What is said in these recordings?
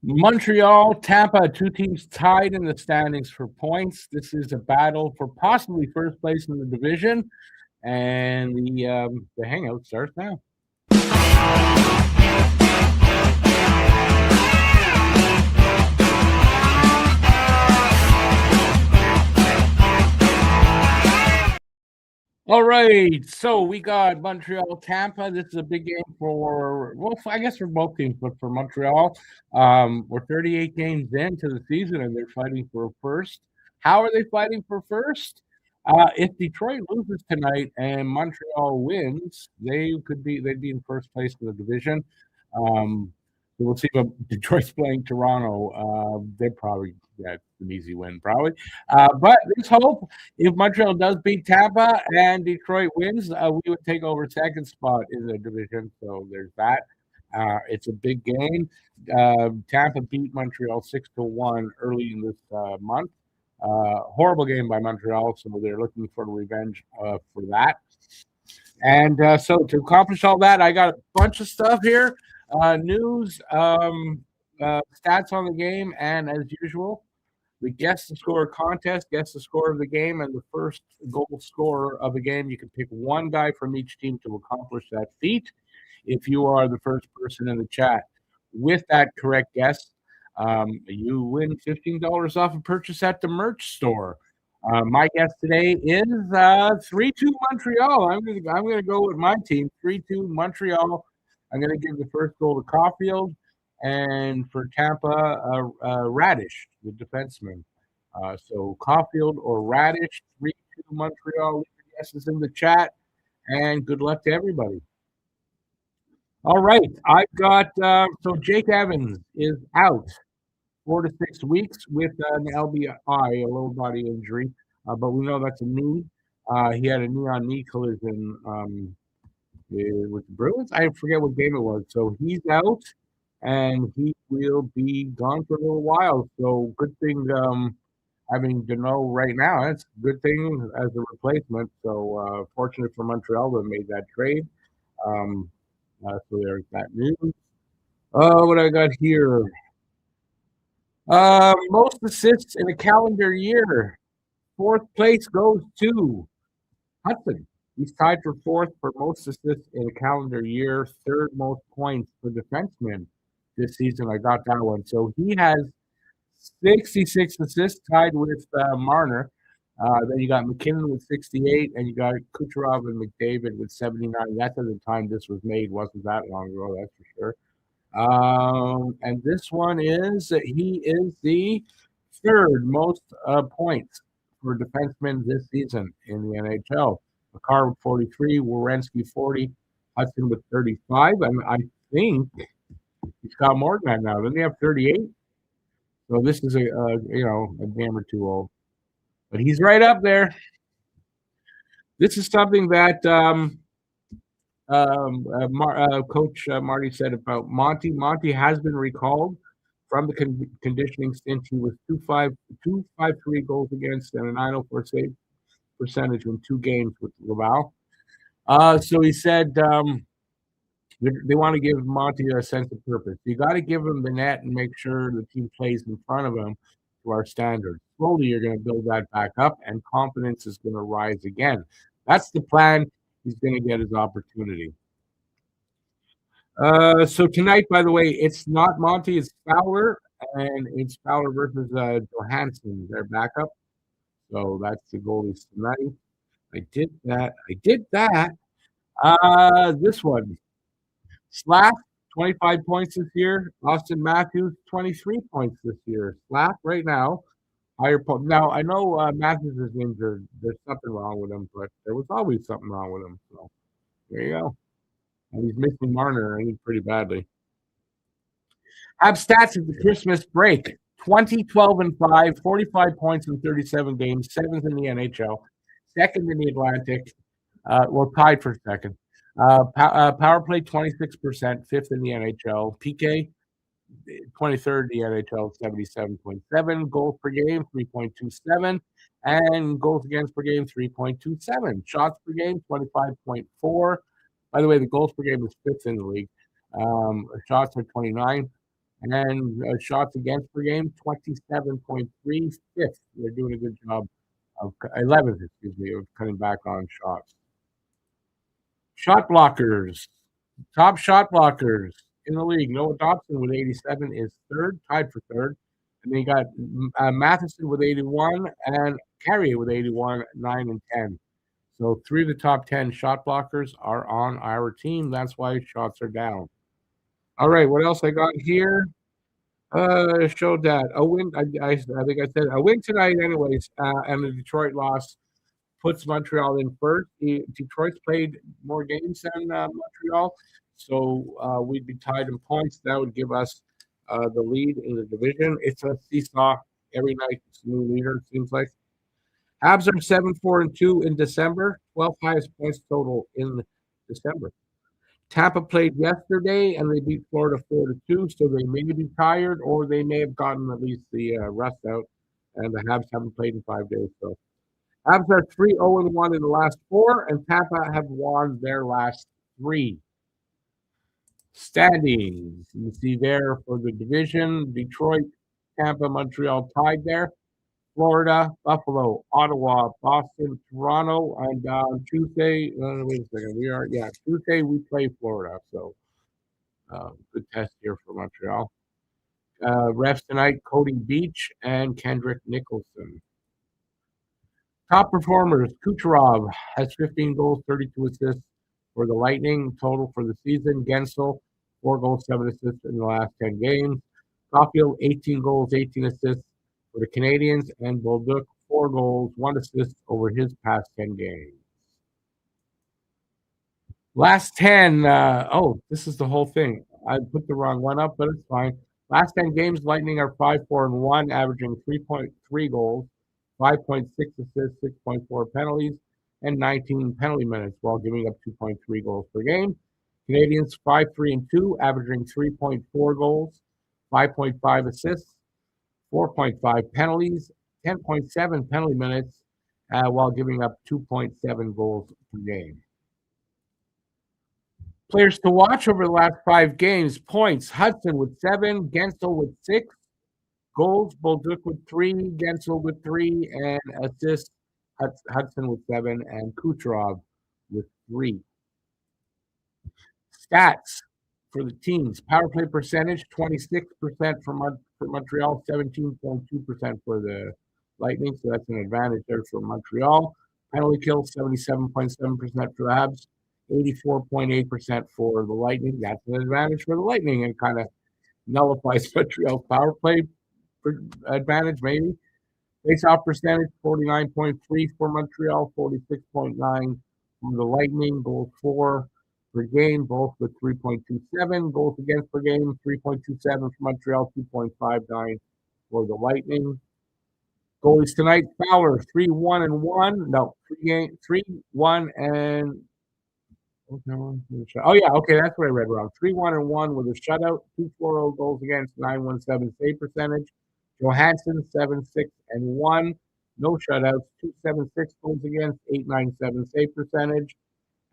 Montreal, Tampa, two teams tied in the standings for points. This is a battle for possibly first place in the division, and the Hangout starts now. All right, so we got Montreal, Tampa. This is a big game for, well, I guess for both teams, but for Montreal, we're 38 games into the season, and they're fighting for first. How are they fighting for first? If Detroit loses tonight and Montreal wins, they'd be in first place in the division. So we'll see if Detroit's playing Toronto. They'd probably get an easy win, probably. But there's hope. If Montreal does beat Tampa and Detroit wins, we would take over second spot in the division. So there's that. It's a big game. Tampa beat Montreal 6-1 early in this month. Horrible game by Montreal, so they're looking for revenge for that. And so to accomplish all that, I got a bunch of stuff here. News, stats on the game, and as usual, the guess the score contest, guess the score of the game, and the first goal scorer of the game. You can pick one guy from each team to accomplish that feat. If you are the first person in the chat with that correct guess, you win $15 off a purchase at the merch store. My guess today is 3-2 Montreal. I'm gonna go with my team, 3-2 Montreal. I'm going to give the first goal to Caulfield, and for Tampa, Radish, the defenseman. So Caulfield or Radish, 3-2 Montreal. Leave your guesses in the chat, and good luck to everybody. All right, I've got so Jake Evans is out 4 to 6 weeks with an LBI, a lower body injury, but we know that's a knee. He had a knee-on-knee collision with the Bruins. I forget what game it was. So he's out, and he will be gone for a little while. So good thing having Deneau right now. That's a good thing as a replacement. So fortunate for Montreal to have made that trade. So there's that news. What I got here? Most assists in a calendar year. Fourth place goes to Hudson. He's tied for fourth for most assists in a calendar year, third most points for defensemen this season. I got that one. So he has 66 assists, tied with Marner. Then you got McKinnon with 68, and you got Kucherov and McDavid with 79. That's at the time this was made. Wasn't that long ago, that's for sure. And this one is, he is the third most points for defensemen this season in the NHL. Makar with 43, Werenski 40, Hudson with 35, and I think he's got more than that now. Doesn't he have 38? So this is a game or two old, but he's right up there. This is something that Coach Marty said about Monty. Monty has been recalled from the conditioning stint. He was 253 goals against and a 904 save percentage in 2 games with Laval. So he said they want to give Monty a sense of purpose. You got to give him the net and make sure the team plays in front of him to our standards. Slowly, you're going to build that back up, and confidence is going to rise again. That's the plan. He's going to get his opportunity. So tonight, by the way, it's not Monty, it's Fowler, and it's Fowler versus Johansson, their backup. So that's the goalies tonight. I did that. This one. Slack, 25 points this year. Austin Matthews, 23 points this year. Slack right now. Higher point. Now, I know Matthews is injured. There's something wrong with him, but there was always something wrong with him. So there you go. And he's missing Marner, I think, pretty badly. Habs stats at the Christmas break. 20, 12, and 5, 45 points in 37 games, 7th in the NHL, 2nd in the Atlantic, tied for 2nd. Power play, 26%, 5th in the NHL. PK, 23rd in the NHL, 77.7. Goals per game, 3.27. And goals against per game, 3.27. Shots per game, 25.4. By the way, the goals per game is fifth in the league. Shots are 29, and shots against per game 27.3, fifth. They're doing a good job of 11th, excuse me, of cutting back on shots. Shot blockers, top shot blockers in the league. Noah Dobson with 87 is third, tied for third. And then you got Matheson with 81 and Carrier with 81, 9 and 10. So three of the top 10 shot blockers are on our team. That's why shots are down. All right, what else I got here? Showed that a win. I think I said a win tonight, anyways, and the Detroit loss puts Montreal in first. Detroit's played more games than Montreal, so we'd be tied in points. That would give us the lead in the division. It's a seesaw every night. It's a new leader, it seems like. Habs are 7-4-2 in December, 12th highest points total in December. Tampa played yesterday and they beat Florida 4-2, so they may be tired or they may have gotten at least the rest out. And the Habs haven't played in 5 days, so Habs are 3-0-1 in the last four, and Tampa have won their last three. Standings, you see there for the division, Detroit, Tampa, Montreal tied there. Florida, Buffalo, Ottawa, Boston, Toronto, and on Tuesday, wait a second, Tuesday we play Florida, so good test here for Montreal. Refs tonight, Cody Beach and Kendrick Nicholson. Top performers, Kucherov has 15 goals, 32 assists for the Lightning. Total for the season, Gensel, 4 goals, 7 assists in the last 10 games. Caulfield, 18 goals, 18 assists for the Canadiens. And Bolduc, 4 goals, 1 assist over his past 10 games. Last 10, this is the whole thing. I put the wrong one up, but it's fine. Last 10 games, Lightning are 5-4-1, averaging 3.3 goals, 5.6 assists, 6.4 penalties, and 19 penalty minutes while giving up 2.3 goals per game. Canadiens 5-3-2, averaging 3.4 goals, 5.5 assists, 4.5 penalties, 10.7 penalty minutes, while giving up 2.7 goals per game. Players to watch over the last 5 games. Points, Hudson with 7, Gensel with 6, goals, Bolduc with 3, Gensel with 3, and assists, Hudson with 7, and Kucherov with 3. Stats for the teams. Power play percentage, 26% for Montreal, 17.2% for the Lightning, so that's an advantage there for Montreal. Penalty kill, 77.7% for the Habs, 84.8% for the Lightning. That's an advantage for the Lightning and kind of nullifies Montreal's power play advantage, maybe. Face-off percentage, 49.3 for Montreal, 46.9 for the Lightning. Goals for per game, both with 3.27. Goals against per game, 3.27 for Montreal, 2.59 for the Lightning. Goalies tonight, Fowler, 3-1-1. No, 3-1 and oh yeah, okay, that's what I read wrong. 3-1-1 with a shutout, 2.40 goals against, 917 save percentage. Johansson 7-6-1, no shutouts, 276 goals against, 897 save percentage,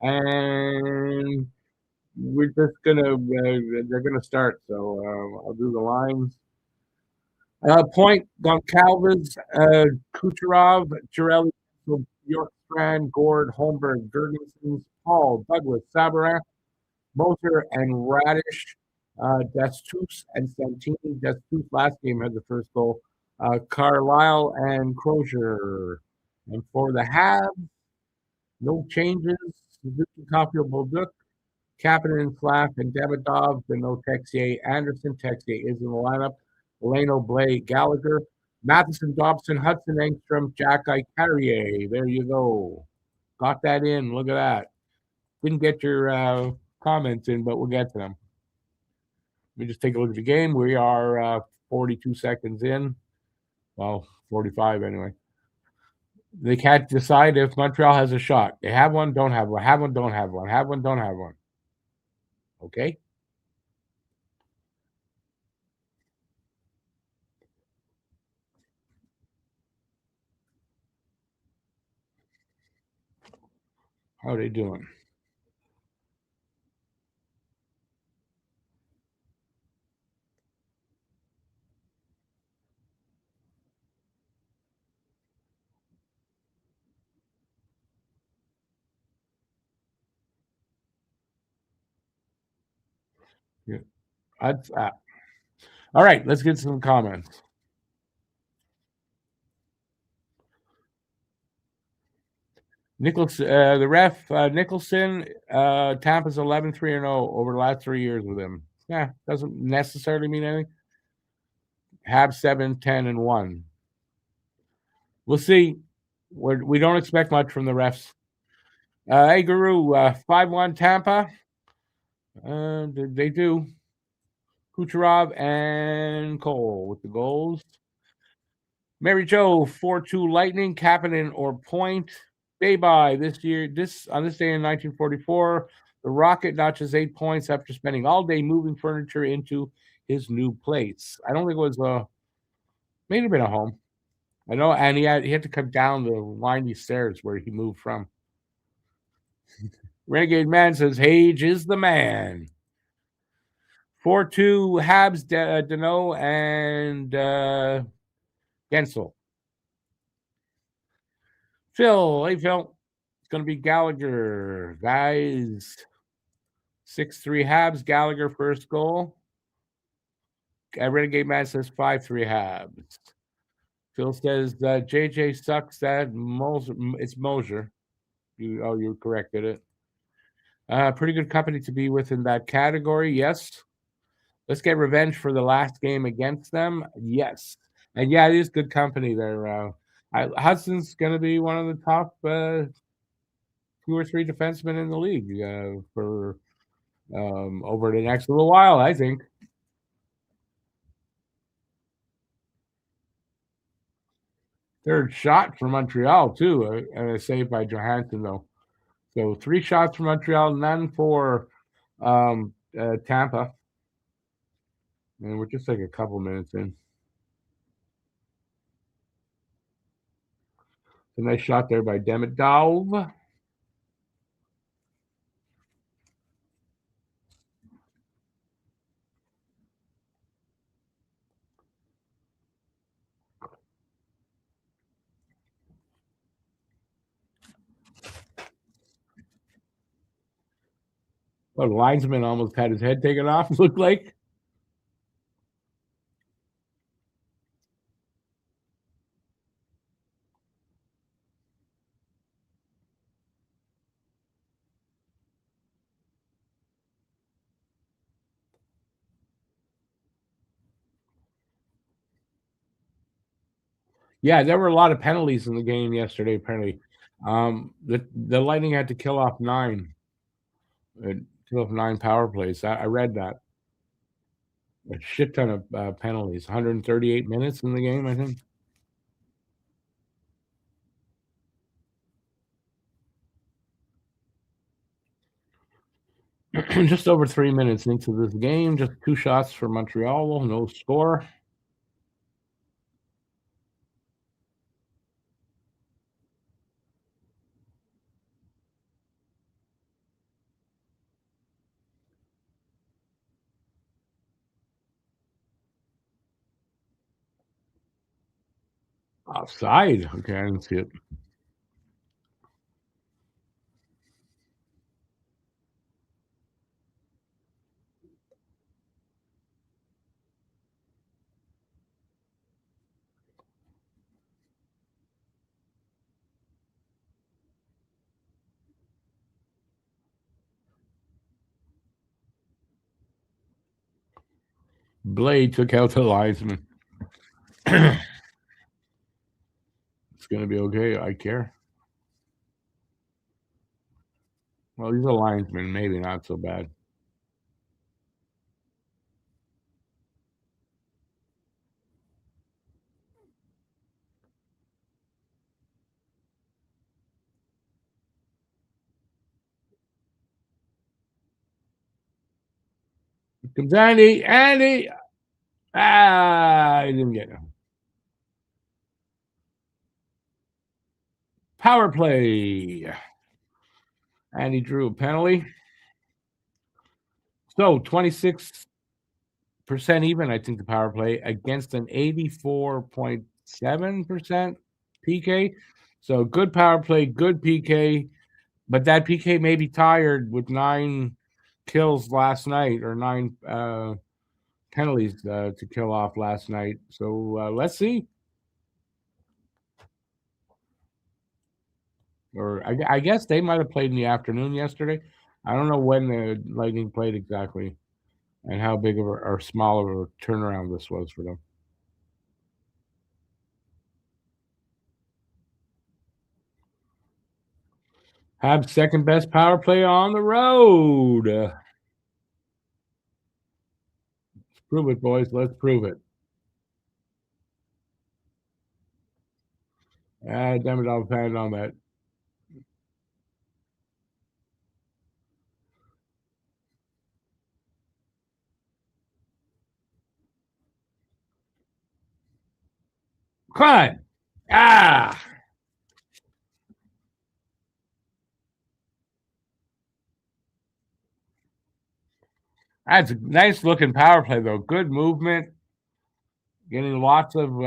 and we're just gonna they're gonna start. So I'll do the lines. Point Goncalves, Kucherov, Girelli, Bjorkstrand, Gord, Holmberg, Gergensen, Paul, Douglas, Sabarin, Moser, and Radish, Destus, and Santini. Destus last game had the first goal. Carlisle and Crozier. And for the Habs, no changes. Suzuki, Caulfield, Bolduc, Kapanen, Slav, and Davidov. Then no Texier. Anderson. Texier is in the lineup. Leno, Blay, Gallagher, Matheson, Dobson, Hudson, Engstrom, Jacky, Carrier. There you go. Got that in. Look at that. Didn't get your comments in, but we'll get to them. Let me just take a look at the game. We are 42 seconds in. Well, 45 anyway. They can't decide if Montreal has a shot. They have one, don't have one. Have one, don't have one. Have one, don't have one. Okay? How are they doing? Yeah. That's all right. Let's get some comments. Nicholson, the ref, Nicholson, Tampa's 11-3-0 over the last 3 years with him. Yeah, doesn't necessarily mean anything. Habs 7-10-1. We'll see. We don't expect much from the refs. Hey, Guru, 5-1 Tampa. They do. Kucherov and Cole with the goals. Mary Jo, 4-2 Lightning, Kapanen or Point. Bay this on this day in 1944, the Rocket notches 8 points after spending all day moving furniture into his new place. I don't think it was may have been a home. I know, and he had to come down the windy stairs where he moved from. Renegade Man says Hage is the man. 4-2 Habs, Deneau, and Gensel. Phil, hey Phil. It's going to be Gallagher. Guys, 6-3 Habs. Gallagher first goal. Renegade Man says 5-3 Habs. Phil says JJ sucks. It's Mosier. You corrected it. Pretty good company to be with in that category. Yes. Let's get revenge for the last game against them. Yes. And yeah, it is good company there. Hudson's going to be one of the top 2 or 3 defensemen in the league for over the next little while, I think. Third shot for Montreal, too, and a save by Johansson, though. So 3 shots for Montreal, none for Tampa. And we're just like a couple minutes in. A nice shot there by Demidov. Well, the linesman almost had his head taken off, looked like. Yeah, there were a lot of penalties in the game yesterday, apparently. The Lightning had to kill off 9. Kill off 9 power plays. I read that. A shit ton of penalties. 138 minutes in the game, I think. Just over 3 minutes into this game, just 2 shots for Montreal, no score. Offside. Okay, I didn't see it. Blade took out the linesman. It's going to be okay. I care. Well, he's a linesman. Maybe not so bad. Here comes Andy. Andy. I didn't get him. Power play. Andy drew a penalty. So 26% even, I think, the power play against an 84.7% PK. So good power play, good PK, but that PK may be tired with 9 kills last night, or 9 penalties to kill off last night. So let's see. Or I guess they might have played in the afternoon yesterday. I don't know when the Lightning played exactly, and how big of or small of a turnaround this was for them. Habs second best power play on the road. Prove it, boys. Let's prove it. Damn it, I'll plan on that. Come on. That's a nice looking power play, though. Good movement, getting lots of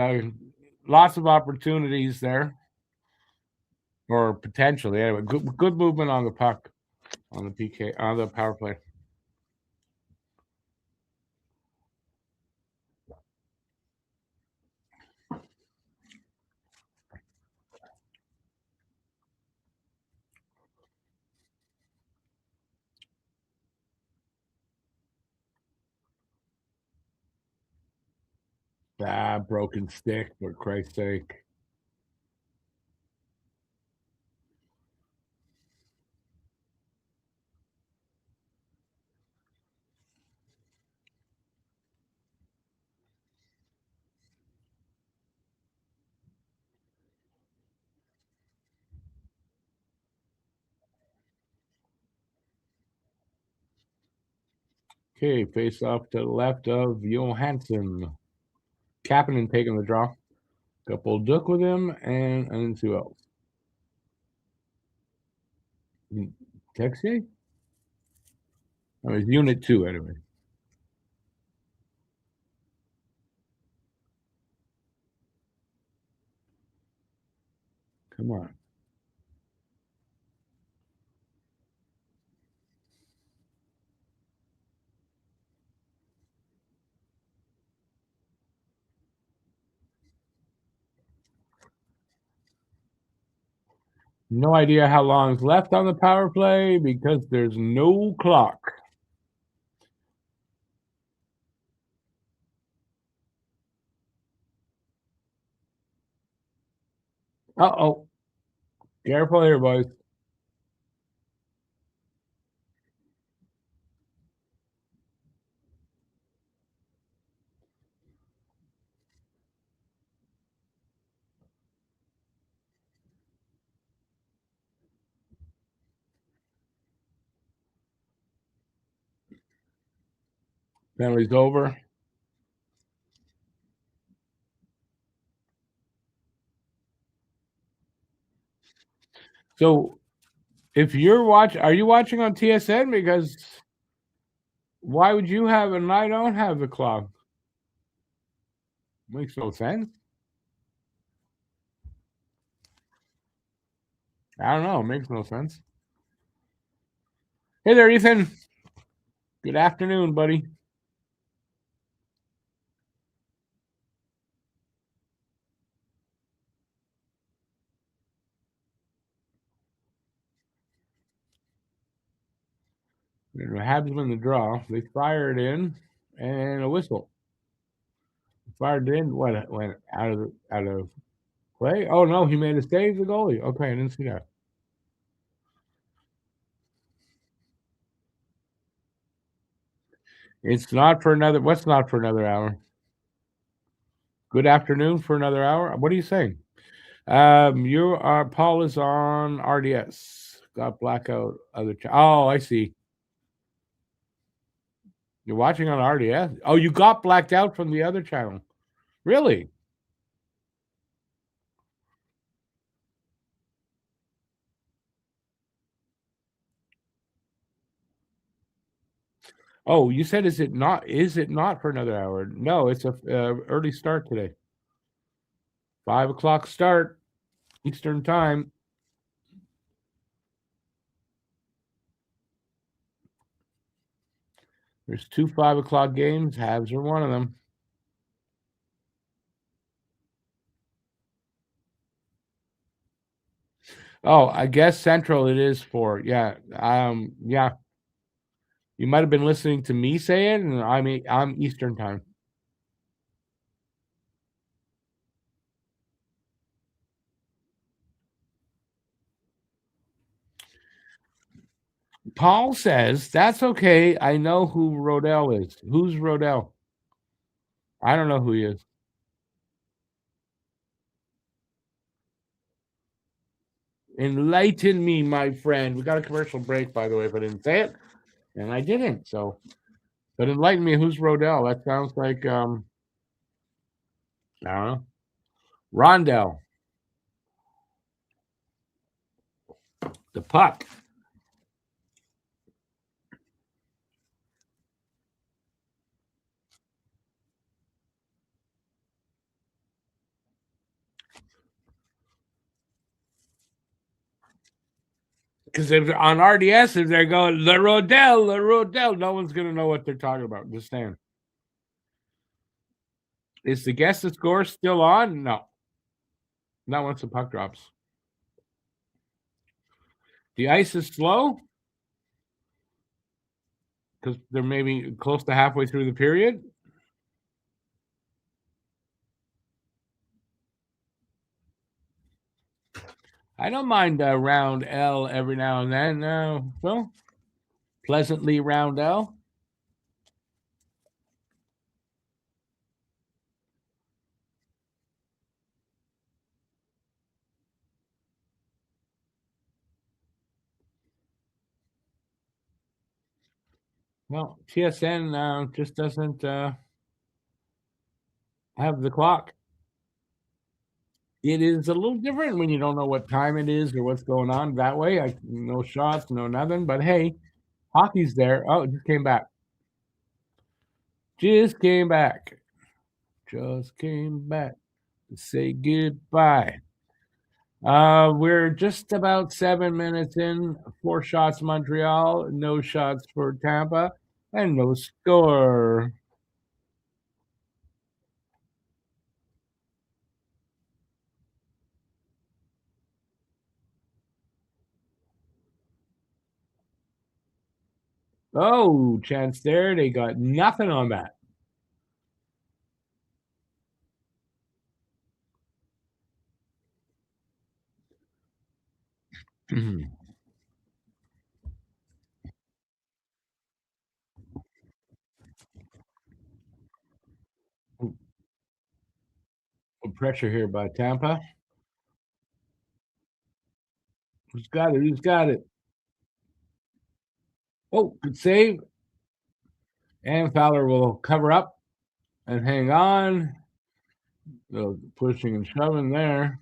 opportunities there, or potentially. Anyway, good movement on the puck, on the PK, on the power play. Broken stick, for Christ's sake. Okay, face off to the left of Johansson. Kapanen taking the draw. Couple Duck with him, and then who else? Texier? Oh, it's Unit 2, anyway. Come on. No idea how long is left on the power play because there's no clock. Uh-oh. Careful here, boys. Penalty's over. So if you're watching, are you watching on TSN? Because why would you have it and I don't have the clock? Makes no sense. I don't know. It makes no sense. Hey there, Ethan. Good afternoon, buddy. The Habs win the draw. They fire it in, and a whistle. Fired it in. What went out of play? Oh no, he made a save. The goalie. Okay, I didn't see that. It's not for another. What's not for another hour? Good afternoon for another hour. What are you saying? You are Paul is on RDS. Got blackout oh, I see. You're watching on RDS. Oh, you got blacked out from the other channel. Really? Oh, you said is it not? Is it not for another hour? No, it's a early start today. 5 o'clock start Eastern time. There's 2 5 o'clock games. Habs are one of them. Oh, I guess Central it is for. Yeah. Yeah. You might have been listening to me say it, and I'm Eastern time. Paul says that's okay. I know who Rodell is. Who's Rodell? I don't know who he is. Enlighten me, my friend. We got a commercial break, by the way, if I didn't say it, and I didn't. So, but enlighten me. Who's Rodell? That sounds like I don't know. Rondell, the puck. Because if on RDS, if they're going the Rodell, no one's gonna know what they're talking about. Just saying. Is the guess the score still on? No, not once the puck drops. The ice is slow because they're maybe close to halfway through the period. I don't mind round L every now and then. Phil, pleasantly round L. Well, TSN just doesn't have the clock. It is a little different when you don't know what time it is or what's going on. That way, no shots, no nothing. But hey, hockey's there. Oh, it just came back. Just came back. Just came back to say goodbye. We're just about 7 minutes in. 4 shots Montreal, no shots for Tampa, and no score. Oh, chance there. They got nothing on that. Pressure here by Tampa. Who's got it? Who's got it? Oh, good save. And Fowler will cover up and hang on. Pushing and shoving there.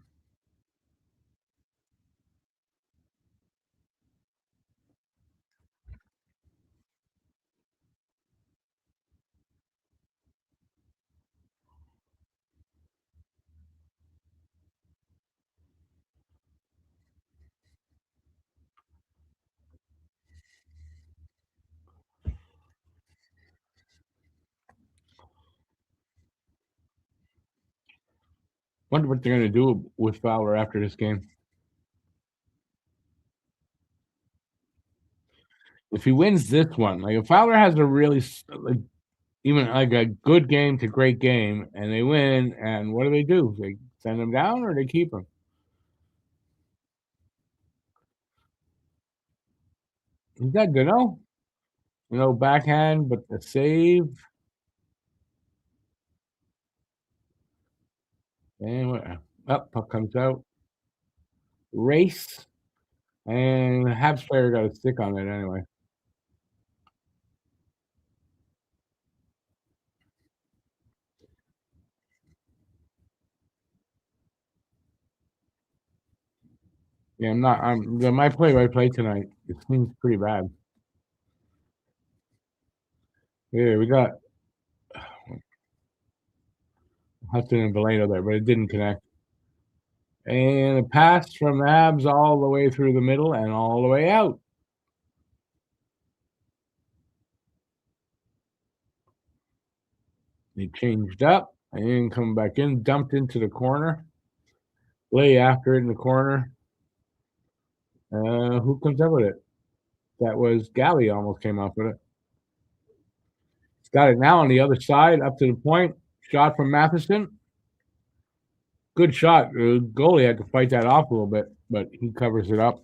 Wonder what they're going to do with Fowler after this game. If he wins this one, like if Fowler has a really like even like a good game to great game, and they win, and what do? They send him down or they keep him? He's got Gano, backhand, but the save. And puck comes out. Race. And Habs player got a stick on it anyway. Yeah, my play-by-play tonight. It seems pretty bad. Yeah, we got Hudson and Valeno there, but it didn't connect. And a pass from the Habs all the way through the middle and all the way out. They changed up and come back in, dumped into the corner. Lay after it in the corner. Who comes up with it? That was Galley almost came up with it. He's got it now on the other side, up to the point. Shot from Matheson. Good shot. The goalie had to fight that off a little bit, but he covers it up.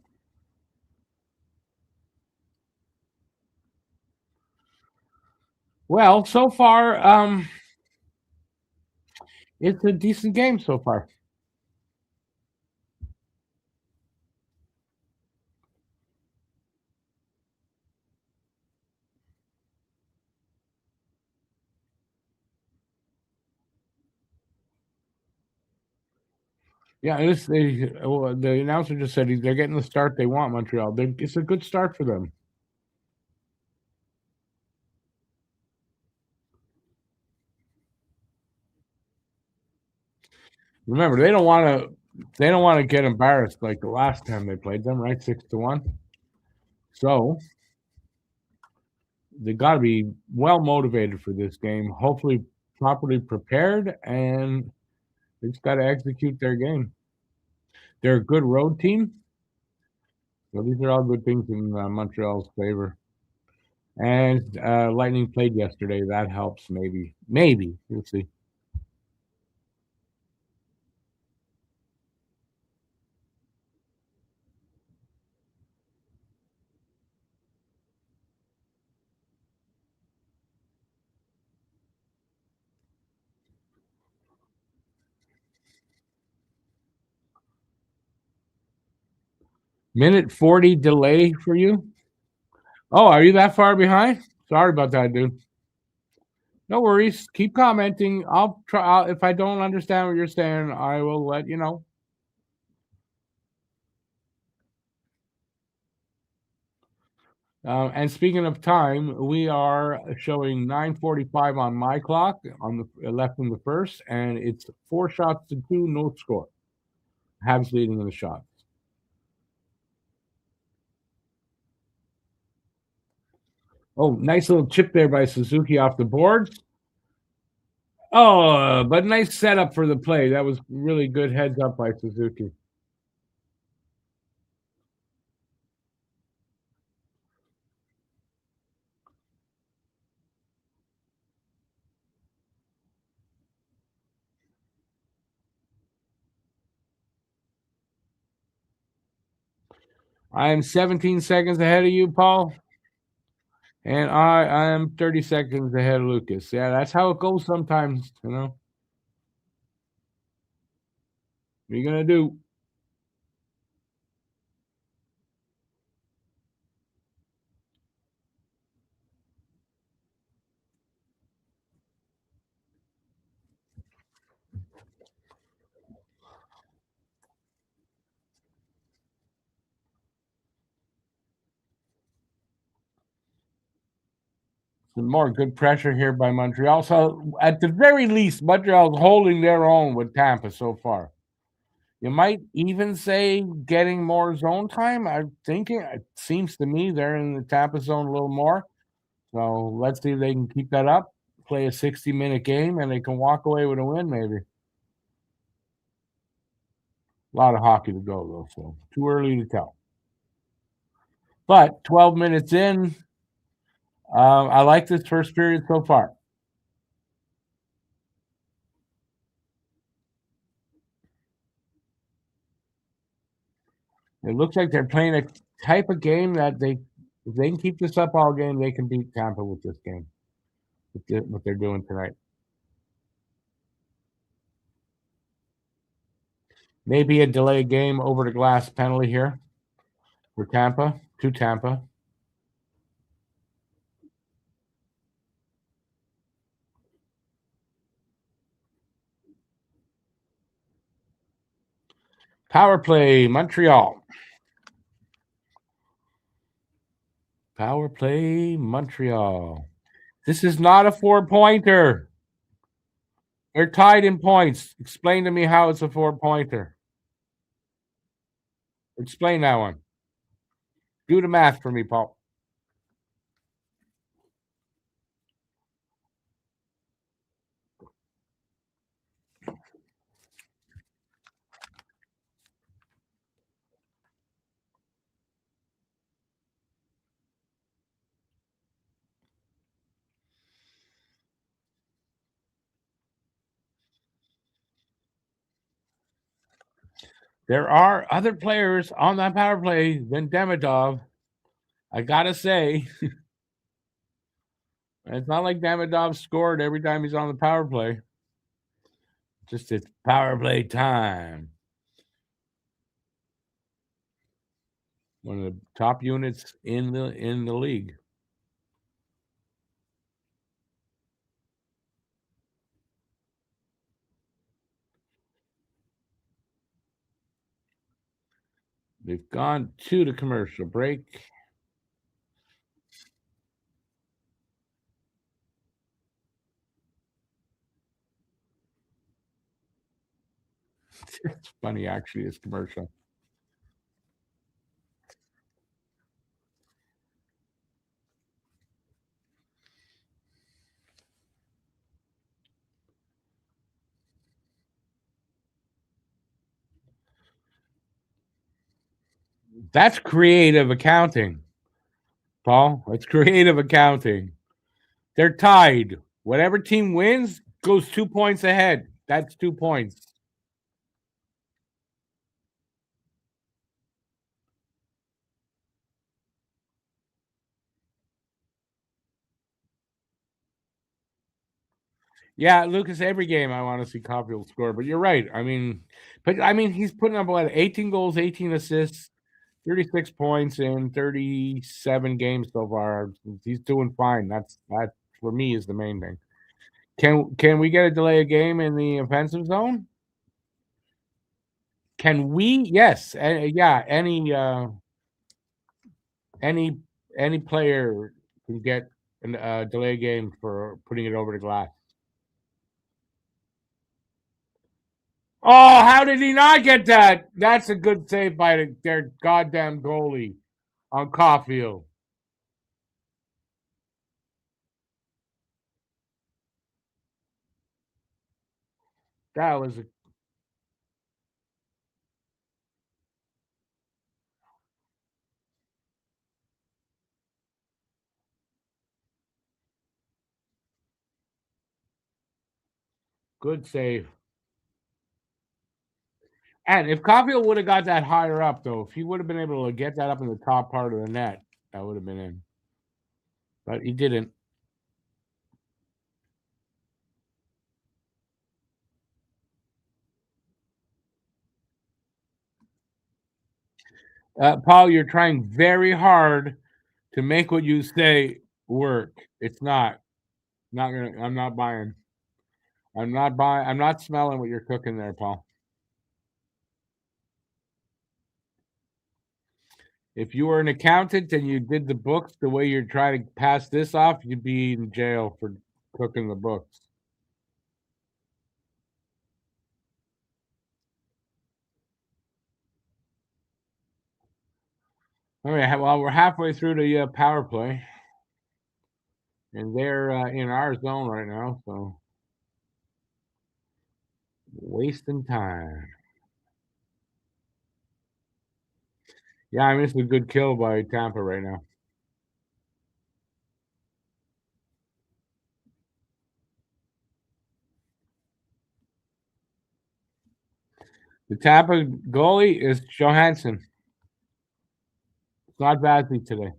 Well, so far, it's a decent game so far. Yeah, the announcer just said they're getting the start they want, Montreal. It's a good start for them. Remember, they don't want to get embarrassed like the last time they played them, right? 6-1. So they got to be well motivated for this game. Hopefully, properly prepared, and they just got to execute their game. They're a good road team. So these are all good things in Montreal's favor. And Lightning played yesterday. That helps, maybe. Maybe. We'll see. Minute 40 delay for you? Oh, are you that far behind? Sorry about that, dude. No worries. Keep commenting. I'll try. If I don't understand what you're saying, I will let you know. And speaking of time, we are showing 9:45 on my clock on the left in the first, and it's 4-2, no score. Habs leading in the shots. Oh, nice little chip there by Suzuki off the boards. Oh, but nice setup for the play. That was really good heads up by Suzuki. I am 17 seconds ahead of you, Paul. And I am 30 seconds ahead of Lucas. Yeah, that's how it goes sometimes, you know. What are you going to do? Some more good pressure here by Montreal. So, at the very least, Montreal's holding their own with Tampa so far. You might even say getting more zone time. I'm thinking it seems to me they're in the Tampa zone a little more. So let's see if they can keep that up, play a 60-minute game, and they can walk away with a win, maybe. A lot of hockey to go, though, so too early to tell. But 12 minutes in, I like this first period so far. It looks like they're playing a type of game that if they can keep this up all game, they can beat Tampa with this game, with what they're doing tonight. Maybe a delayed game over the glass penalty here for Tampa, to Tampa. Power play, Montreal. Power play, Montreal. This is not a 4-pointer. They're tied in points. Explain to me how it's a 4-pointer. Explain that one. Do the math for me, Paul. There are other players on that power play than Demidov. I gotta say, it's not like Demidov scored every time he's on the power play. Just it's power play time. One of the top units in the league. They've gone to the commercial break. It's funny, actually, this commercial. That's creative accounting, Paul. It's creative accounting. They're tied. Whatever team wins goes 2 points ahead. That's 2 points. Yeah, Lucas, every game I want to see Caulfield score, but you're right. He's putting up 18 goals, 18 assists, 36 points in 37 games so far. He's doing fine. That for me is the main thing. Can we get a delay a game in the offensive zone? Can we? Yes. Yeah. Any player can get a delay game for putting it over the glass. Oh, how did he not get that? That's a good save by their goddamn goalie on Caulfield. That was a good save. And if Caulfield would have got that higher up, though, if he would have been able to get that up in the top part of the net, that would have been in. But he didn't. Paul, you're trying very hard to make what you say work. It's not. Not gonna. I'm not buying. I'm not buying. I'm not smelling what you're cooking there, Paul. If you were an accountant and you did the books the way you're trying to pass this off, you'd be in jail for cooking the books. All right. Well, we're halfway through the power play, and they're in our zone right now, so wasting time. Yeah, I mean, it's a good kill by Tampa right now. The Tampa goalie is Johansson. It's not Vazzy today.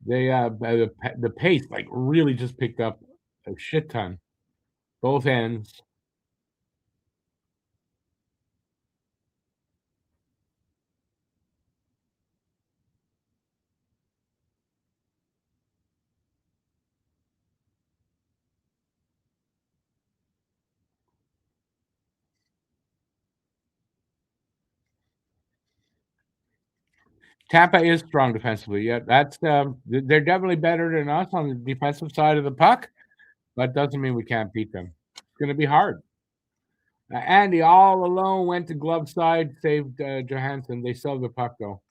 They the pace like really just picked up a shit ton, both ends. Tampa is strong defensively. Yeah, that's they're definitely better than us on the defensive side of the puck. but doesn't mean we can't beat them. It's going to be hard. Andy all alone went to glove side, saved Johansson. They still have the puck though,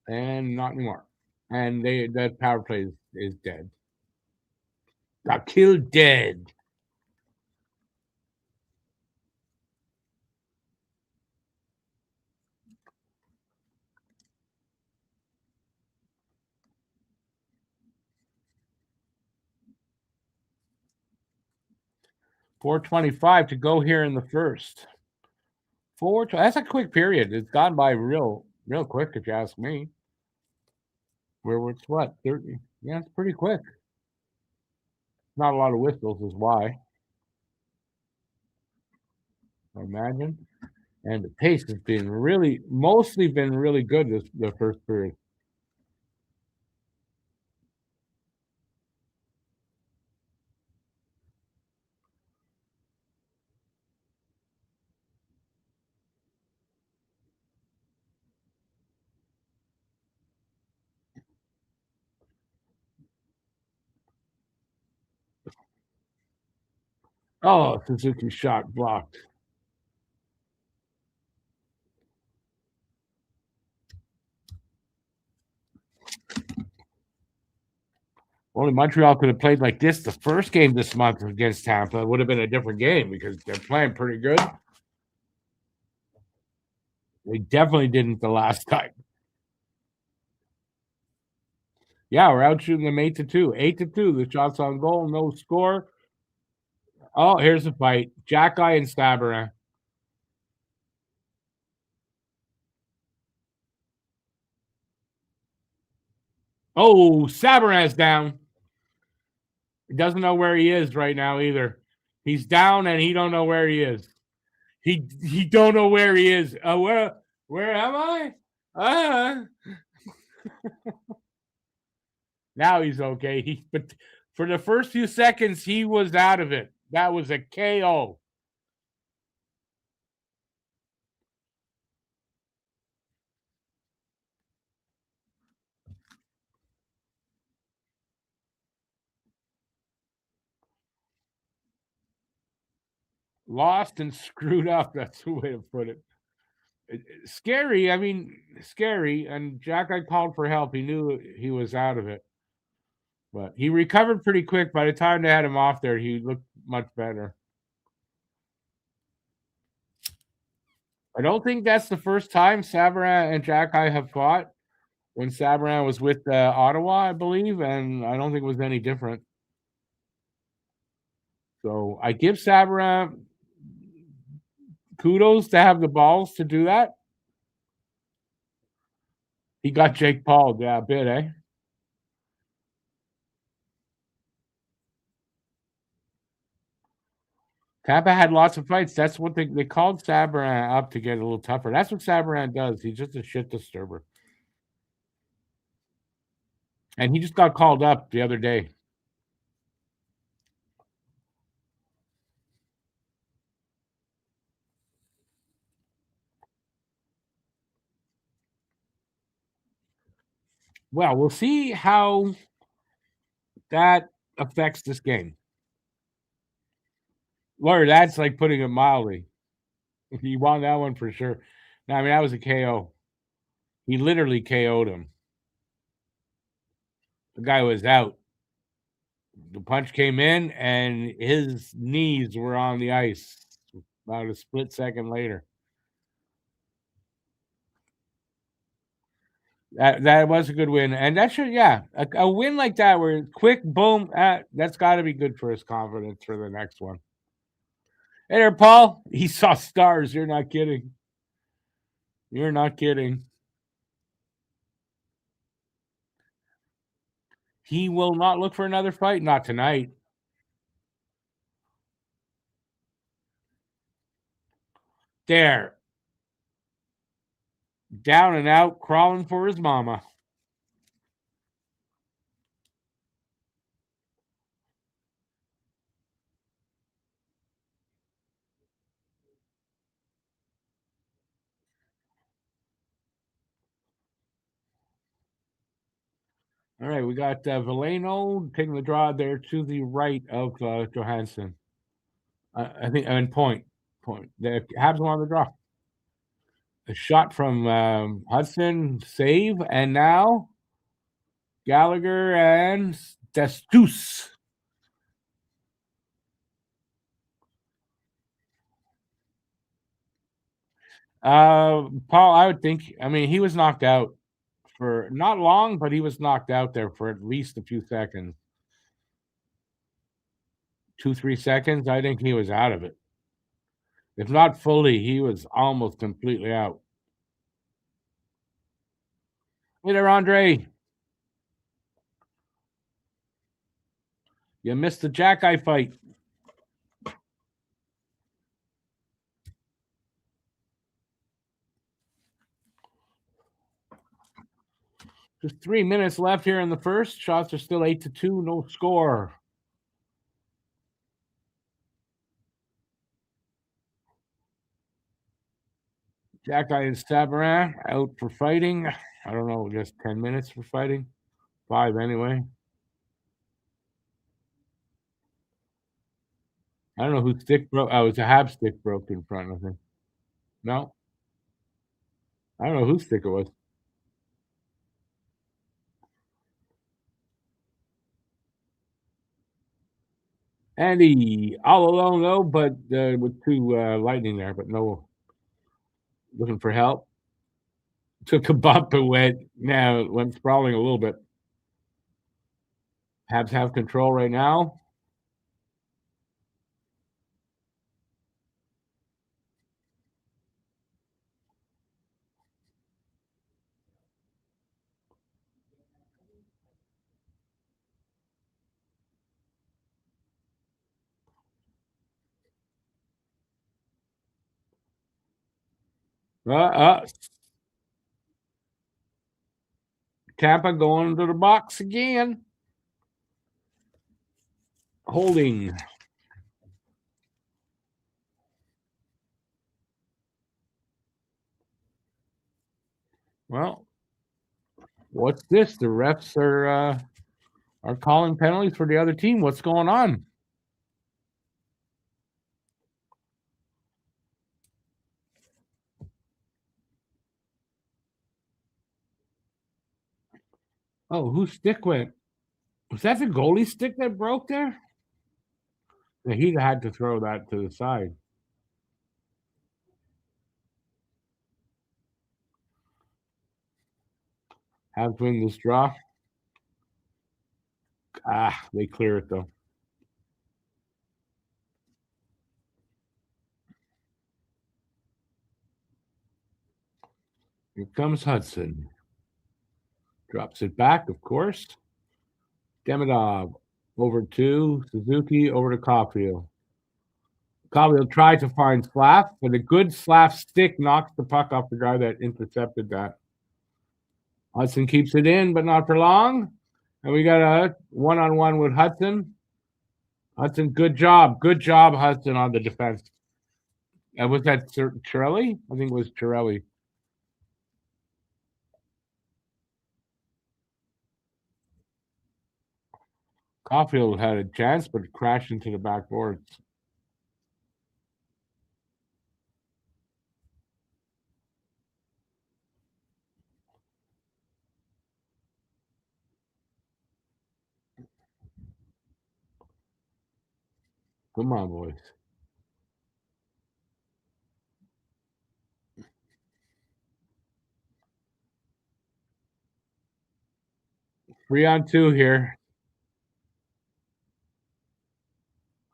and not anymore. And that power play is dead. Got killed dead. .425 to go here in the first. That's a quick period. It's gone by real quick, if you ask me. Where it's what 30? Yeah, it's pretty quick. Not a lot of whistles is why. I imagine. And the pace has been mostly been really good the first period. Oh, Suzuki shot blocked. Only Montreal could have played like this the first game this month against Tampa. It would have been a different game because they're playing pretty good. They definitely didn't the last time. Yeah, we're out shooting them 8-2. 8-2. The shots on goal, no score. Oh, here's a fight. Jack-Eye and Sabourin. Oh, Sabourin's down. He doesn't know where he is right now either. He's down and he don't know where he is. He don't know where he is. Where am I? Now he's okay. But for the first few seconds he was out of it. That was a KO. Lost and screwed up. That's the way to put it. Scary. I mean, scary. And Jack-Eye called for help. He knew he was out of it. But he recovered pretty quick. By the time they had him off there, he looked much better. I don't think that's the first time Sabourin and Jack-Eye have fought. When Sabourin was with Ottawa, I believe, and I don't think it was any different. So I give Sabourin kudos to have the balls to do that. He got Jake Paul, yeah, a bit, eh? Tampa had lots of fights. That's what they called Sabourin up to get a little tougher. That's what Sabourin does. He's just a shit disturber. And he just got called up the other day. Well, we'll see how that affects this game. Lord, that's like putting it mildly. He won that one for sure. No, I mean, that was a KO. He literally KO'd him. The guy was out. The punch came in, and his knees were on the ice about a split second later. That was a good win, and that should a win like that where it's quick boom that's got to be good for his confidence for the next one. Hey there, Paul. He saw stars. You're not kidding. You're not kidding. He will not look for another fight. Not tonight. There. Down and out, crawling for his mama. All right, we got Valeno taking the draw there to the right of Johansson. I think, and point. The Habs won the draw. A shot from Hudson, save, and now Gallagher and Destus. Paul, I would think. I mean, he was knocked out for not long, but he was knocked out there for at least a few seconds. 2-3 seconds. I think he was out of it. If not fully, he was almost completely out. Hey there, Andre. You missed the Jack-Eye fight. Just 3 minutes left here in the first. Shots are still 8-2. No score. Jack-Eye and Sabourin out for fighting. I don't know, just 10 minutes for fighting. 5 anyway. I don't know whose stick broke. Oh, it was a Habs stick broke in front of him. No, I don't know whose stick it was. Andy all alone though, but with 2 lightning there, but no looking for help. Took a bump and went sprawling a little bit. Habs have control right now. Uh, Tampa going to the box again. Holding. Well, what's this? The refs are calling penalties for the other team. What's going on? Oh, whose stick went? Was that the goalie stick that broke there? Yeah, he had to throw that to the side. Have win this draw. They clear it though. Here comes Hudson. Drops it back, of course. Demidov over to Suzuki, over to Caulfield. Caulfield tried to find Slav, but a good Slav stick knocks the puck off the guy that intercepted that. Hudson keeps it in, but not for long. And we got a one-on-one with Hudson. Hudson, good job. Good job, Hudson, on the defense. Was that Chiarelli? I think it was Chiarelli. Caulfield had a chance, but crashed into the backboards. Come on, boys. 3-on-2 here.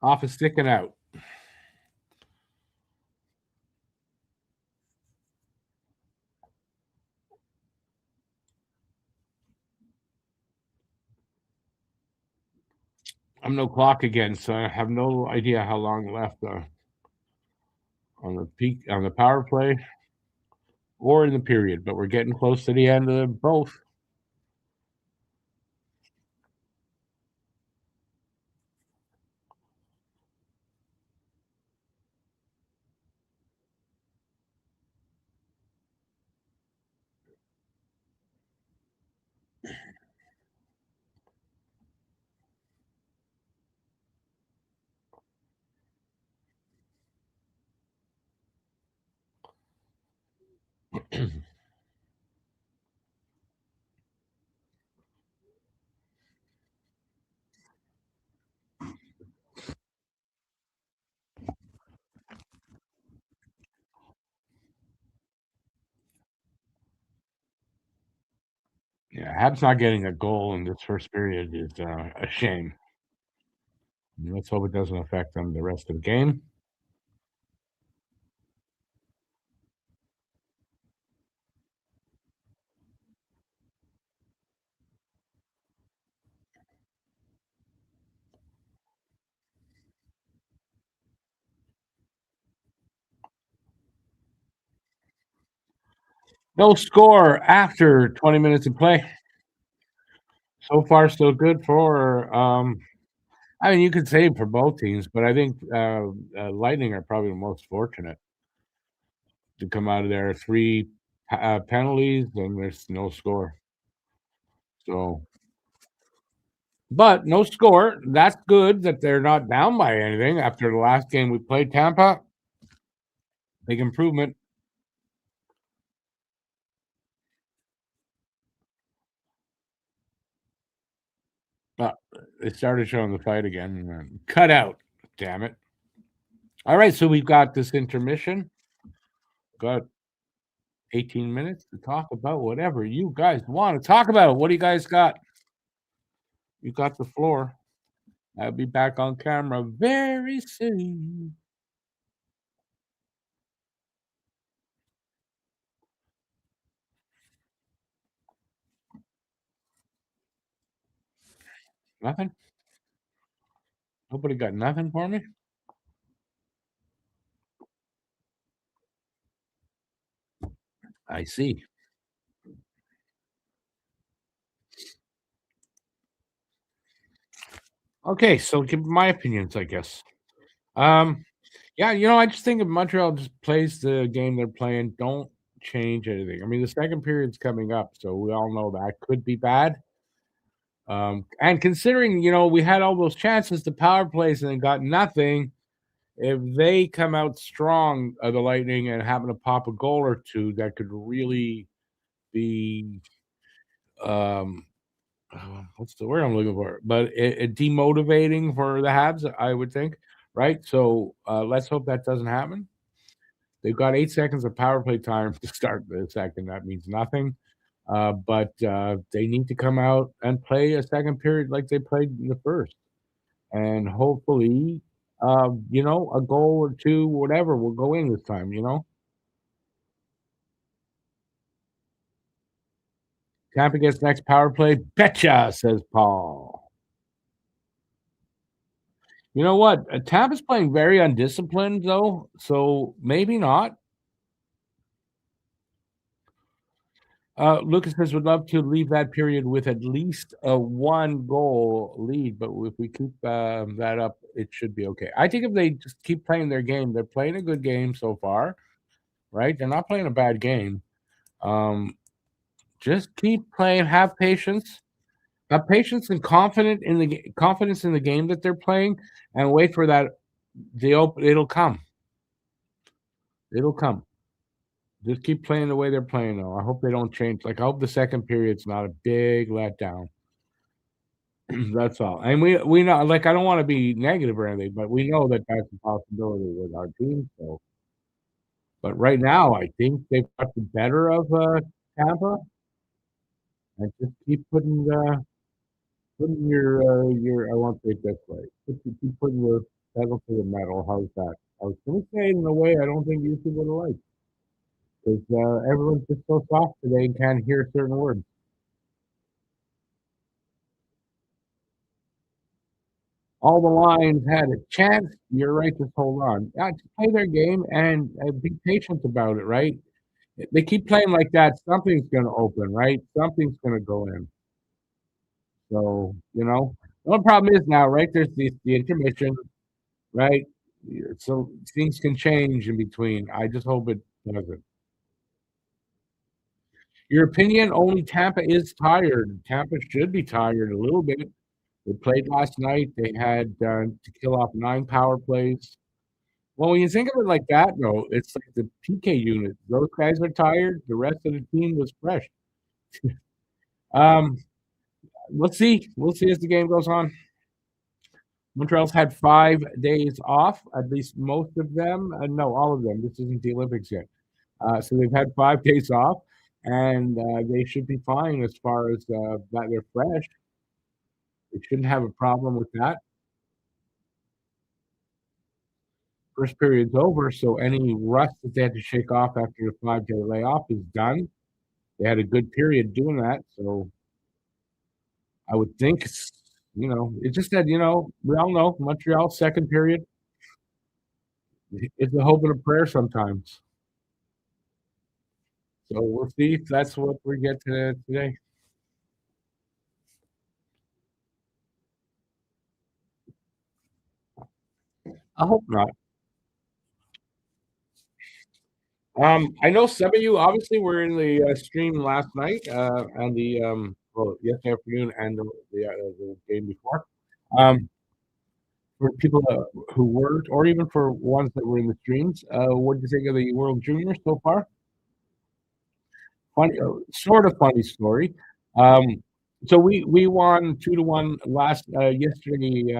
Off is sticking out. I'm no clock again, so I have no idea how long left on the peak on the power play or in the period. But we're getting close to the end of both. Yeah, Habs not getting a goal in this first period is a shame. Let's hope it doesn't affect them the rest of the game. No score after 20 minutes of play. So far, so good for. I mean, you could say for both teams, but I think Lightning are probably the most fortunate to come out of there. Three penalties, and there's no score. So, but no score. That's good that they're not down by anything after the last game we played Tampa. Big improvement. But they started showing the fight again. Cut out. Damn it. All right, so we've got this intermission. Got 18 minutes to talk about whatever you guys want to talk about. What do you guys got? You got the floor. I'll be back on camera very soon. Nothing? Nobody got nothing for me? I see. Okay, so give my opinions, I guess. Um, yeah, I just think if Montreal just plays the game they're playing, don't change anything. I mean, the second period's coming up, so we all know that could be bad. And considering, we had all those chances to power plays and then got nothing, if they come out strong, the Lightning, and happen to pop a goal or two, that could really be, um, what's the word I'm looking for? But it demotivating for the Habs, I would think, right? So let's hope that doesn't happen. They've got 8 seconds of power play time to start the second. That means nothing. But they need to come out and play a second period like they played in the first. And hopefully, a goal or two, whatever, will go in this time. Tampa gets next power play. Betcha, says Paul. You know what? Tampa's playing very undisciplined, though, so maybe not. Lucas says, would love to leave that period with at least a 1-goal lead, but if we keep that up, it should be okay. I think if they just keep playing their game, they're playing a good game so far, right? They're not playing a bad game. Just keep playing, have patience. Have patience and confidence in the game that they're playing, and wait for that. It'll come. It'll come. Just keep playing the way they're playing, though. I hope they don't change. Like, I hope the second period's not a big letdown. That's all. And we know, like, I don't want to be negative or anything, but we know that that's a possibility with our team. So, but right now, I think they've got the better of Tampa, and just keep putting your. I won't say it this way. Keep putting your pedal to the metal. How's that? I was going to say it in a way I don't think you would have liked, because everyone's just so soft today and can't hear certain words. All the lines had a chance. You're right. Just hold on. Just play their game and be patient about it. Right? They keep playing like that. Something's going to open. Right? Something's going to go in. So the only problem is now, right? There's the intermission, right? So things can change in between. I just hope it doesn't. Your opinion? Only Tampa is tired. Tampa should be tired a little bit. They played last night. They had to kill off 9 power plays. Well, when you think of it like that, though, it's like the PK unit. Those guys are tired. The rest of the team was fresh. Um, let's see. We'll see as the game goes on. Montreal's had 5 days off, at least most of them. No, all of them. This isn't the Olympics yet. So they've had 5 days off, and they should be fine as far as that they're fresh. They shouldn't have a problem with that. First period's over, so any rust that they had to shake off after the 5 day layoff is done. They had a good period doing that, so I would think it's just that, we all know Montreal second period is a hope and a prayer sometimes. So we'll see if that's what we get to today. I hope not. I know some of you obviously were in the stream last night and the yesterday afternoon and the game before. Um, for people who weren't, or even for ones that were in the streams, what did you think of the World Junior so far? Funny, sort of funny story. Um, so we won 2-1 last yesterday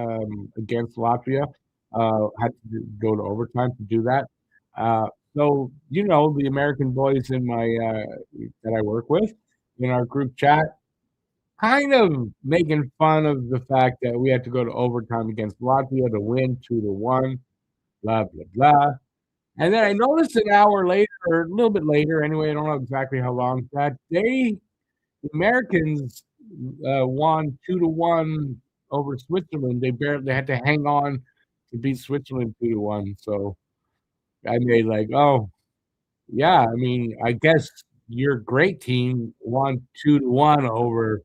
against Latvia. Had to go to overtime to do that. Uh, so the American boys in my that I work with in our group chat, kind of making fun of the fact that we had to go to overtime against Latvia to win 2-1. Blah blah blah. And then I noticed an hour later, or a little bit later, anyway, I don't know exactly how long, that the Americans won 2-1 over Switzerland. They had to hang on to beat Switzerland 2-1. So I made like, oh yeah, I mean, I guess your great team won 2-1 over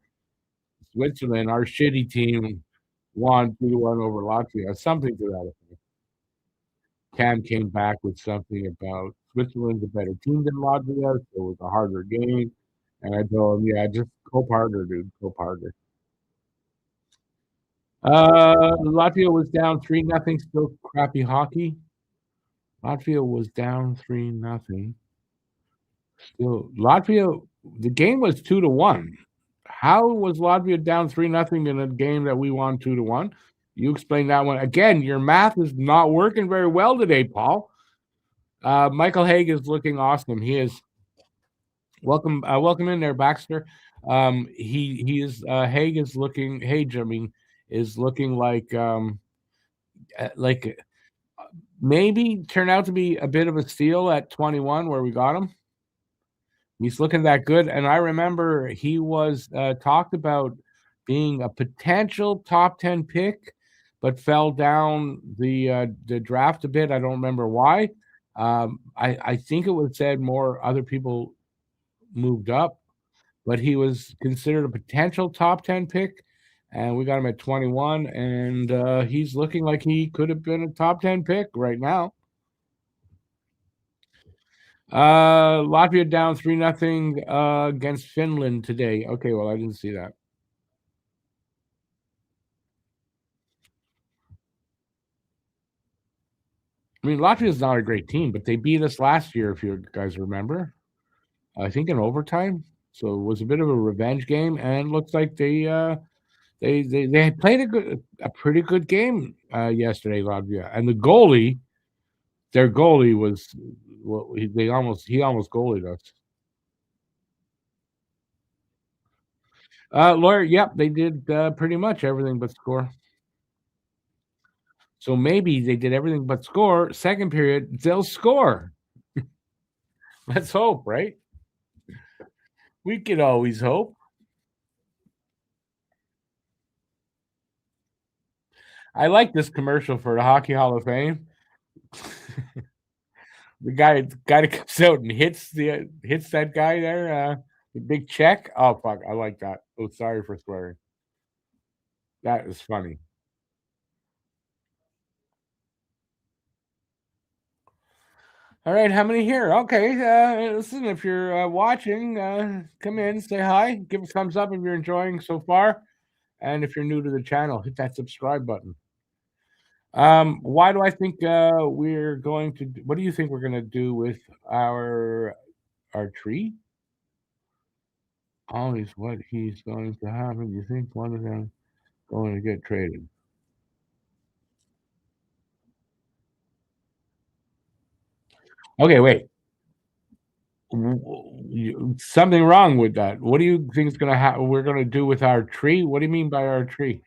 Switzerland. Our shitty team won 2-1 over Latvia. Something to that effect. Cam came back with something about Switzerland's a better team than Latvia, so it was a harder game. And I told him, yeah, just cope harder, dude. Cope harder. Latvia was down 3-0. Still crappy hockey. Latvia was down 3-0. Still, Latvia. The game was 2-1. How was Latvia down 3-0 in a game that we won 2-1? You explain that one again. Your math is not working very well today, Paul. Michael Haig is looking awesome. He is welcome in there, Baxter. He is Haig is looking. Hage, I mean, is looking like maybe turn out to be a bit of a steal at 21 where we got him. He's looking that good, and I remember he was talked about being a potential top 10 pick, but fell down the draft a bit. I don't remember why. I think it was said more other people moved up, but he was considered a potential top 10 pick, and we got him at 21, and he's looking like he could have been a top 10 pick right now. Latvia down 3-0 against Finland today. Okay, well, I didn't see that. I mean, Latvia is not a great team, but they beat us last year, if you guys remember. I think in overtime. So it was a bit of a revenge game, and looks like they had played a pretty good game yesterday, Latvia. And their goalie was well, he almost goalied us. Lawyer, yep, they did pretty much everything but score. So maybe they did everything but score. Second period, they'll score. Let's hope, right? We could always hope. I like this commercial for the Hockey Hall of Fame. the guy that comes out and hits that guy there, the big check. Oh fuck, I like that. Oh, sorry for swearing. That is funny. All right, how many here? Okay, listen, if you're watching, come in, say hi, give a thumbs up if you're enjoying so far, and if you're new to the channel, hit that subscribe button. Why do I think we're going to? What do you think we're going to do with our tree? Always what he's going to happen. You think one of them going to get traded? Okay, wait. Something wrong with that. What do you think is going to happen? We're going to do with our tree? What do you mean by our tree?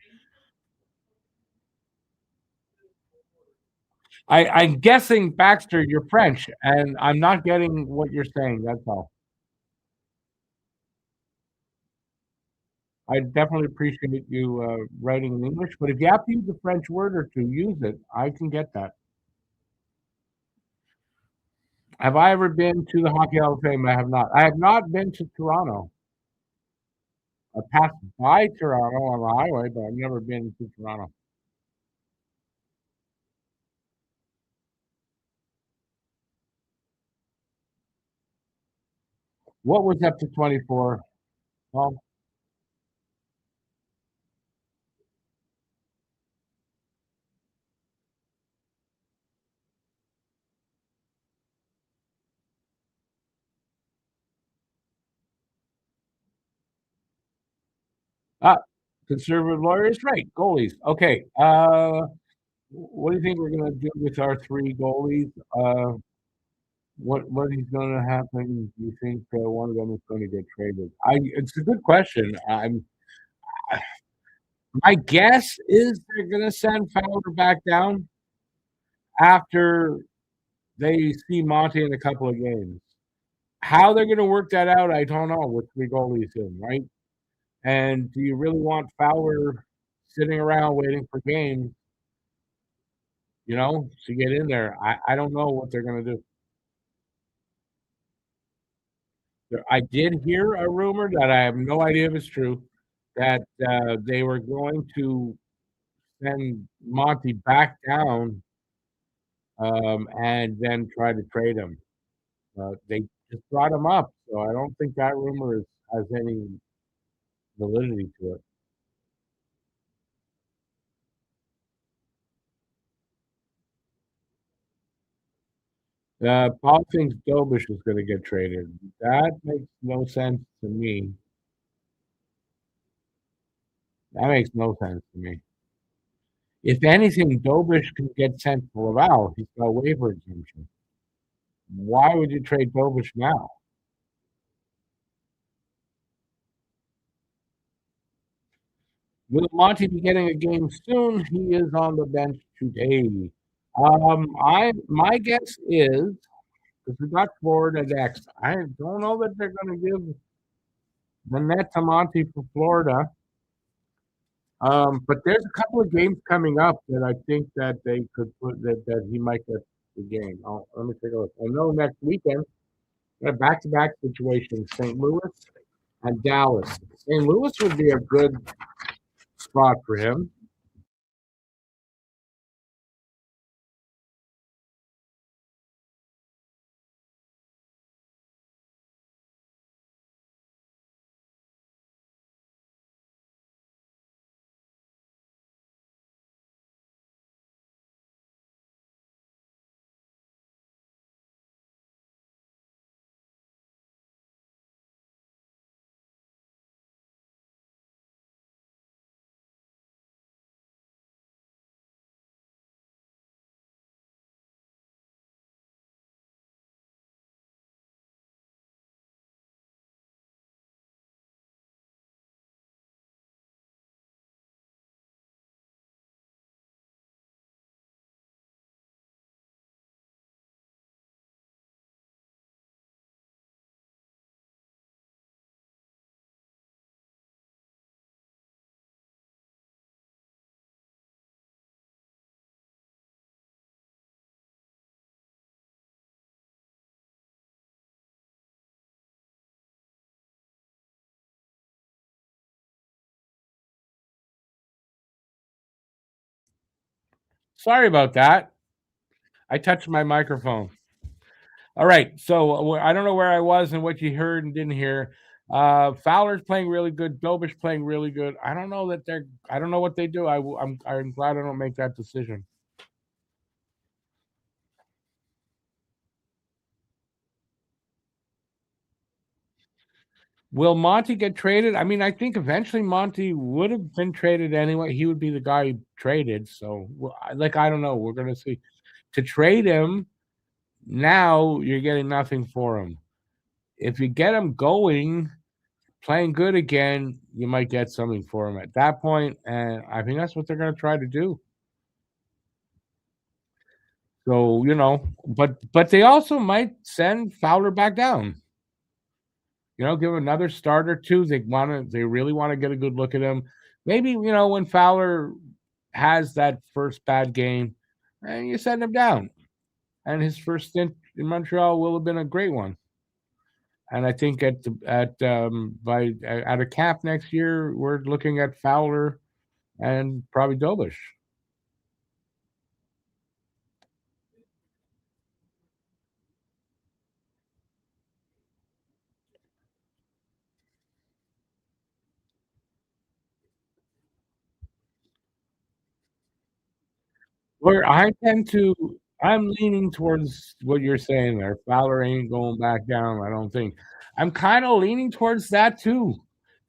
I'm guessing, Baxter, you're French, and I'm not getting what you're saying. That's all. I definitely appreciate you writing in English, but if you have to use a French word or two, use it. I can get that. Have I ever been to the Hockey Hall of Fame? I have not. I have not been to Toronto. I passed by Toronto on the highway, but I've never been to Toronto. What was up to 24? Well, ah, conservative lawyers, right? Goalies. Okay. What do you think we're going to do with our three goalies? What is going to happen? Do you think one of them is going to get traded? It's a good question. My guess is they're going to send Fowler back down after they see Monty in a couple of games. How they're going to work that out, I don't know. With three goalies in, right? And do you really want Fowler sitting around waiting for games? To get in there. I don't know what they're going to do. I did hear a rumor that I have no idea if it's true that they were going to send Monty back down and then try to trade him. They just brought him up, so I don't think that rumor has any validity to it. Paul thinks Dobish is going to get traded. That makes no sense to me. That makes no sense to me. If anything, Dobish can get sent to Laval. He's got a waiver exemption. Why would you trade Dobish now? Will Monty be getting a game soon? He is on the bench today. I my guess is because we got Florida next. I don't know that they're going to give the net to Monty for Florida. But there's a couple of games coming up that I think that they could put that he might get the game. Let me take a look. I know next weekend a back-to-back situation: St. Louis and Dallas. St. Louis would be a good spot for him. Sorry about that. I touched my microphone. All right, so I don't know where I was and what you heard and didn't hear. Fowler's playing really good. Dobish playing really good. I don't know that they're. I don't know what they do. I'm glad I don't make that decision. Will Monty get traded? I mean, I think eventually Monty would have been traded anyway. He would be the guy traded. So, well, like, I don't know. We're gonna see. To trade him now, you're getting nothing for him. If you get him going, playing good again, you might get something for him at that point, and I think that's what they're gonna try to do. So, but they also might send Fowler back down. Give another start or two. They really want to get a good look at him. Maybe, when Fowler has that first bad game, and you send him down. And his first stint in Montreal will have been a great one. And I think at a camp next year, we're looking at Fowler and probably Dobish. Where I'm leaning towards what you're saying there. Fowler ain't going back down, I don't think. I'm kind of leaning towards that too.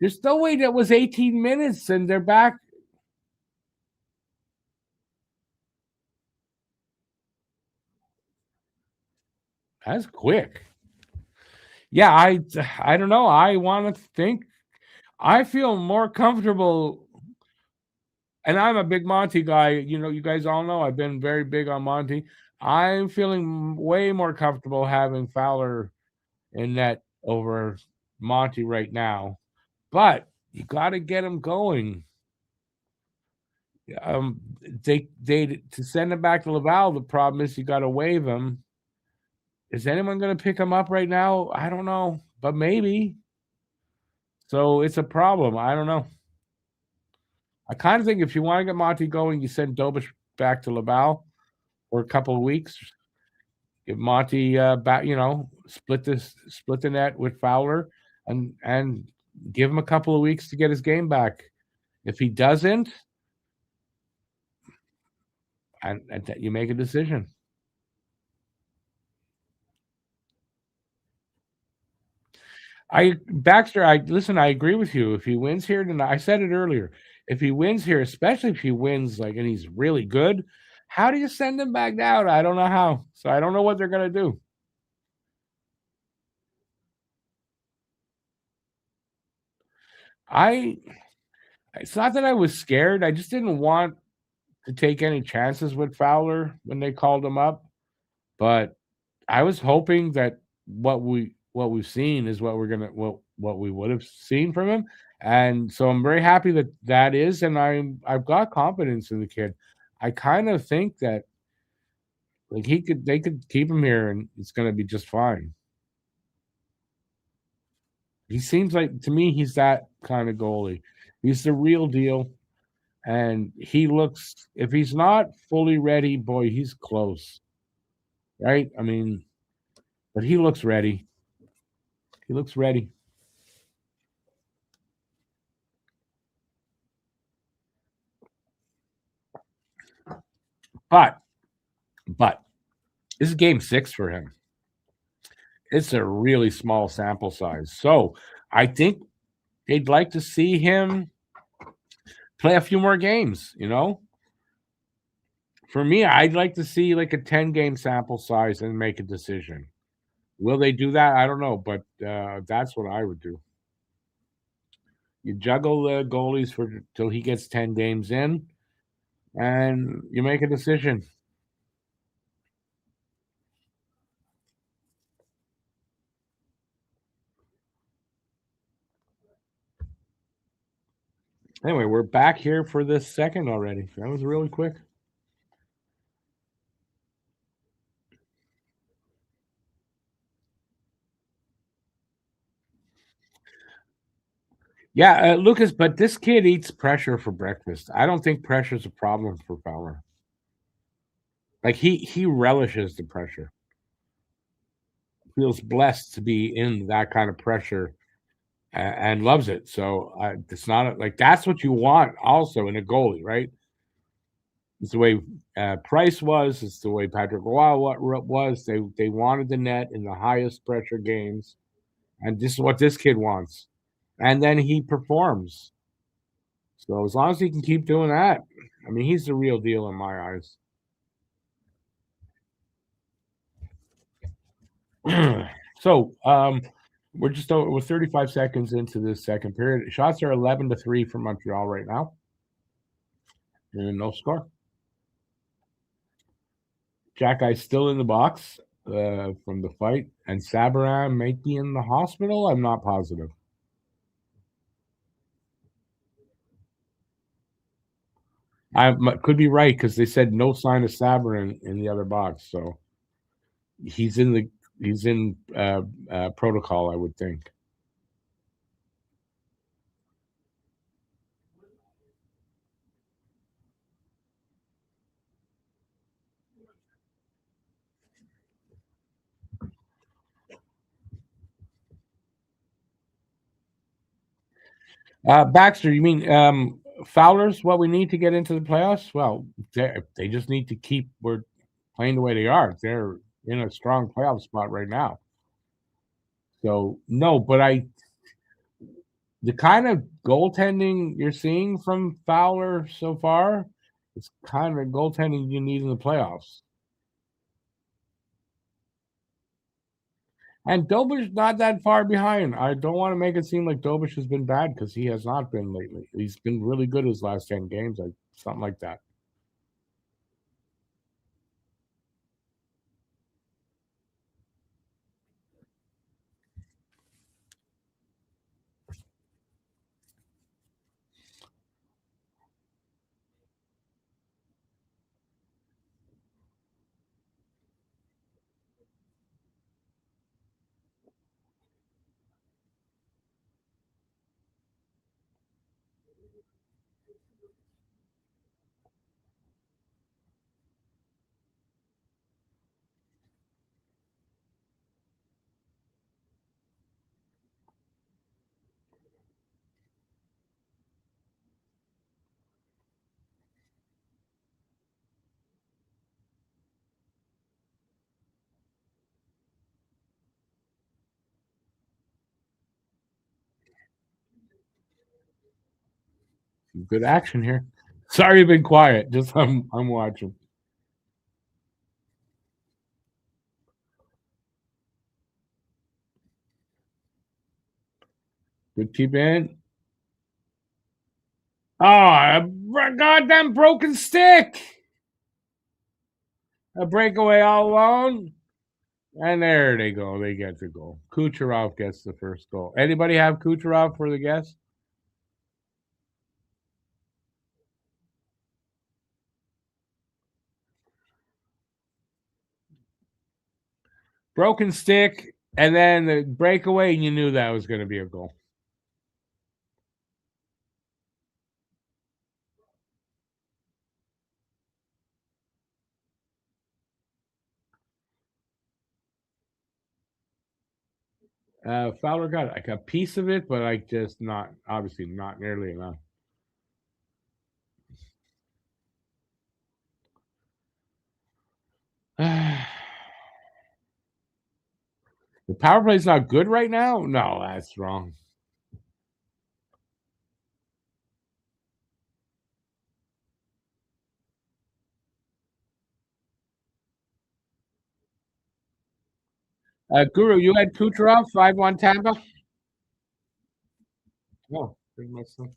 There's no way that was 18 minutes and they're back. That's quick. Yeah, I don't know. I want to think. I feel more comfortable, and I'm a big Monty guy. You guys all know I've been very big on Monty. I'm feeling way more comfortable having Fowler in net over Monty right now, but you got to get him going. They to send him back to Laval. The problem is you got to waive him. Is anyone going to pick him up right now? I don't know, but maybe. So it's a problem. I don't know. I kind of think if you want to get Monty going, you send Dobish back to Laval for a couple of weeks. Give Monty back, split the net with Fowler, and give him a couple of weeks to get his game back. If he doesn't, and you make a decision. Baxter, I agree with you. If he wins here tonight, I said it earlier. If he wins here, especially if he wins and he's really good, how do you send him back down? I don't know how. So I don't know what they're gonna do. It's not that I was scared. I just didn't want to take any chances with Fowler when they called him up. But I was hoping that what we've seen is what we would have seen from him, and so I'm very happy that is, and I've got confidence in the kid. I kind of think that they could keep him here and it's going to be just fine. He seems like to me he's that kind of goalie. He's the real deal, and he looks if he's not fully ready, boy, he's close, right? I mean, but he looks ready. He looks ready. But this is game 6 for him. It's a really small sample size. So I think they'd like to see him play a few more games, For me, I'd like to see like a 10-game sample size and make a decision. Will they do that? I don't know, but that's what I would do. You juggle the goalies till he gets 10 games in, and you make a decision. Anyway, we're back here for this second already. That was really quick. Yeah, Lucas, but this kid eats pressure for breakfast. I don't think pressure is a problem for Fowler. Like he relishes the pressure. Feels blessed to be in that kind of pressure and loves it. So it's not like that's what you want also in a goalie, right? It's the way Price was. It's the way Patrick Roy was. They wanted the net in the highest pressure games, and this is what this kid wants. and then he performs. So as long as he can keep doing that, I mean, he's the real deal in my eyes. So we're 35 seconds into this second period. Shots are 11-3 for Montreal right now, and no score. Jack Eye's still in the box from the fight, and Sabourin might be in the hospital. I'm not positive. I could be right because they said no sign of Sabourin in the other box, so he's in protocol, I would think. Baxter, you mean Fowler's what we need to get into the playoffs? Well, they just need to keep we're playing the way they are. They're in a strong playoff spot right now. So no, but the kind of goaltending you're seeing from Fowler so far, it's kind of goaltending you need in the playoffs. And Dobish not that far behind. I don't want to make it seem like Dobish has been bad because he has not been lately. He's been really good his last 10 games, like something like that. Good action here. Sorry, you've been quiet. Just I'm watching. Good keep in. Oh, a goddamn broken stick. A breakaway all alone. And there they go. They get the goal. Kucherov gets the first goal. Anybody have Kucherov for the guess? Broken stick, and then the breakaway, and you knew that was going to be a goal. Fowler got like a piece of it, but like just not obviously not nearly enough. The power play is not good right now. No, that's wrong. Guru, you had Kucherov 5-1 Tampa. Oh, pretty much so.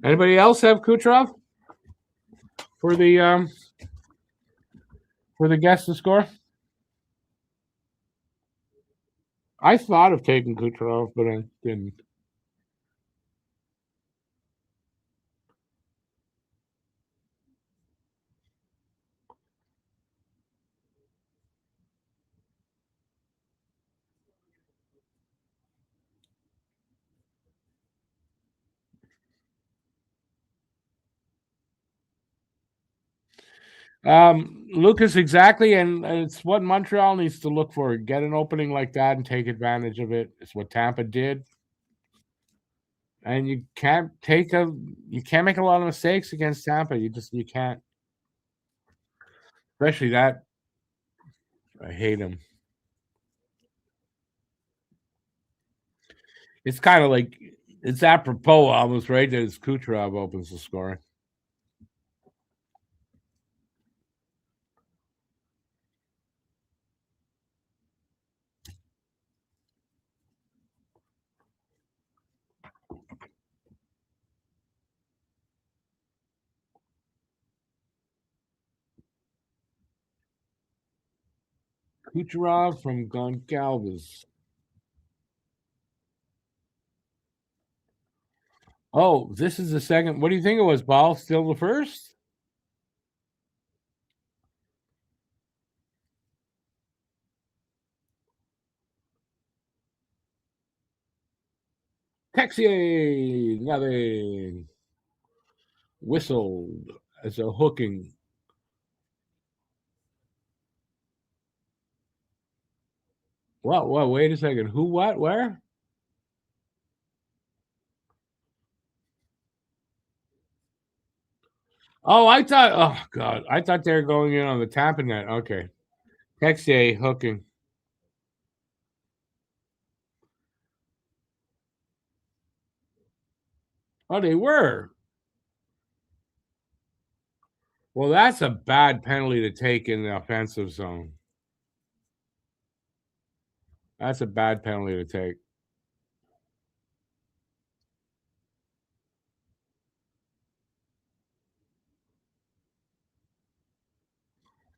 Anybody else have Kucherov for the guest to score? I thought of taking Kucherov, but I didn't. Lucas, exactly, and it's what Montreal needs to look for. Get an opening like that and take advantage of it. It's what Tampa did. and you can't make a lot of mistakes against Tampa. You can't, especially that. I hate him. It's kind of like it's apropos almost, right? That it's Kucherov opens the scoring. Kucherov from Goncalves. Oh, this is the second. What do you think it was, Ball? Still the first? Texier, nothing. Whistled as a hooking. What? Wait a second. Who? What? Where? Oh, I thought. Oh God, I thought they were going in on the Tampa net. Okay, Texier hooking. Oh, they were. Well, that's a bad penalty to take in the offensive zone. That's a bad penalty to take.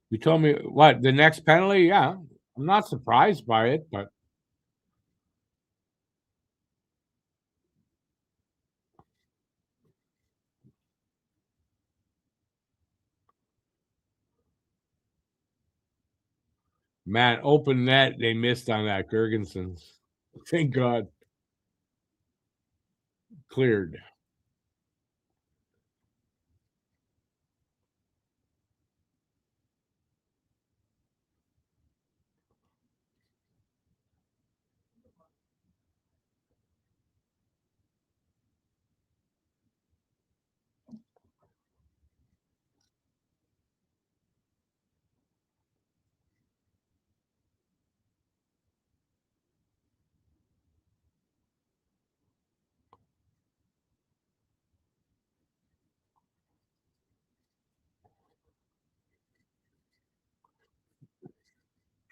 You told me what the next penalty? Yeah, I'm not surprised by it, but man, open net they missed on that Gergensons. Thank God, cleared.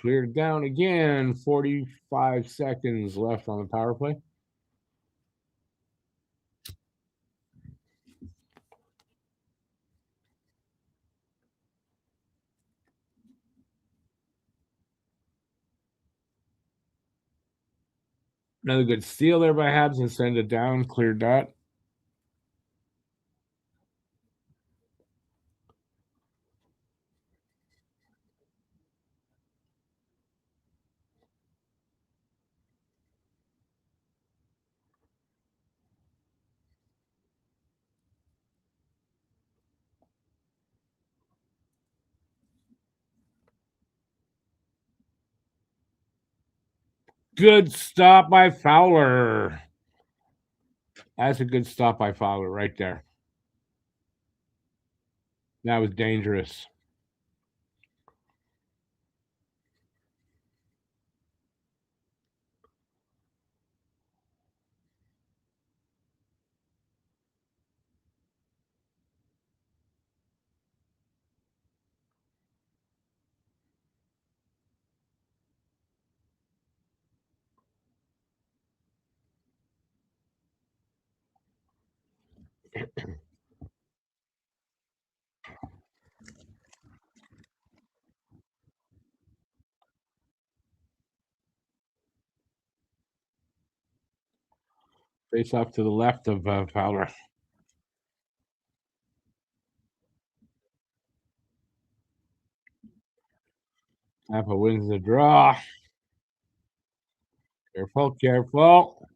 Cleared down again. 45 seconds left on the power play. Another good steal there by Habs and send it down. Cleared that. Good stop by Fowler. That's a good stop by Fowler right there. That was dangerous. Face off to the left of Fowler. Tampa wins the draw. Careful, careful.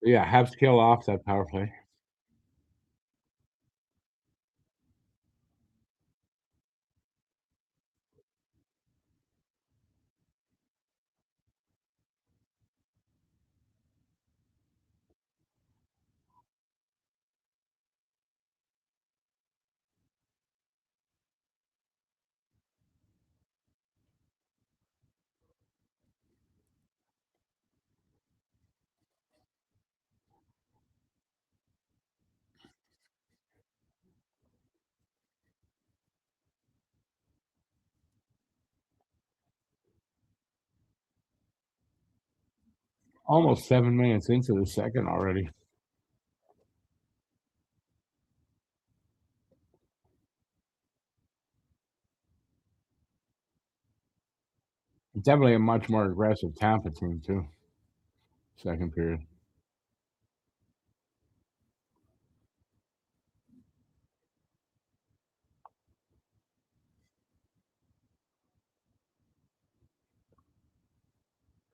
Yeah, Habs kill off that power play. Almost 7 minutes into the second already. Definitely a much more aggressive Tampa team too. Second period.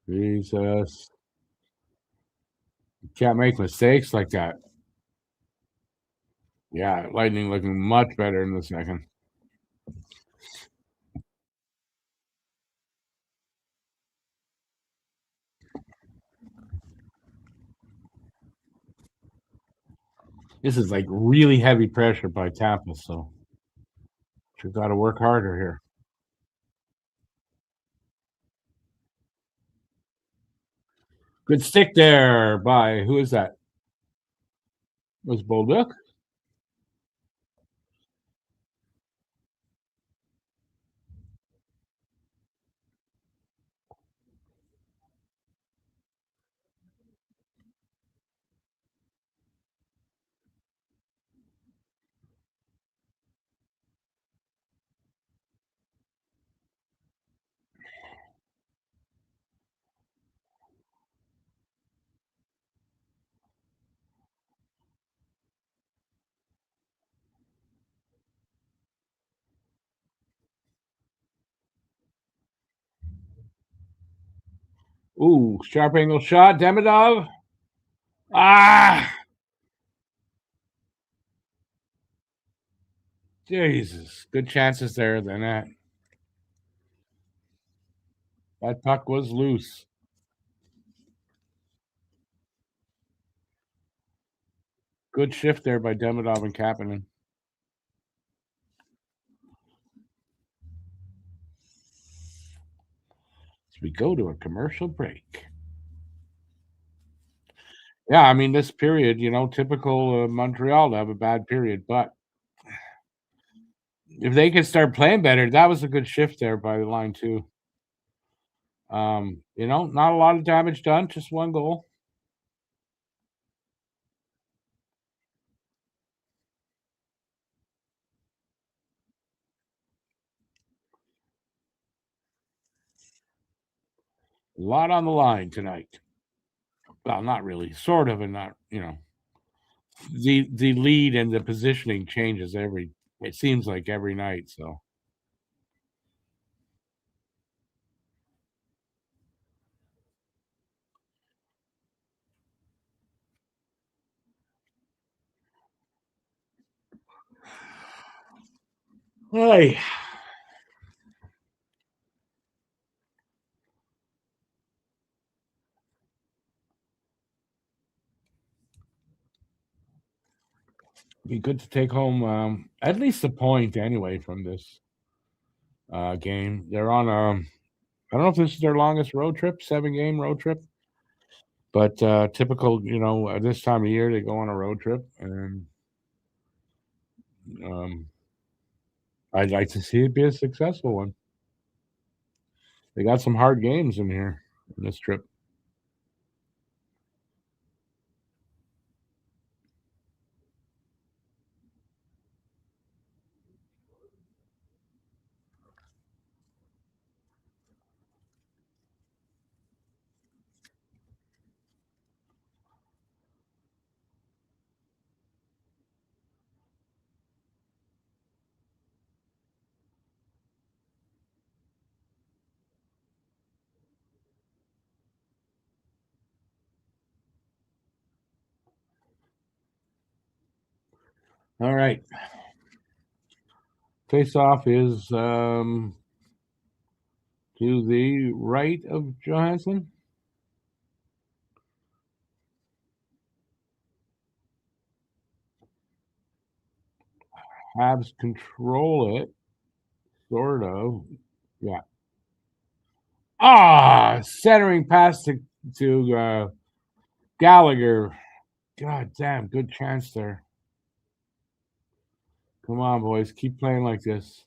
Jesus. Can't make mistakes like that. Yeah, Lightning looking much better in the second. This is like really heavy pressure by Tampa, so you've got to work harder here. Good stick there by who is that? Was Bolduc? Ooh, sharp angle shot. Demidov. Ah, Jesus. Good chances there than that. That puck was loose. Good shift there by Demidov and Kapanen. As we go to a commercial break. Yeah, I mean, this period, typical Montreal to have a bad period, but if they could start playing better, that was a good shift there by the line too. Not a lot of damage done, just one goal. A lot on the line tonight. Well, not really, sort of, and not. The lead and the positioning changes every. It seems like every night. So, hey, be good to take home at least a point anyway from this game. They're on I don't know if this is their longest road trip, 7 game road trip. But typical, this time of year they go on a road trip, and um, I'd like to see it be a successful one. They got some hard games in here in this trip. All right, face off is to the right of Johansson. Habs control it, sort of. Yeah. Centering pass to Gallagher. God damn, good chance there. Come on, boys, keep playing like this.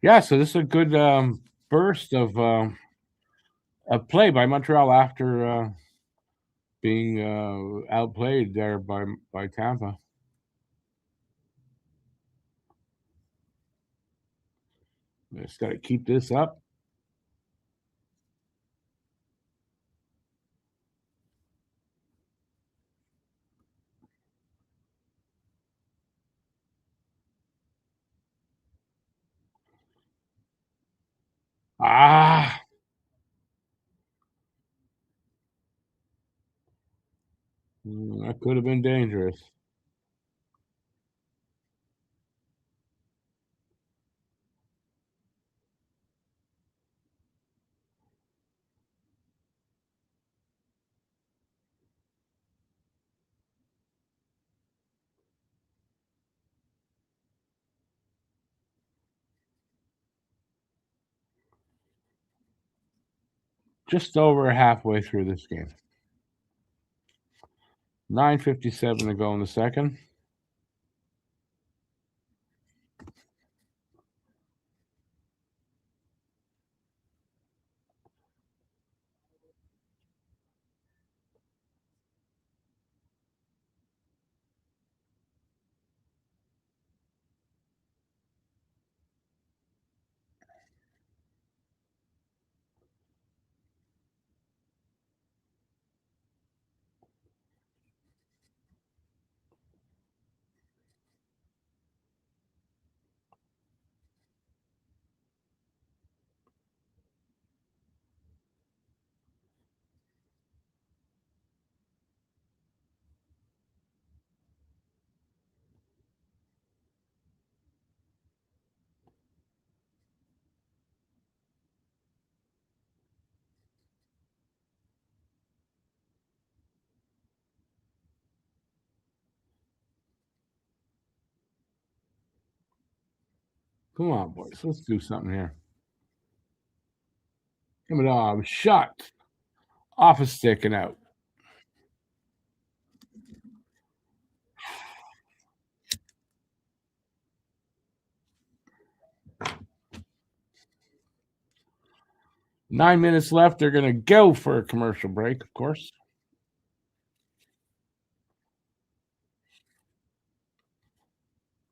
Yeah, so this is a good burst of play by Montreal after being outplayed there by Tampa. Just got to keep this up. Ah, that could have been dangerous. Just over halfway through this game. 9:57 to go in the second. Come on, boys. Let's do something here. Give it a shot. Off a stick and out. 9 minutes left. They're going to go for a commercial break, of course.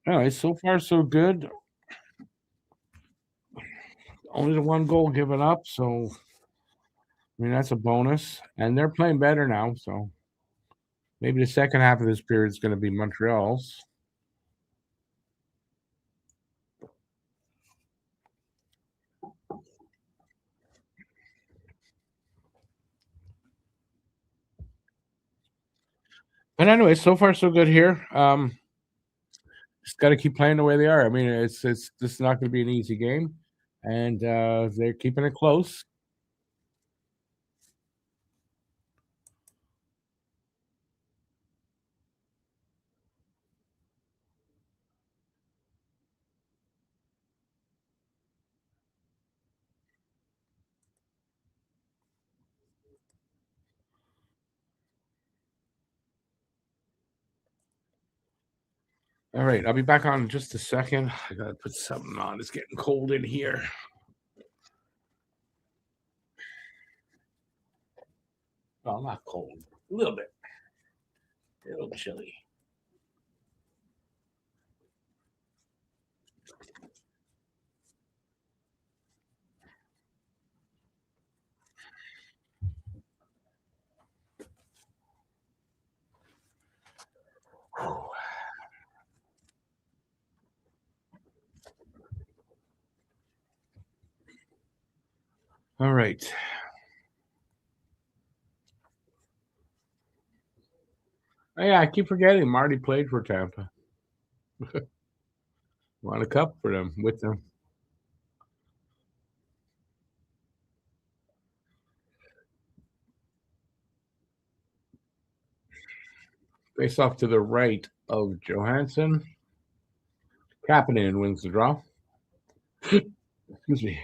Anyway, so far so good. Only the one goal given up, so I mean that's a bonus. And they're playing better now, so maybe the second half of this period is going to be Montreal's. But anyway, so far so good here. Just got to keep playing the way they are. I mean, it's this is not going to be an easy game, and they're keeping it close. All right, I'll be back on in just a second. I gotta put something on. It's getting cold in here. Well, not cold. A little bit. A little chilly. All right. Oh, yeah, I keep forgetting Marty played for Tampa. Won a cup for them with them. Face off to the right of Johansson. Kapanen wins the draw. Excuse me.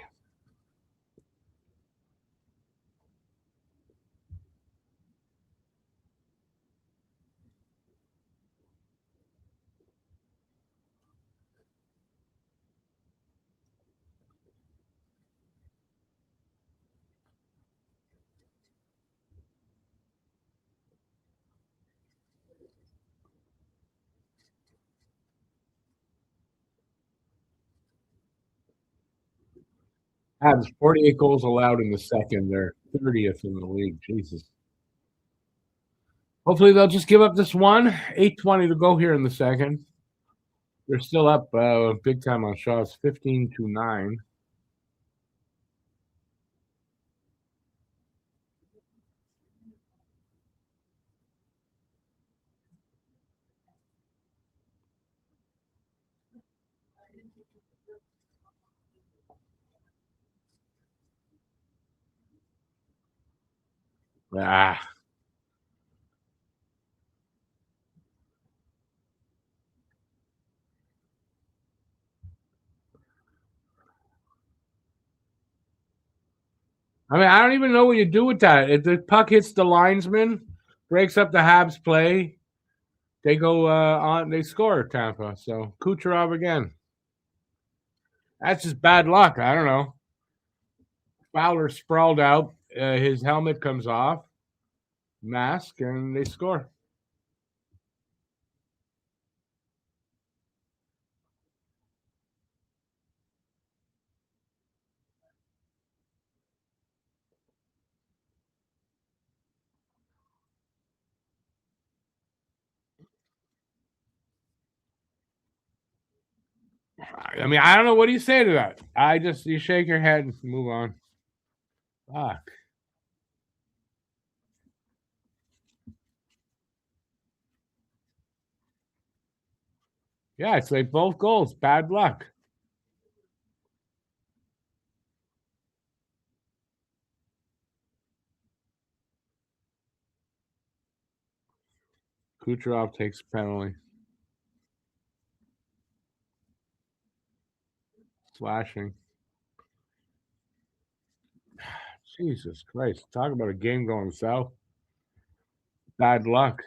Habs 48 goals allowed in the second. They're 30th in the league. Jesus. Hopefully they'll just give up this one. 8:20 to go here in the second. They're still up big time on shots, 15-9. Ah, I mean, I don't even know what you do with that. If the puck hits the linesman, breaks up the Habs play, they go on. They score Tampa. So Kucherov again. That's just bad luck. I don't know. Fowler sprawled out. His helmet comes off, mask, and they score. I mean, I don't know what do you say to that. You shake your head and move on. Fuck. Yeah, it's like both goals. Bad luck. Kucherov takes penalty. Slashing. Jesus Christ. Talk about a game going south. Bad luck.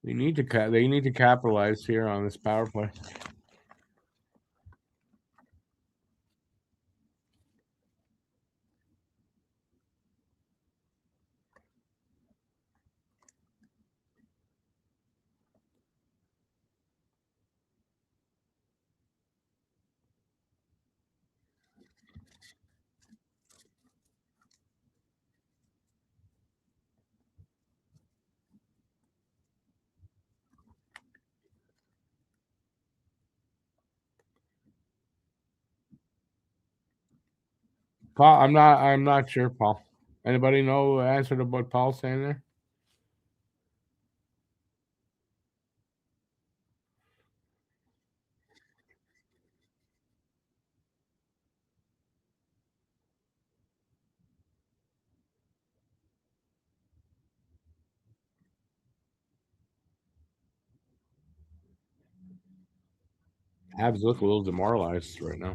They need to capitalize here on this power play. Paul, I'm not sure, Paul. Anybody know the answer to what Paul's saying there? Habs look a little demoralized right now.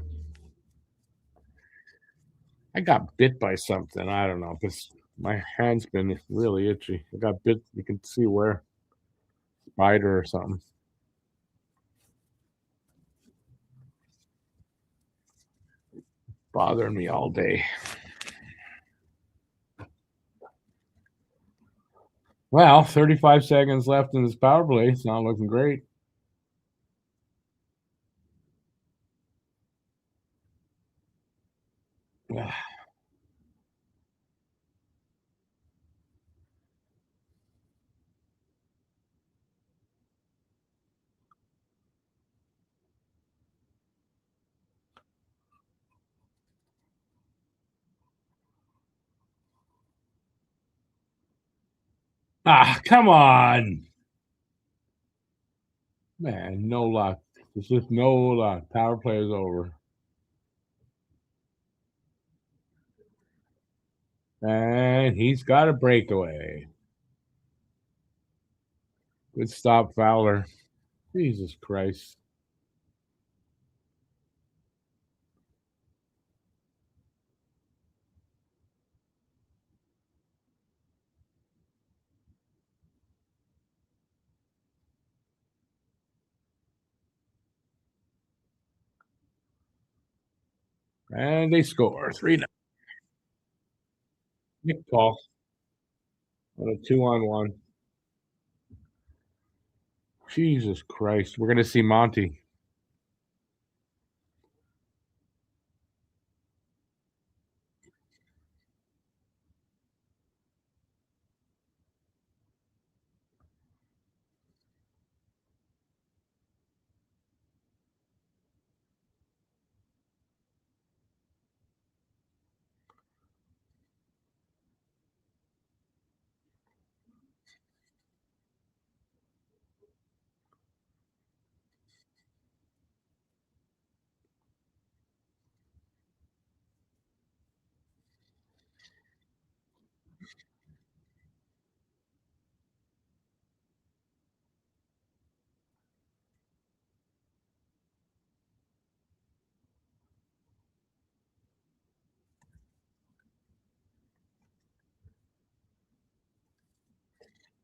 I got bit by something. I don't know. Because my hand's been really itchy. I got bit. You can see where spider or something bothering me all day. Well, 35 seconds left in this power play. It's not looking great. Come on. Man, no luck. It's just no luck. Power play is over. And he's got a breakaway. Good stop, Fowler. Jesus Christ. And they score 3-0. Nick Paul. On a 2-on-1. Jesus Christ. We're going to see Monty.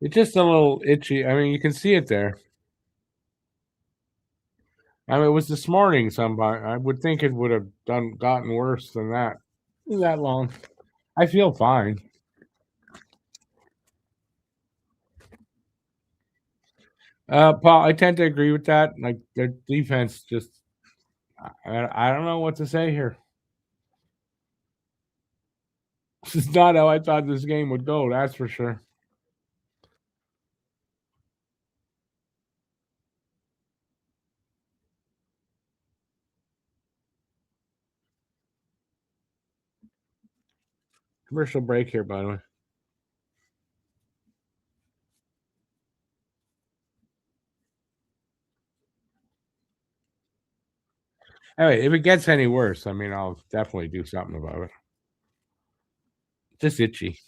It's just a little itchy. I mean, you can see it there. I mean, it was this morning. Somebody, I would think it would have gotten worse than that. That long. I feel fine. Paul, I tend to agree with that. Like their defense, just I don't know what to say here. This is not how I thought this game would go. That's for sure. Commercial break here, by the way. Anyway, if it gets any worse, I mean, I'll definitely do something about it. Just itchy.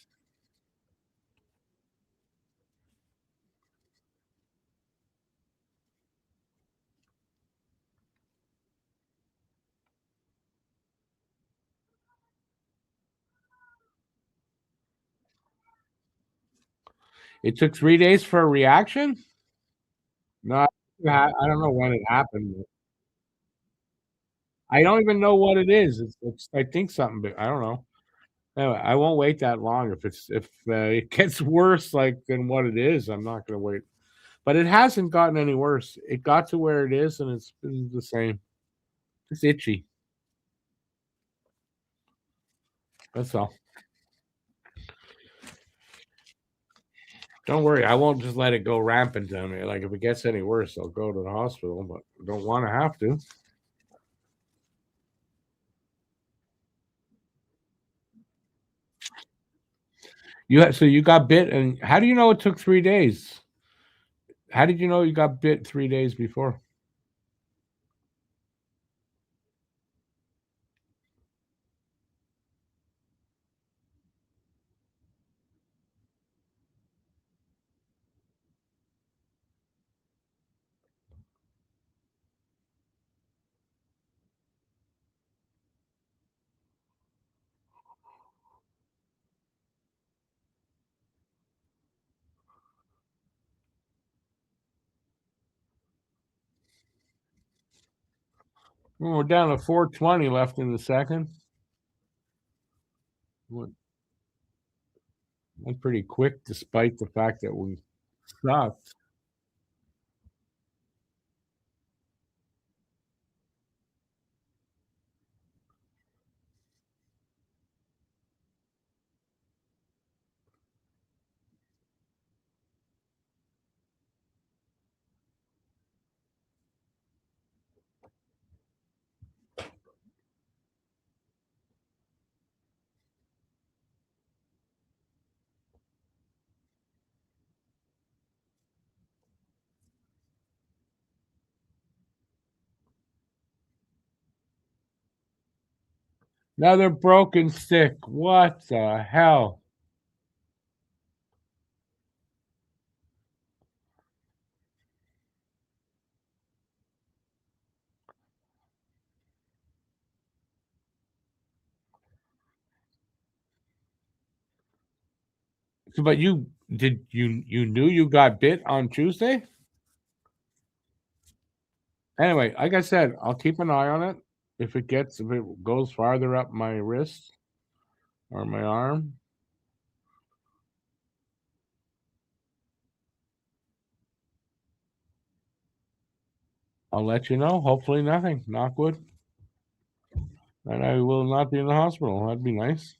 It took 3 days for a reaction. No, I don't know when it happened. I don't even know what it is. It's I think something, but I don't know. Anyway, I won't wait that long. If it gets worse, like than what it is, I'm not going to wait. But it hasn't gotten any worse. It got to where it is, and it's been the same. It's itchy. That's all. Don't worry, I won't just let it go rampant on me. Like if it gets any worse, I'll go to the hospital, but I don't want to have to. So you got bit, and how do you know it took 3 days? How did you know you got bit 3 days before? Well, we're down to 4:20 left in the second. Went pretty quick, despite the fact that we sucked. Another broken stick. What the hell? So, but you knew you got bit on Tuesday? Anyway, like I said, I'll keep an eye on it. If it goes farther up my wrist or my arm, I'll let you know. Hopefully nothing. Knock wood. And I will not be in the hospital. That'd be nice.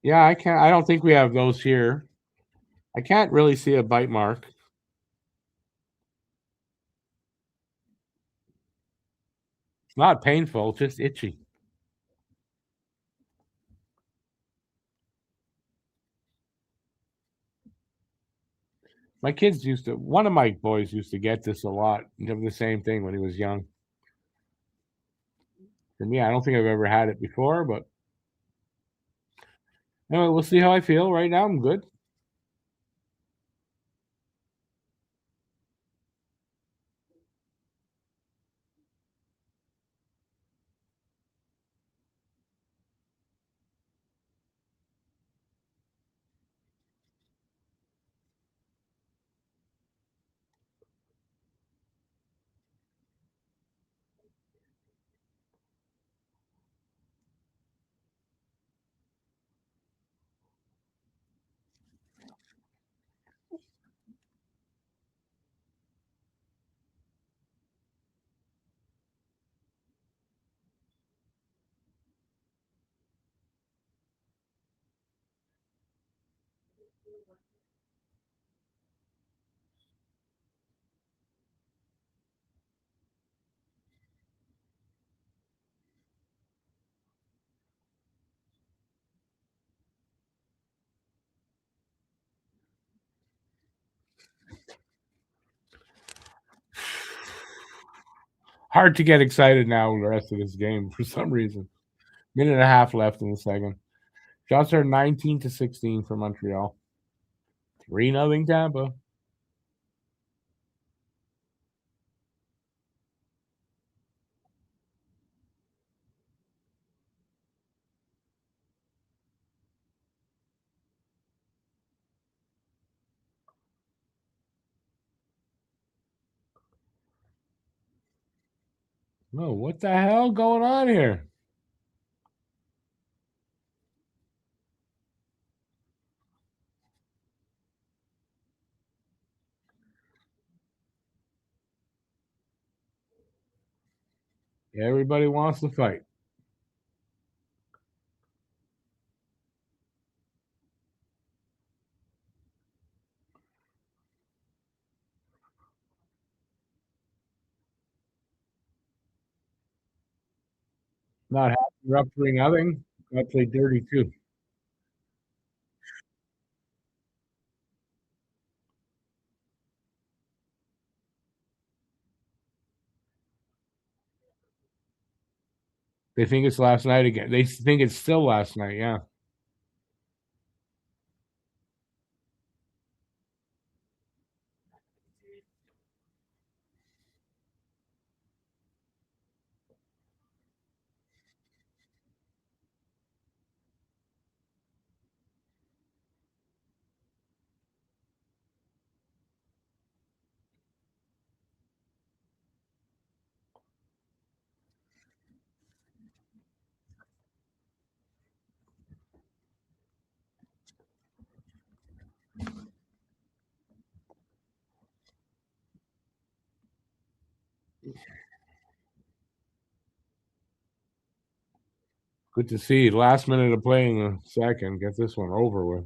Yeah, I can't. I don't think we have those here. I can't really see a bite mark. It's not painful, just itchy. My kids used to. One of my boys used to get this a lot. Have the same thing when he was young. For me, I don't think I've ever had it before, but anyway, we'll see how I feel. Right now, I'm good. Hard to get excited now with the rest of this game for some reason. Minute and a half left in the second. Shots are 19-16 for Montreal. 3-0 Tampa. Oh, what the hell going on here? Everybody wants to fight. Not happy, you're up 3-0. That's like dirty too. They think it's last night again. They think it's still last night. Yeah. Good to see. Last minute of playing the second. Get this one over with.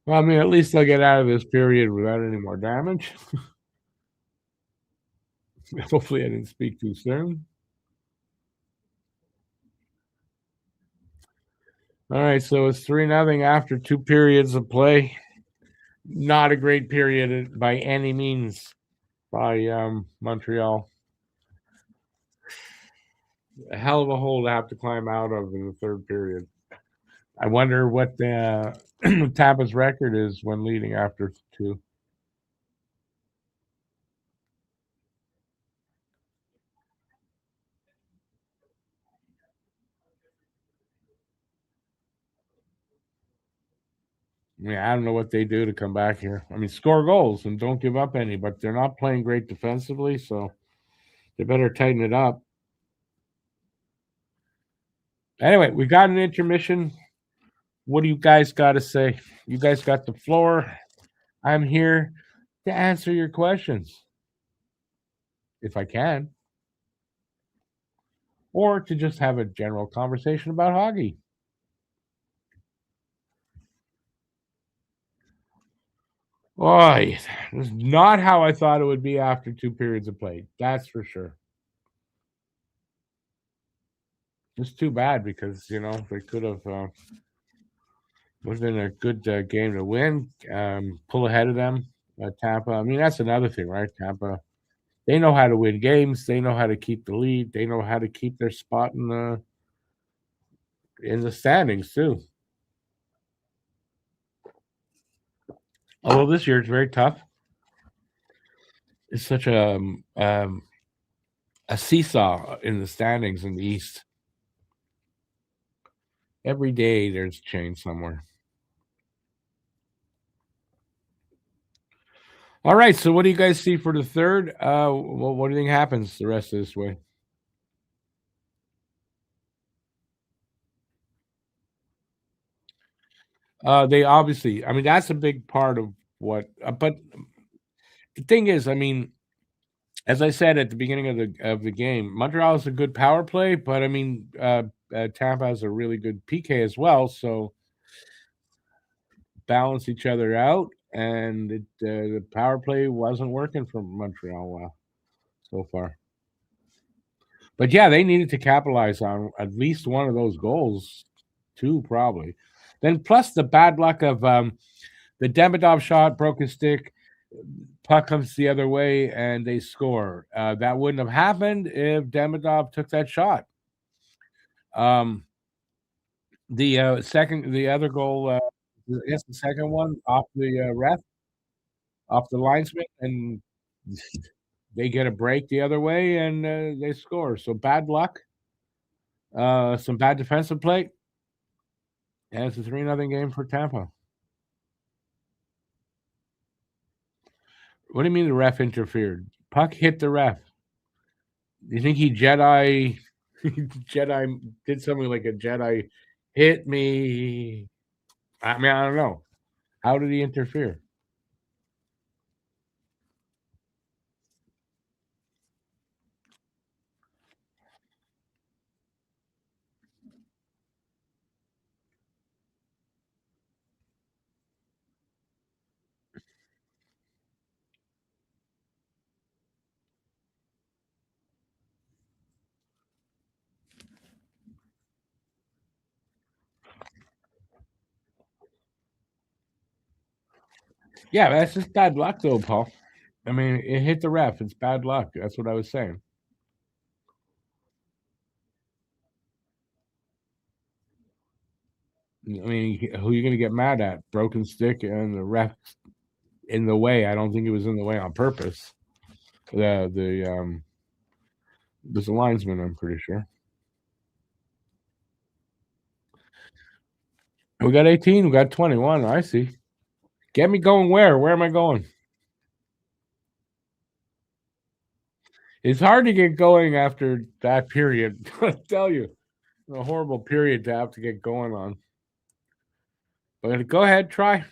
Well, I mean, at least they'll get out of this period without any more damage. Hopefully, I didn't speak too soon. All right, so it's 3-0 after 2 periods of play. Not a great period by any means by Montreal. A hell of a hole to have to climb out of in the third period. I wonder what Tampa's record is when leading after 2. I don't know what they do to come back here. I mean, score goals and don't give up any, but they're not playing great defensively, so they better tighten it up. Anyway, we got an intermission. What do you guys got to say? You guys got the floor. I'm here to answer your questions, if I can, or to just have a general conversation about hockey. Boy, this is not how I thought it would be after 2 periods of play. That's for sure. It's too bad because they could have would have been a good game to win, pull ahead of them. Tampa. I mean, that's another thing, right? Tampa. They know how to win games. They know how to keep the lead. They know how to keep their spot in the standings too. Although this year it's very tough. It's such a seesaw in the standings in the East. Every day there's change somewhere. All right, so what do you guys see for the third? What do you think happens the rest of this way? They obviously, I mean, that's a big part of what. But the thing is, I mean, as I said at the beginning of the game, Montreal is a good power play, but I mean, Tampa has a really good PK as well, so balance each other out. And the power play wasn't working for Montreal so far. But yeah, they needed to capitalize on at least one of those goals, two probably. Then plus the bad luck of the Demidov shot broke his stick, puck comes the other way, and they score. That wouldn't have happened if Demidov took that shot. The other goal, I guess the second one off the ref, off the linesman, and they get a break the other way, and they score. So bad luck, some bad defensive play, and it's a 3-0 game for Tampa. What do you mean the ref interfered? Puck hit the ref. You think he Jedi did something like a Jedi hit me? I mean, I don't know. How did he interfere? Yeah, that's just bad luck, though, Paul. I mean, it hit the ref. It's bad luck. That's what I was saying. I mean, who are you going to get mad at? Broken stick and the ref in the way. I don't think it was in the way on purpose. There's a linesman. I'm pretty sure. We got 18. We got 21. I see. Get me going where? Where am I going? It's hard to get going after that period. I tell you, a horrible period to have to get going on. But go ahead, try.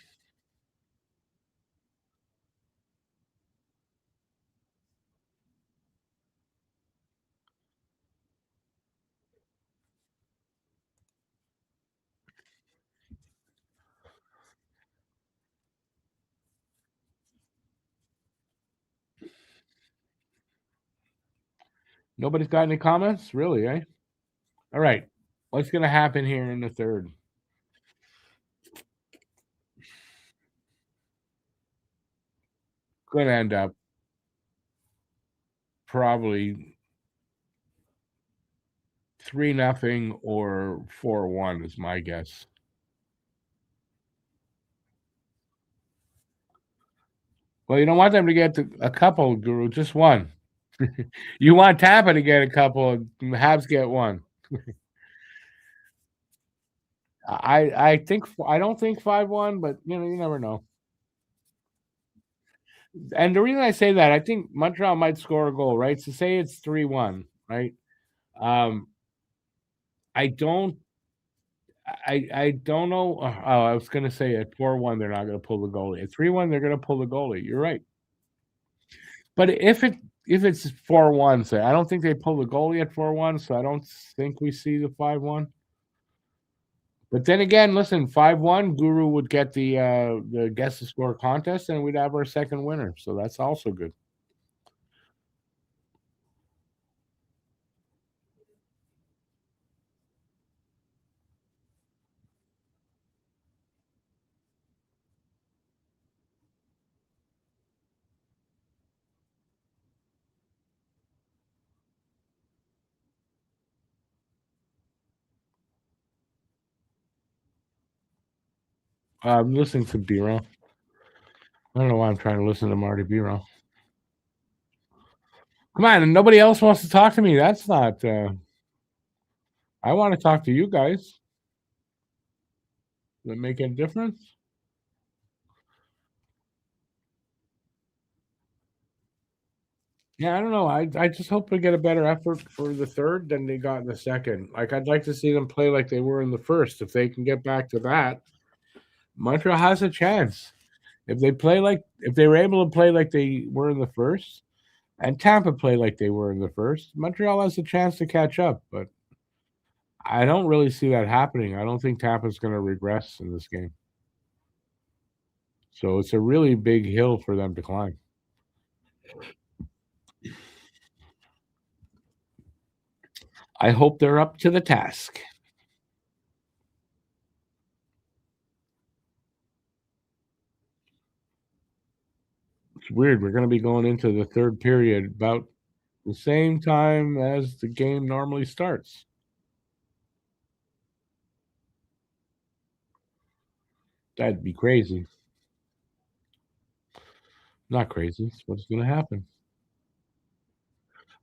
Nobody's got any comments, really, eh? All right. What's going to happen here in the third? going to end up probably 3-0 or 4-1 is my guess. Well, you don't want them to get a couple, Guru, just one. You want Tampa to get a couple, and Habs get one. I don't think 5-1, but you never know. And the reason I say that, I think Montreal might score a goal, right? So say it's 3-1, right? Um, I don't I don't know. Oh, I was gonna say at 4-1, they're not gonna pull the goalie. At 3-1, they're gonna pull the goalie. You're right. But if it's 4-1, say I don't think they pull the goalie at 4-1, so I don't think we see the 5-1. But then again, listen, 5-1, Guru would get the guess the score contest, and we'd have our second winner. So that's also good. I'm listening to B-Roll. I don't know why I'm trying to listen to Marty B-Roll. Come on, and nobody else wants to talk to me. That's not. I want to talk to you guys. Does it make a difference? Yeah, I don't know. I just hope we get a better effort for the third than they got in the second. Like I'd like to see them play like they were in the first. If they can get back to that, Montreal has a chance. If they were able to play like they were in the first, and Tampa play like they were in the first, Montreal has a chance to catch up. But I don't really see that happening. I don't think Tampa's going to regress in this game. So it's a really big hill for them to climb. I hope they're up to the task. It's weird. We're going to be going into the third period about the same time as the game normally starts. That'd be crazy. Not crazy. It's what's going to happen.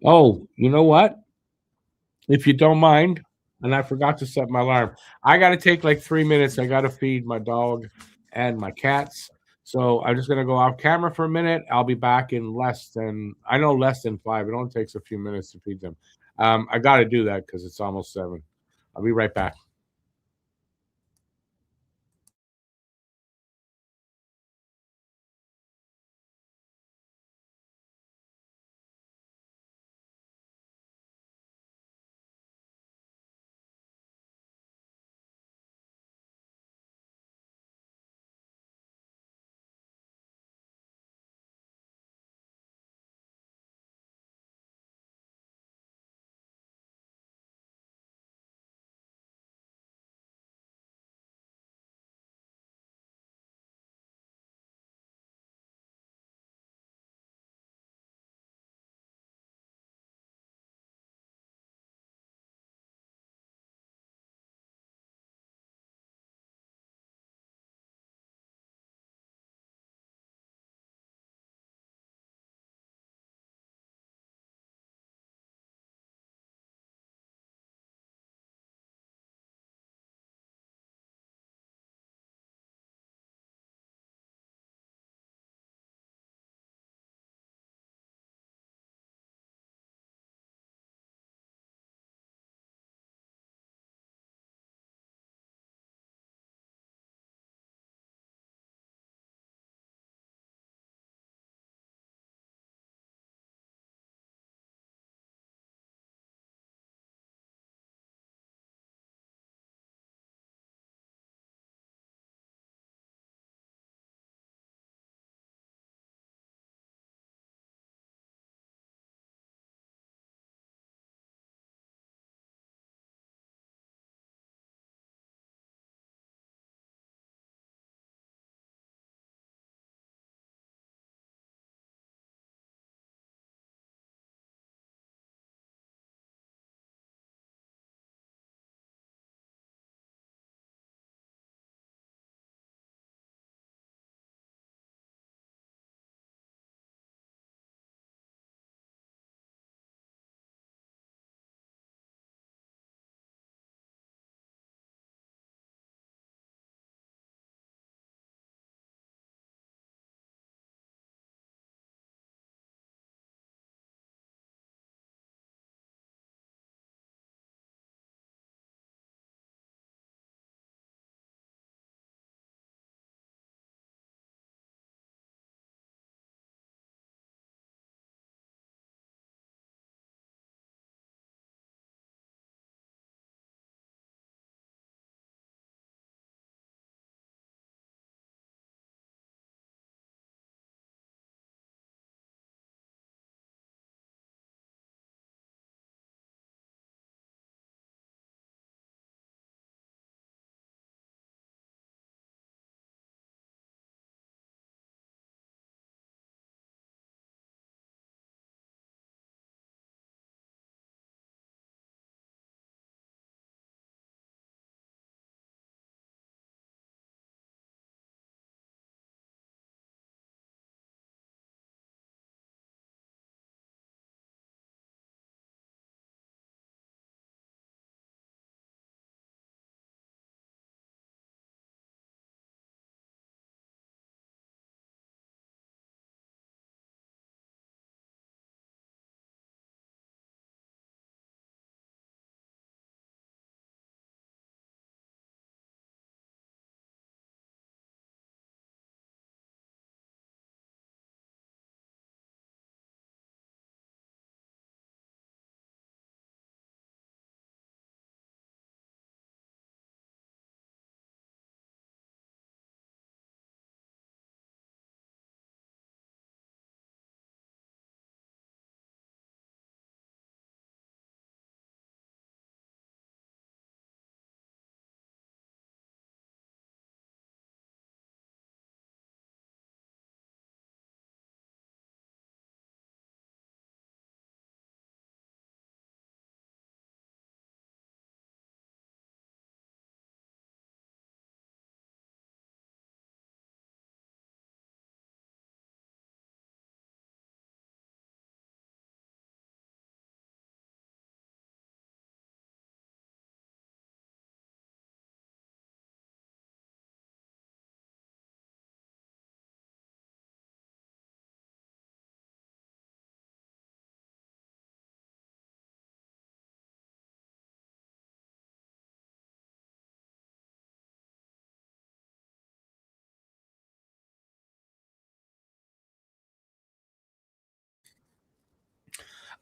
Oh, you know what? If you don't mind, and I forgot to set my alarm, I got to take like 3 minutes. I got to feed my dog and my cats. So I'm just going to go off camera for a minute. I'll be back in less than 5. It only takes a few minutes to feed them. I got to do that because it's almost 7. I'll be right back.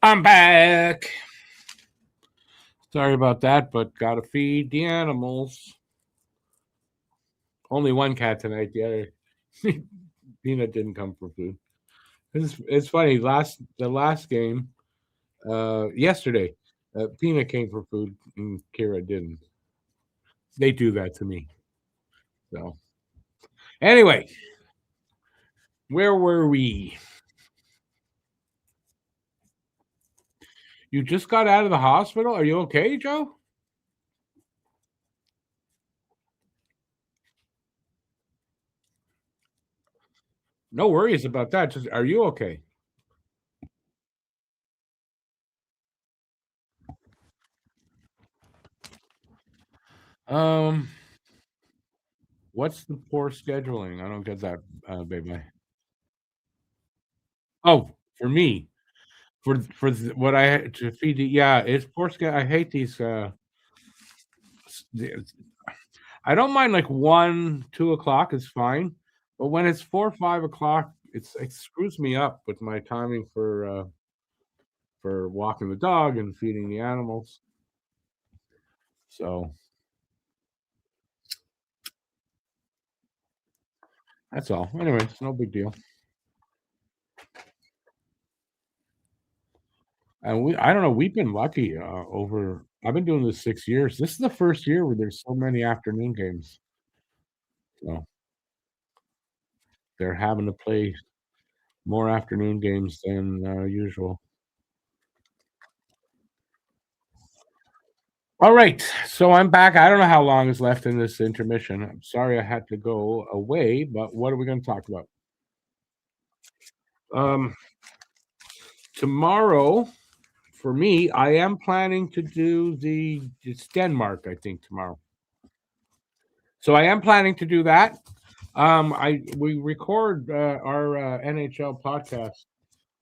I'm back. Sorry about that, but gotta feed the animals. Only one cat tonight. The other Peanut didn't come for food. It's funny. The last game, yesterday, Peanut came for food and Kira didn't. They do that to me. So anyway, where were we? You just got out of the hospital. Are you okay, Joe? No worries about that. Just are you okay? Um, what's the poor scheduling? I don't get that, baby. Oh, for me, what I had to feed the yeah, it's poor schedule. I hate these. I don't mind like 1, 2 o'clock is fine, but when it's 4, 5 o'clock, it screws me up with my timing for walking the dog and feeding the animals. So that's all. Anyway, it's no big deal. And I don't know, we've been lucky over. I've been doing this 6 years. This is the first year where there's so many afternoon games. So they're having to play more afternoon games than usual. All right, so I'm back. I don't know how long is left in this intermission. I'm sorry I had to go away, but what are we going to talk about? Um, Tomorrow, for me, I am planning to do it's Denmark, I think, tomorrow. So I am planning to do that. We record our NHL podcast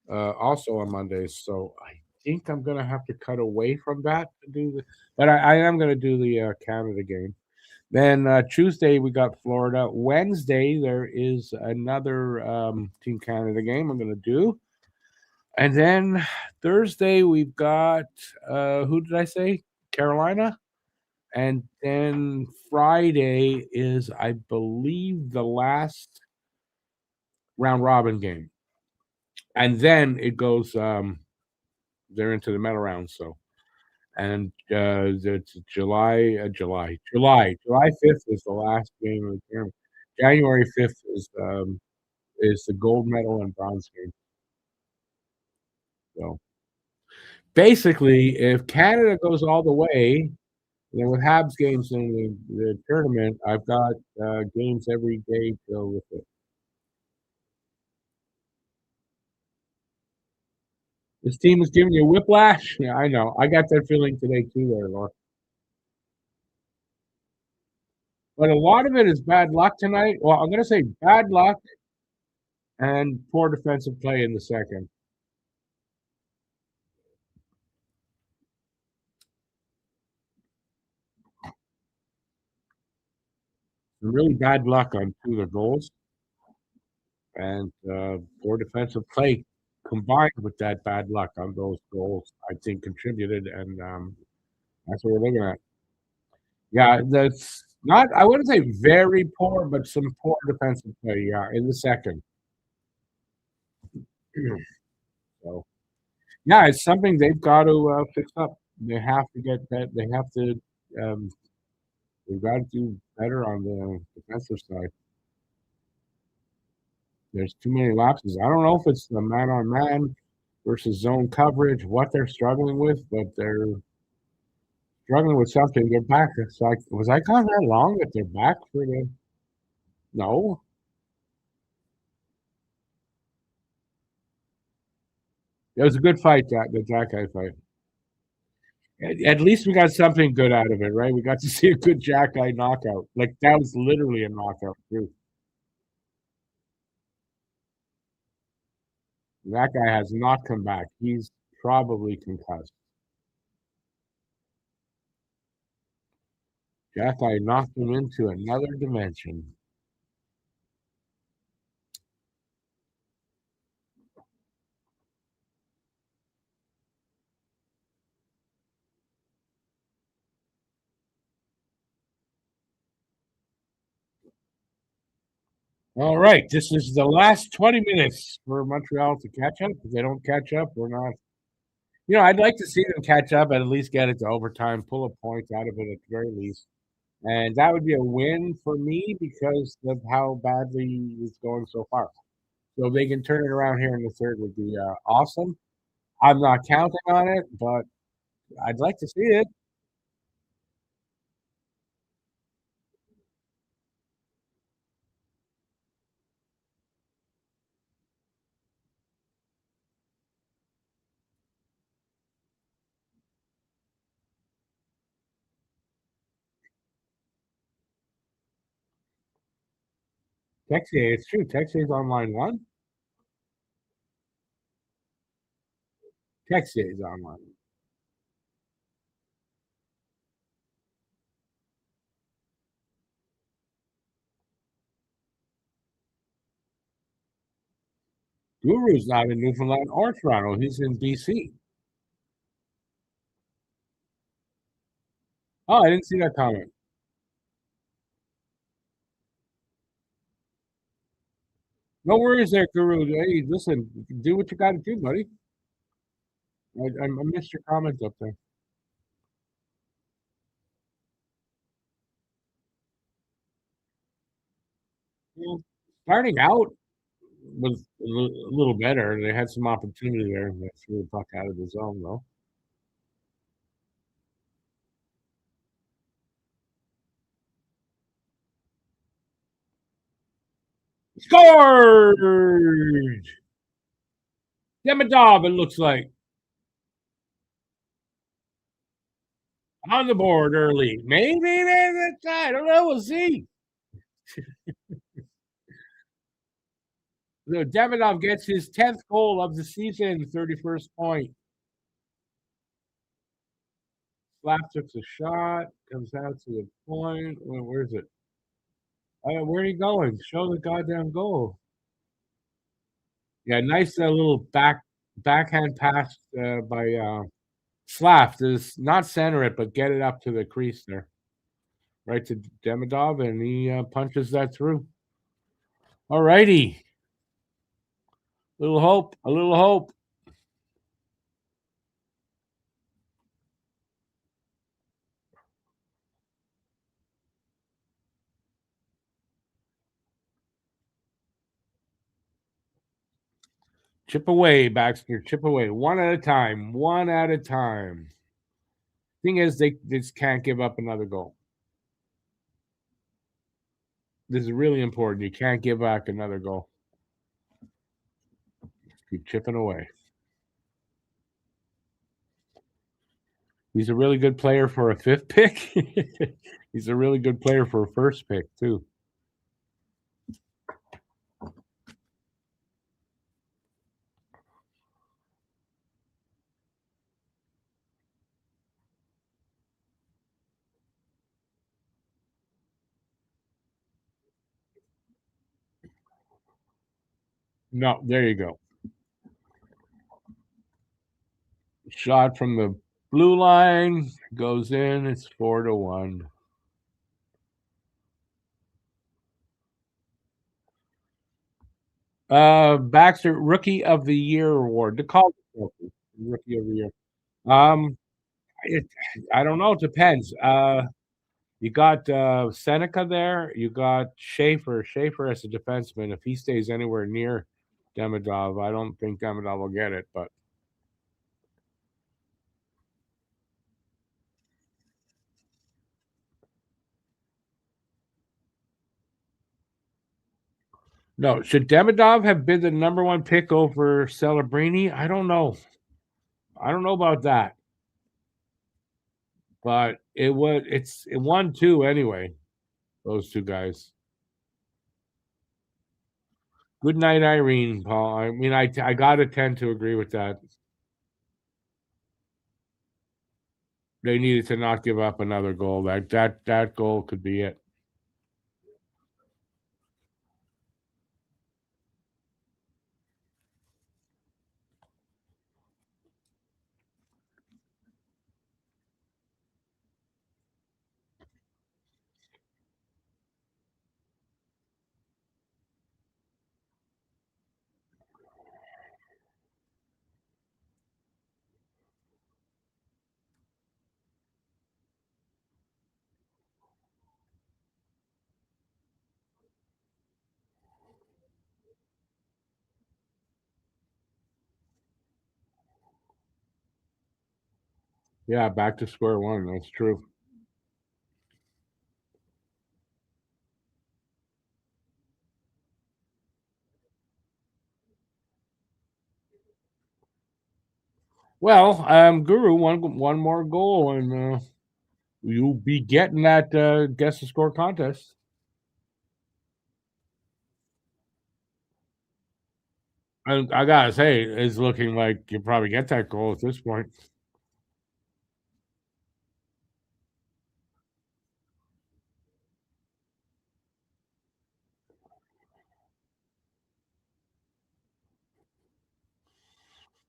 also on Mondays, so I think I'm gonna have to cut away from that to do but I am gonna do the Canada game. Then Tuesday we got Florida. Wednesday there is another Team Canada game I'm gonna do, and then Thursday we've got who did I say? Carolina, and then Friday is I believe the last round robin game, and then it goes. They're into the medal round, so and it's July 5th is the last game of the tournament. January 5th is the gold medal and bronze game. So basically, if Canada goes all the way, then with Habs games in the tournament, I've got games every day till with it. This team is giving you whiplash. Yeah, I know. I got that feeling today too, there, Laura. But a lot of it is bad luck tonight. Well, I'm going to say bad luck and poor defensive play in the second. Really bad luck on two of the goals and poor defensive play combined with that bad luck on those goals, I think contributed, and that's what we're looking at. Yeah, that's not. I wouldn't say very poor, but some poor defensive play. Yeah, in the second. So yeah, it's something they've got to fix up. They have to get that. They have to. Um, they've got to do better on the defensive side. There's too many lapses. I don't know if it's the man on man versus zone coverage, what they're struggling with, but they're struggling with something. They're back. It's like, was I gone that long that they're back for the? No, it was a good fight. The Jackeye fight. At least we got something good out of it, right? We got to see a good Jackeye knockout. Like that was literally a knockout too. That guy has not come back. He's probably concussed. Jackeye knocked him into another dimension. All right, this is the last 20 minutes for Montreal to catch up. If they don't catch up, we're not. I'd like to see them catch up and at least get it to overtime, pull a point out of it at the very least. And that would be a win for me because of how badly it's going so far. So if they can turn it around here in the third would be awesome. I'm not counting on it, but I'd like to see it. Texier, it's true. Texier's on line one. Texier's on line. Guru's not in Newfoundland or Toronto. He's in BC. Oh, I didn't see that comment. No worries there, Guru. Hey, listen, do what you got to do, buddy. I missed your comment up there. Yeah. Starting out was a little better. They had some opportunity there. They threw the puck out of the zone, though. Scored! Demidov, it looks like. On the board early. Maybe that's I don't know. We'll see. So Demidov gets his 10th goal of the season, 31st point. Slap took a shot, comes out to the point. Where's it? Where are you going? Show the goddamn goal. Yeah, nice little backhand pass by Slav. Does not center it, but get it up to the crease there, right to Demidov, and he punches that through. All righty, little hope, a little hope. Chip away, Baxter. Chip away, one at a time. One at a time. Thing is, they just can't give up another goal. This is really important. You can't give back another goal. Keep chipping away. He's a really good player for a fifth pick. He's a really good player for a first pick, too. No, there you go. Shot from the blue line goes in. It's 4-1. Baxter Rookie of the Year award. The Calder Trophy, Rookie of the Year. Um, it, I don't know. It depends. You got Seneca there. You got Schaefer. Schaefer as a defenseman. If he stays anywhere near Demidov, I don't think Demidov will get it. But no, should Demidov have been the number one pick over Celebrini? I don't know. I don't know about that. But it won two anyway. Those two guys. Good night, Irene, Paul. I mean, I gotta tend to agree with that. They needed to not give up another goal. That goal could be it. Yeah, back to square one. That's true. Well, Guru, one more goal, and you'll be getting that guess the score contest. And I gotta say, it's looking like you probably get that goal at this point.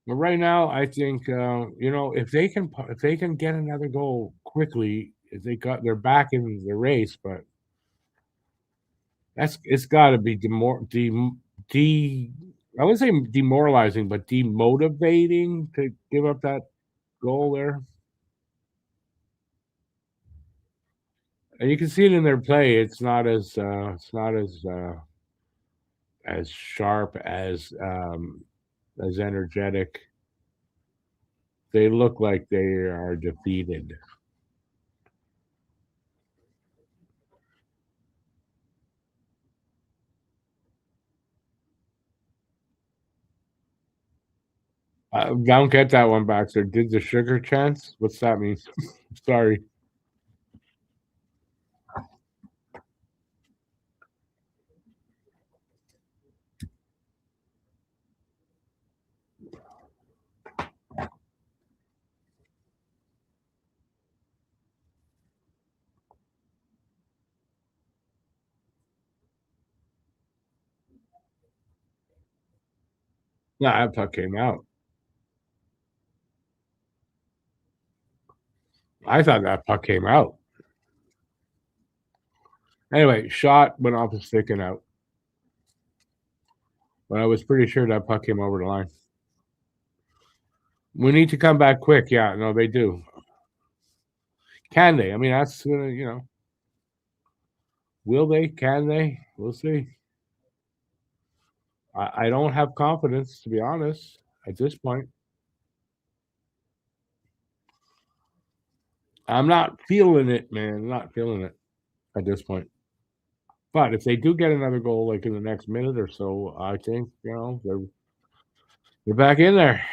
But right now, I think if they can get another goal quickly, if they're back in the race. But it's got to be de I wouldn't say demoralizing, but demotivating to give up that goal there. And you can see it in their play. It's not as sharp as energetic. They look like they are defeated. I don't get that one, Baxter. Did the sugar chance? What's that mean? Sorry. No, that puck came out. I thought that puck came out. Anyway, shot went off the stick and out. But I was pretty sure that puck came over the line. We need to come back quick. Yeah, no, they do. Can they? I mean, that's will they? Can they? We'll see. I don't have confidence, to be honest, at this point. I'm not feeling it, man. I'm not feeling it at this point. But if they do get another goal, like in the next minute or so, I think they're back in there.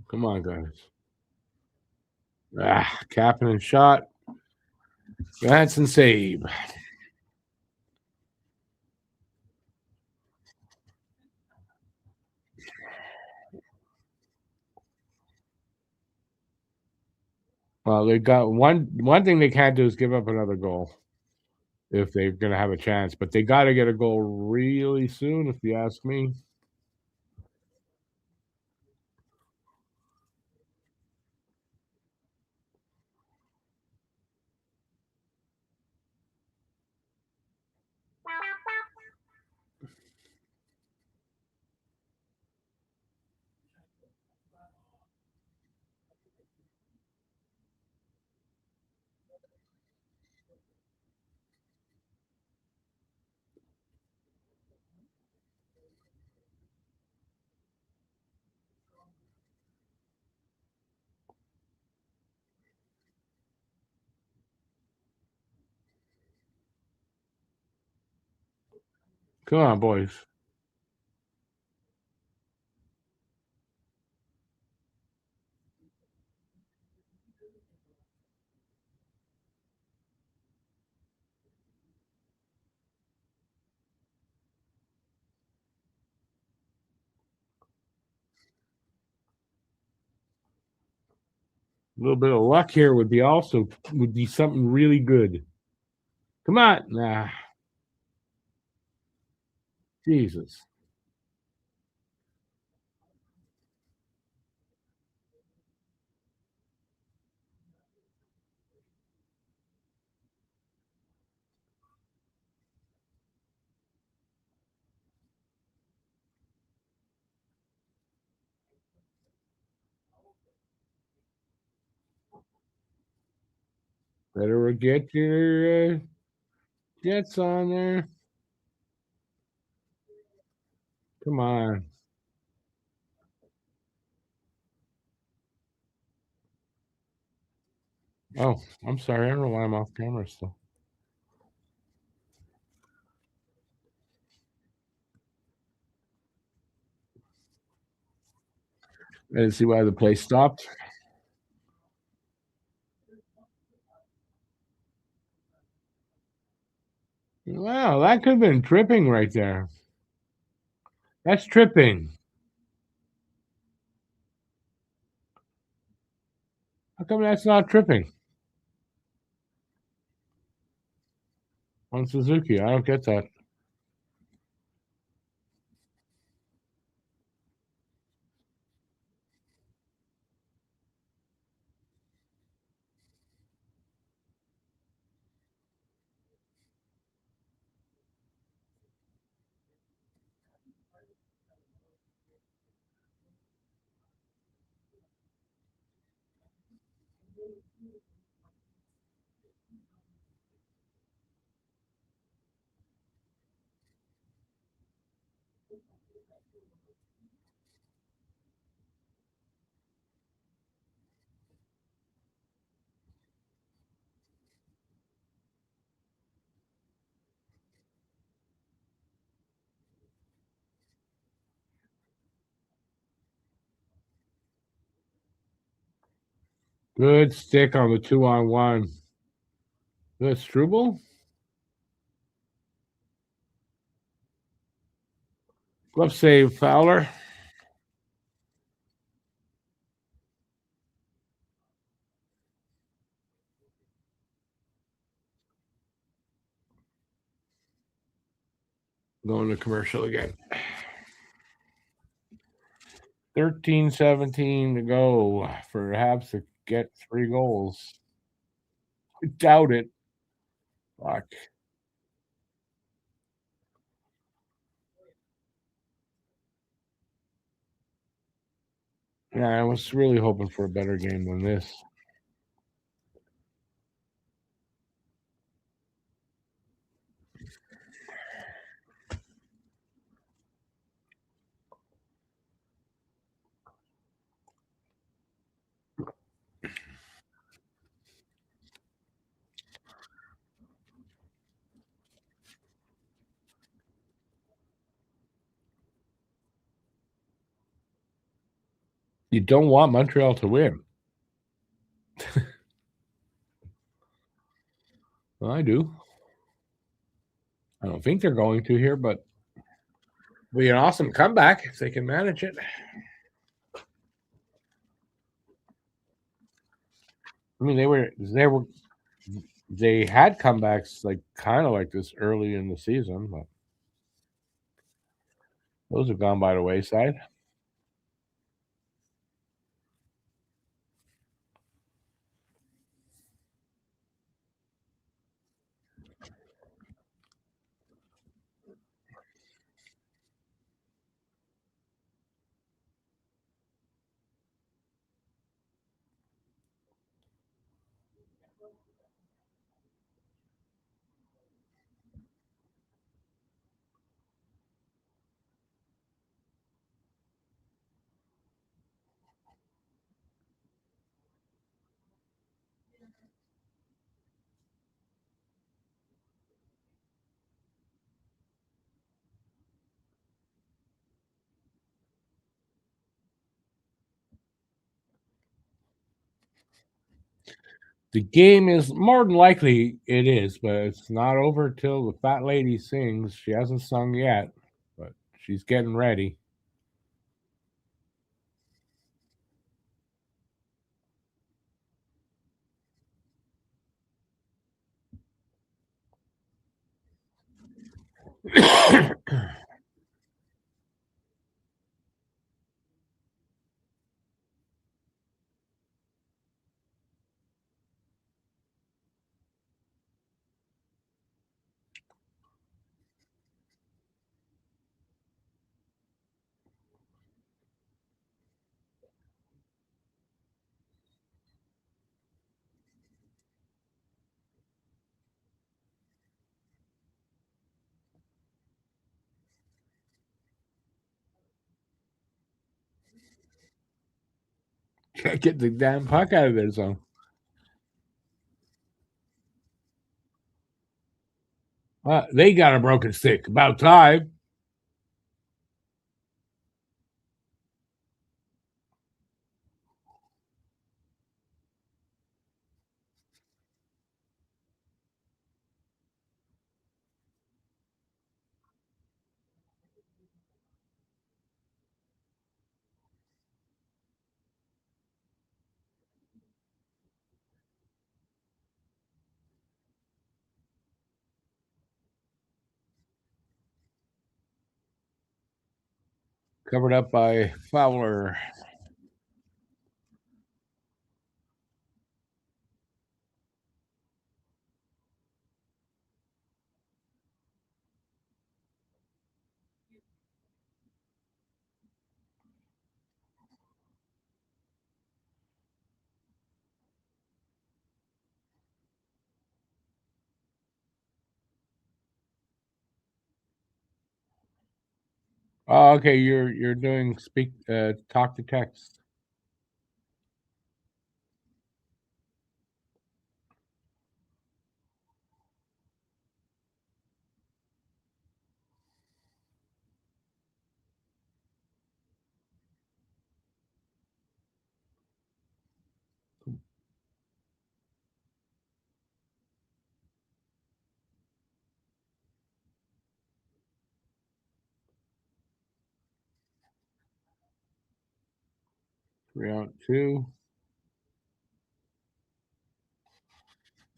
Come on, guys. Capping and shot. That's and save. Well, they got one thing they can't do is give up another goal if they're going to have a chance. But they got to get a goal really soon, if you ask me. Come on, boys. A little bit of luck here would be something really good. Come on, nah, Jesus. Better get your Jets on there. Come on. Oh, I'm sorry. I don't know why I'm off camera still. I didn't see why the play stopped. Wow, that could have been tripping right there. That's tripping. How come that's not tripping on Suzuki? I don't get that. Good stick on the 2-on-1. Good Struble. Glove save, Fowler. Going to commercial again. 13-17 to go for Habs to get 3 goals. I doubt it. Fuck. Yeah, I was really hoping for a better game than this. You don't want Montreal to win. Well, I do. I don't think they're going to here, but it'll be an awesome comeback if they can manage it. I mean, they had comebacks like kind of like this early in the season, but those have gone by the wayside. The game is more than likely it is, but it's not over till the fat lady sings. She hasn't sung yet, but she's getting ready. Can't get the damn puck out of their zone. They got a broken stick. About time. Covered up by Fowler. Oh, okay. You're doing talk to text. Three out two.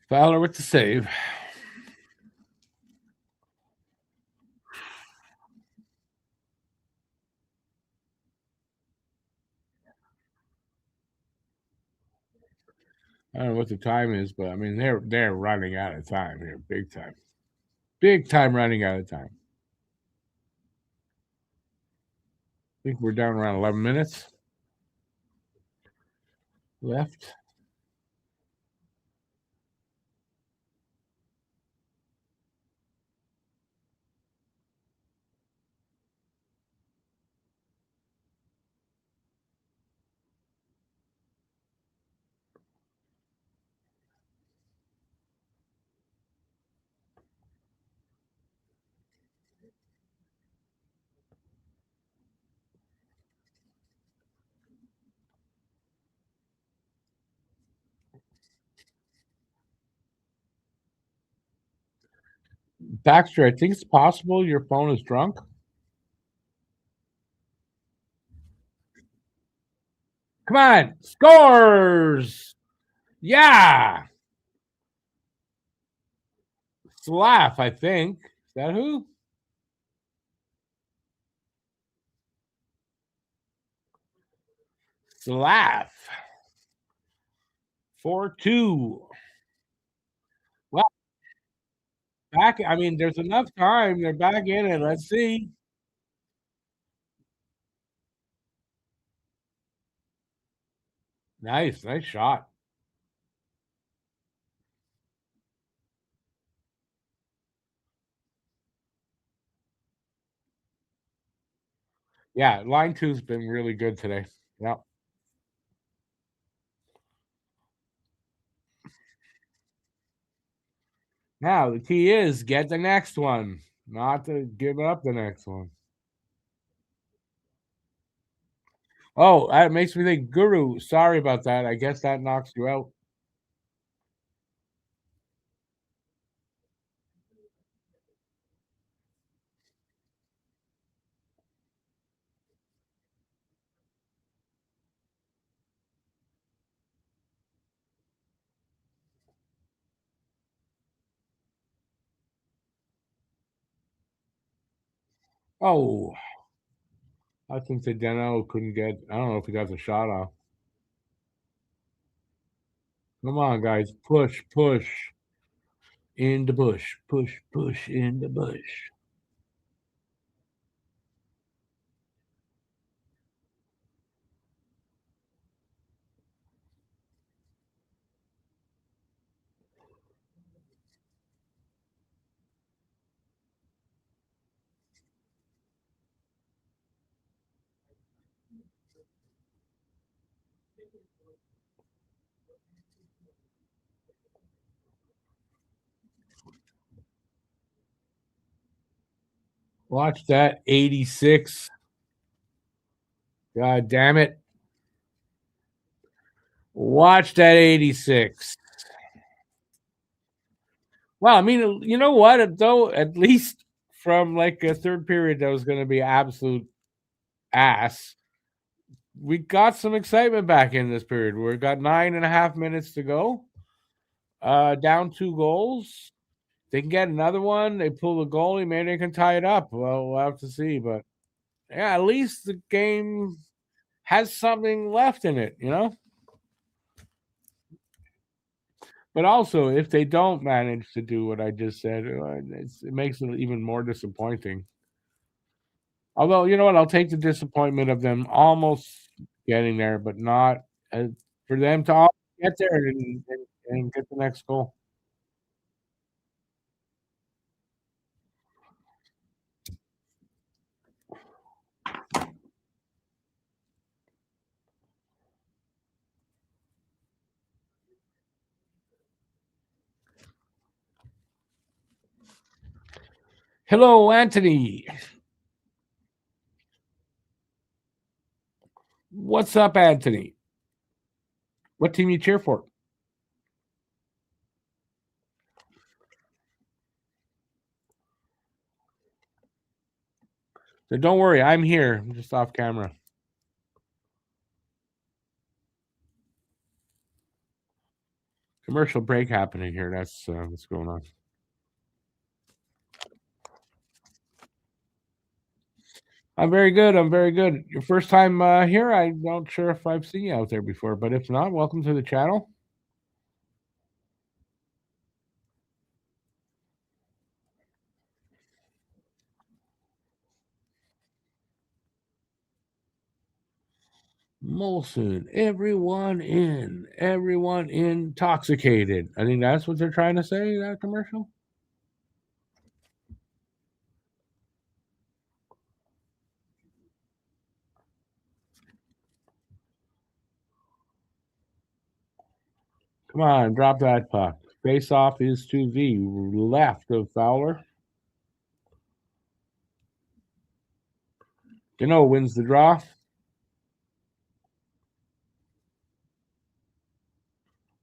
Fowler with the save. I don't know what the time is, but I mean they're running out of time here, big time. Big time running out of time. I think we're down around 11 minutes left. Baxter, I think it's possible your phone is drunk. Come on, scores! Yeah, Slav, I think. Is that who? Slav. 4-2. Well, back. I mean, there's enough time. They're back in it. Let's see. Nice shot. Yeah, line two's been really good today. Yep. Now the key is get the next one, not to give up the next one. Oh, that makes me think, Guru. Sorry about that. I guess that knocks you out. Oh, I think the Deno couldn't get. I don't know if he got the shot off. Come on, guys, push in the bush, push in the bush. Watch that 86. God damn it. Watch that 86. Well, I mean, you know what? Though, at least from like a third period that was going to be absolute ass, we got some excitement back in this period. We've got 9.5 minutes to go. Down 2 goals. They can get another one. They pull the goalie. Maybe they can tie it up. Well, we'll have to see. But yeah, at least the game has something left in it, you know? But also, if they don't manage to do what I just said, it makes it even more disappointing. Although, you know what? I'll take the disappointment of them almost getting there, but not for them to all get there and get the next goal. Hello, Anthony. What's up, Anthony? What team you cheer for? So don't worry, I'm here. I'm just off camera. Commercial break happening here. That's what's going on. I'm very good. I'm very good. Your first time here? I'm not sure if I've seen you out there before, but if not, welcome to the channel. Molson, everyone intoxicated. I think that's what they're trying to say, that commercial. Come on, drop that puck. Face off is to the left of Fowler. Gano wins the draw.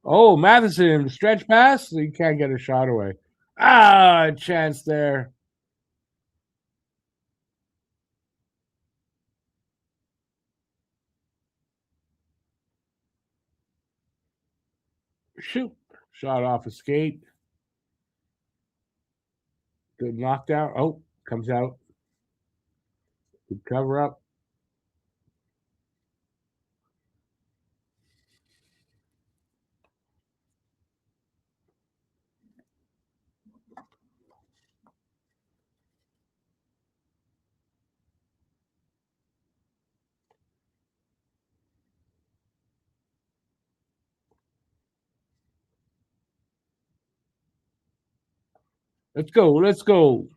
Oh, Matheson, stretch pass. He can't get a shot away. A chance there. Shoot. Shot off a skate. Good knockdown. Oh, comes out. Good cover up. Let's go. Let's go.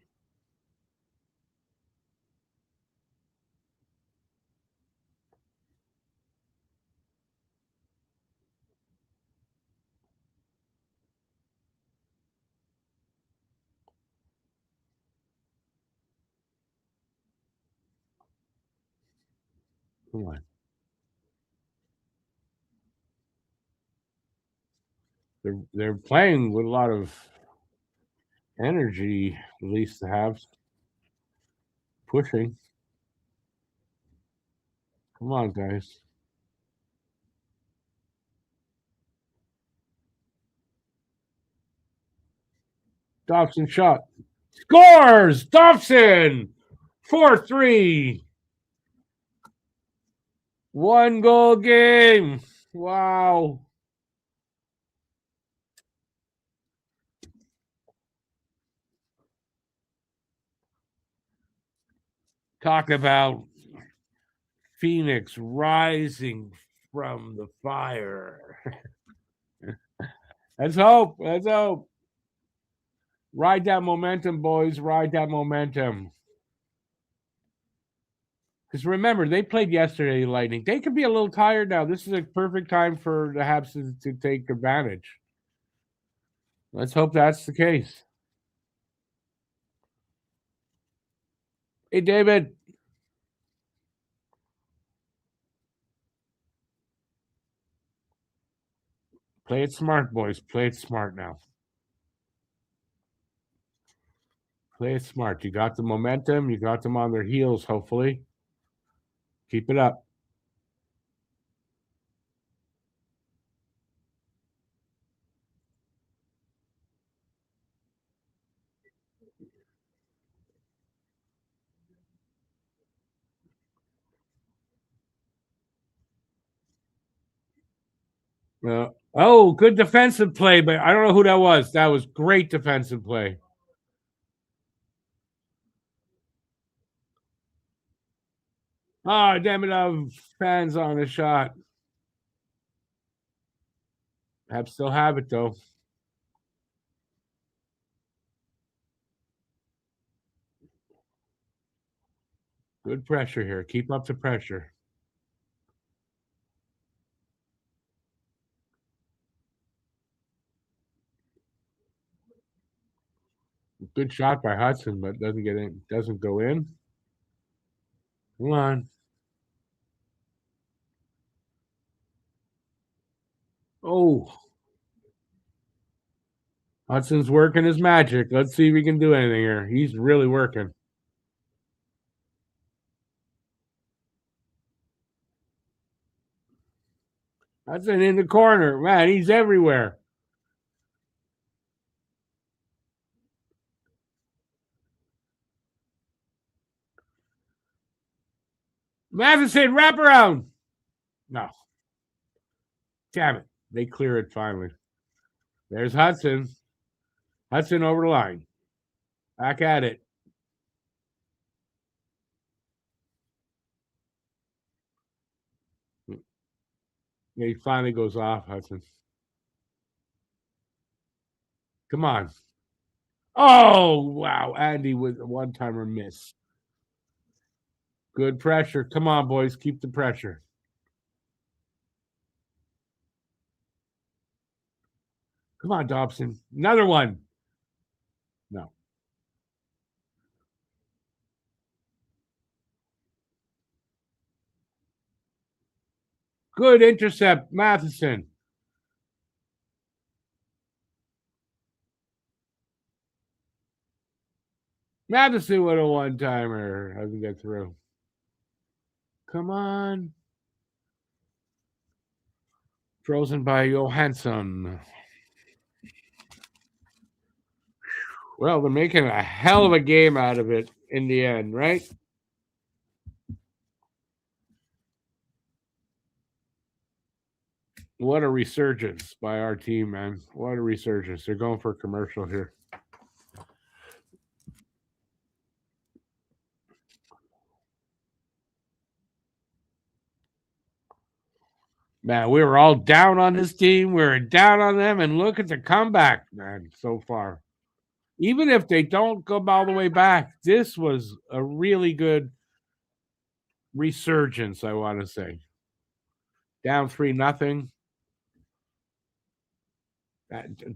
Come on. They're playing with a lot of energy, at least the Habs. Pushing. Come on, guys. Dobson shot. Scores! Dobson! 4-3. 1 goal game. Wow. Talk about Phoenix rising from the fire. Let's hope. Let's hope. Ride that momentum, boys. Ride that momentum. Because remember, they played yesterday, Lightning. They could be a little tired now. This is a perfect time for the Habs to take advantage. Let's hope that's the case. Hey, David. Play it smart, boys. Play it smart now. Play it smart. You got the momentum. You got them on their heels, hopefully. Keep it up. Oh, good defensive play, but I don't know who that was. That was great defensive play. Oh, damn it. Fans on the shot. Habs still have it, though. Good pressure here. Keep up the pressure. Good shot by Hudson, but doesn't get in. Doesn't go in. Come on. Oh, Hudson's working his magic. Let's see if he can do anything here. He's really working. Hudson in the corner. Man, he's everywhere. Matheson, wrap around. No. Damn it. They clear it finally. There's Hudson. Hudson over the line. Back at it. He finally goes off, Hudson. Come on. Oh, wow. Andy with a one-timer miss. Good pressure. Come on, boys. Keep the pressure. Come on, Dobson. Another one. No. Good intercept, Matheson. Matheson with a one-timer. Doesn't get through. Come on. Frozen by Johansson. Well, they're making a hell of a game out of it in the end, right? What a resurgence by our team, man. What a resurgence. They're going for a commercial here. Man, we were all down on this team. We were down on them, and look at the comeback, man, so far. Even if they don't come all the way back, this was a really good resurgence, I want to say. Down 3-0.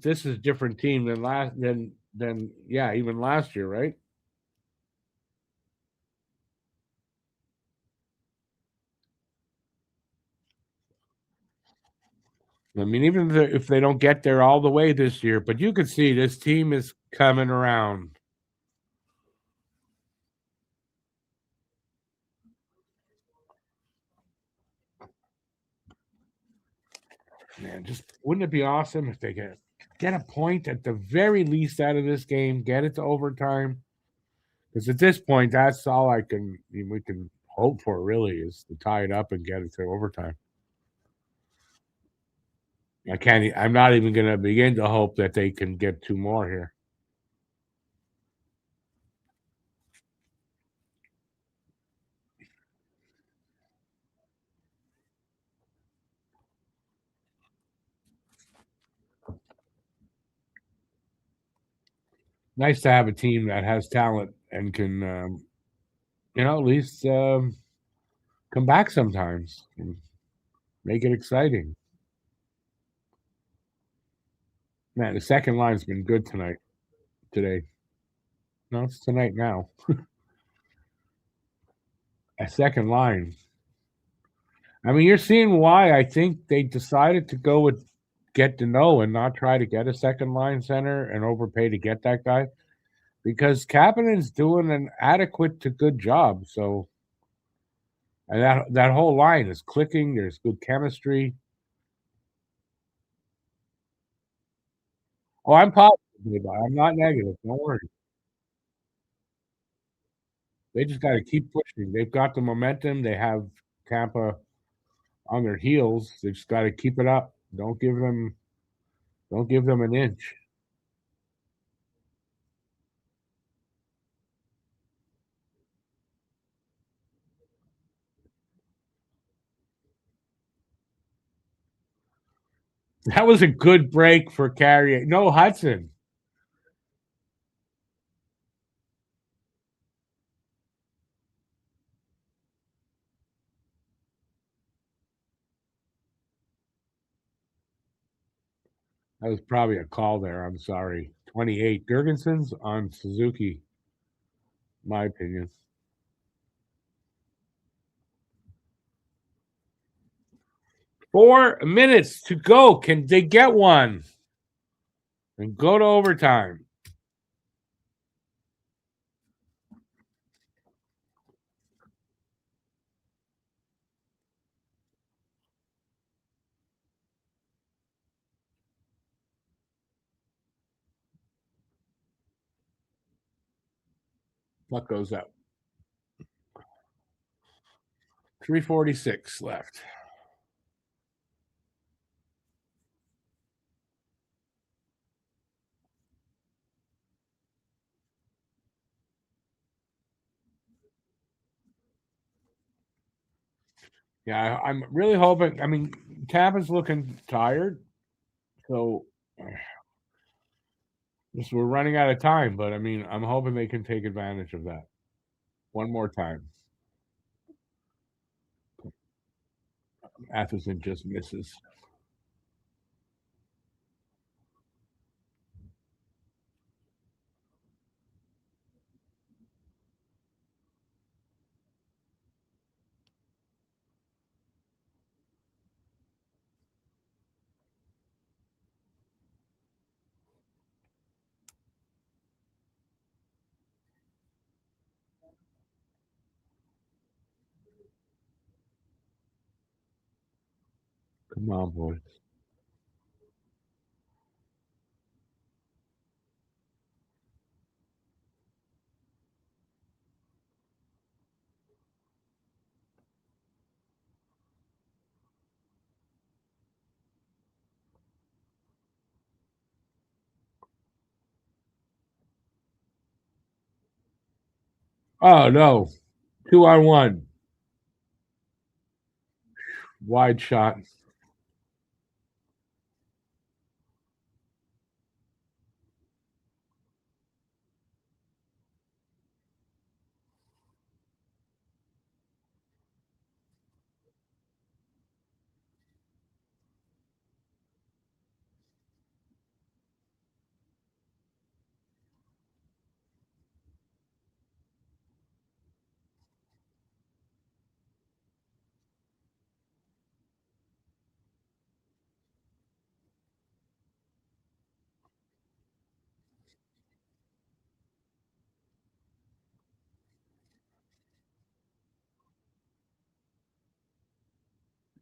This is a different team than even last year, right? I mean, even if they don't get there all the way this year, but you can see this team is coming around. Man, just wouldn't it be awesome if they get a point at the very least out of this game, get it to overtime? Because at this point, that's all we can hope for really is to tie it up and get it to overtime. I'm not even going to begin to hope that they can get two more here. Nice to have a team that has talent and can, at least come back sometimes and make it exciting. Man, the second line's been good today. No, it's tonight now. A second line. I mean, you're seeing why I think they decided to go with get to know and not try to get a second line center and overpay to get that guy because Kapanen's doing an adequate to good job. So, and that whole line is clicking. There's good chemistry. Oh, I'm positive. I'm not negative. Don't worry. They just got to keep pushing. They've got the momentum. They have Tampa on their heels. They just got to keep it up. Don't give them an inch. That was a good break for Carrier. No, Hudson. That was probably a call there. I'm sorry. 28. Gergenson's on Suzuki, my opinion. 4 minutes to go. Can they get one? And go to overtime. Puck goes up. 3:46 left. Yeah, I'm really hoping. I mean, Tampa's looking tired, so we're running out of time. But I mean, I'm hoping they can take advantage of that one more time. Atherton just misses. Come on, boys. Oh no, 2-on-1, wide shot.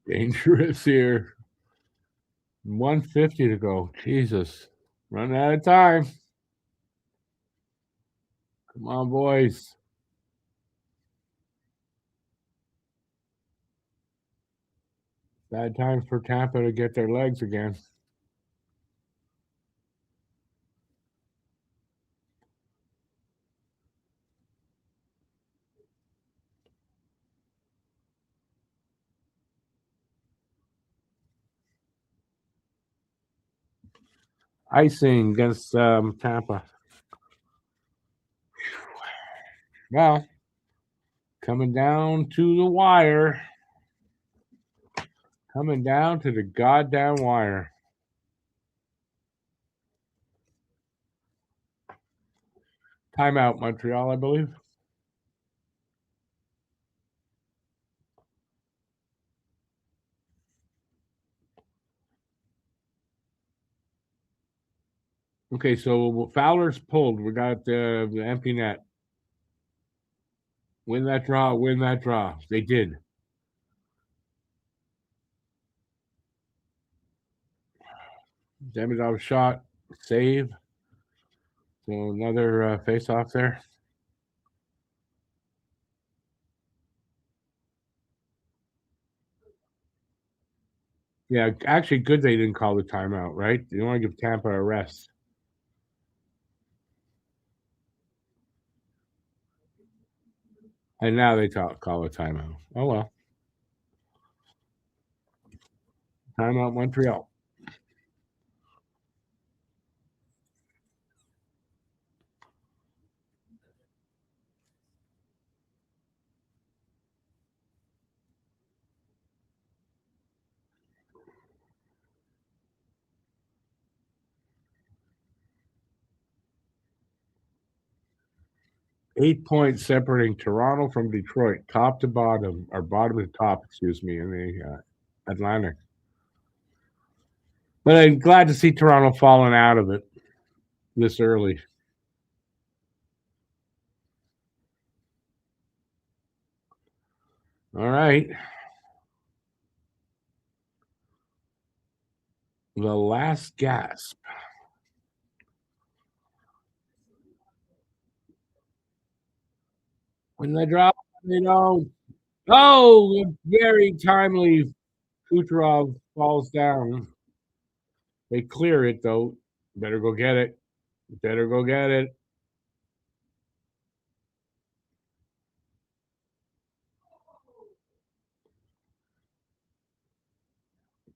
Dangerous here. 150 to go. Jesus. Running out of time. Come on, boys. Bad time for Tampa to get their legs again. Icing against Tampa. Well, Coming down to the wire. Coming down to the goddamn wire. Timeout, Montreal, I believe. Okay, so Fowler's pulled. We got the empty net. Win that draw, win that draw. They did. Demidov shot, save. So another face off there. Yeah, actually, good they didn't call the timeout, right? You want to give Tampa a rest. And now they call a timeout. Oh, well. Timeout, Montreal. Eight points separating Toronto from Detroit, top to bottom, or bottom to top, excuse me, in the Atlantic. But I'm glad to see Toronto falling out of it this early. All right. The last gasp. When they drop, they don't. Oh, very timely. Kucherov falls down. They clear it, though. Better go get it. Better go get it.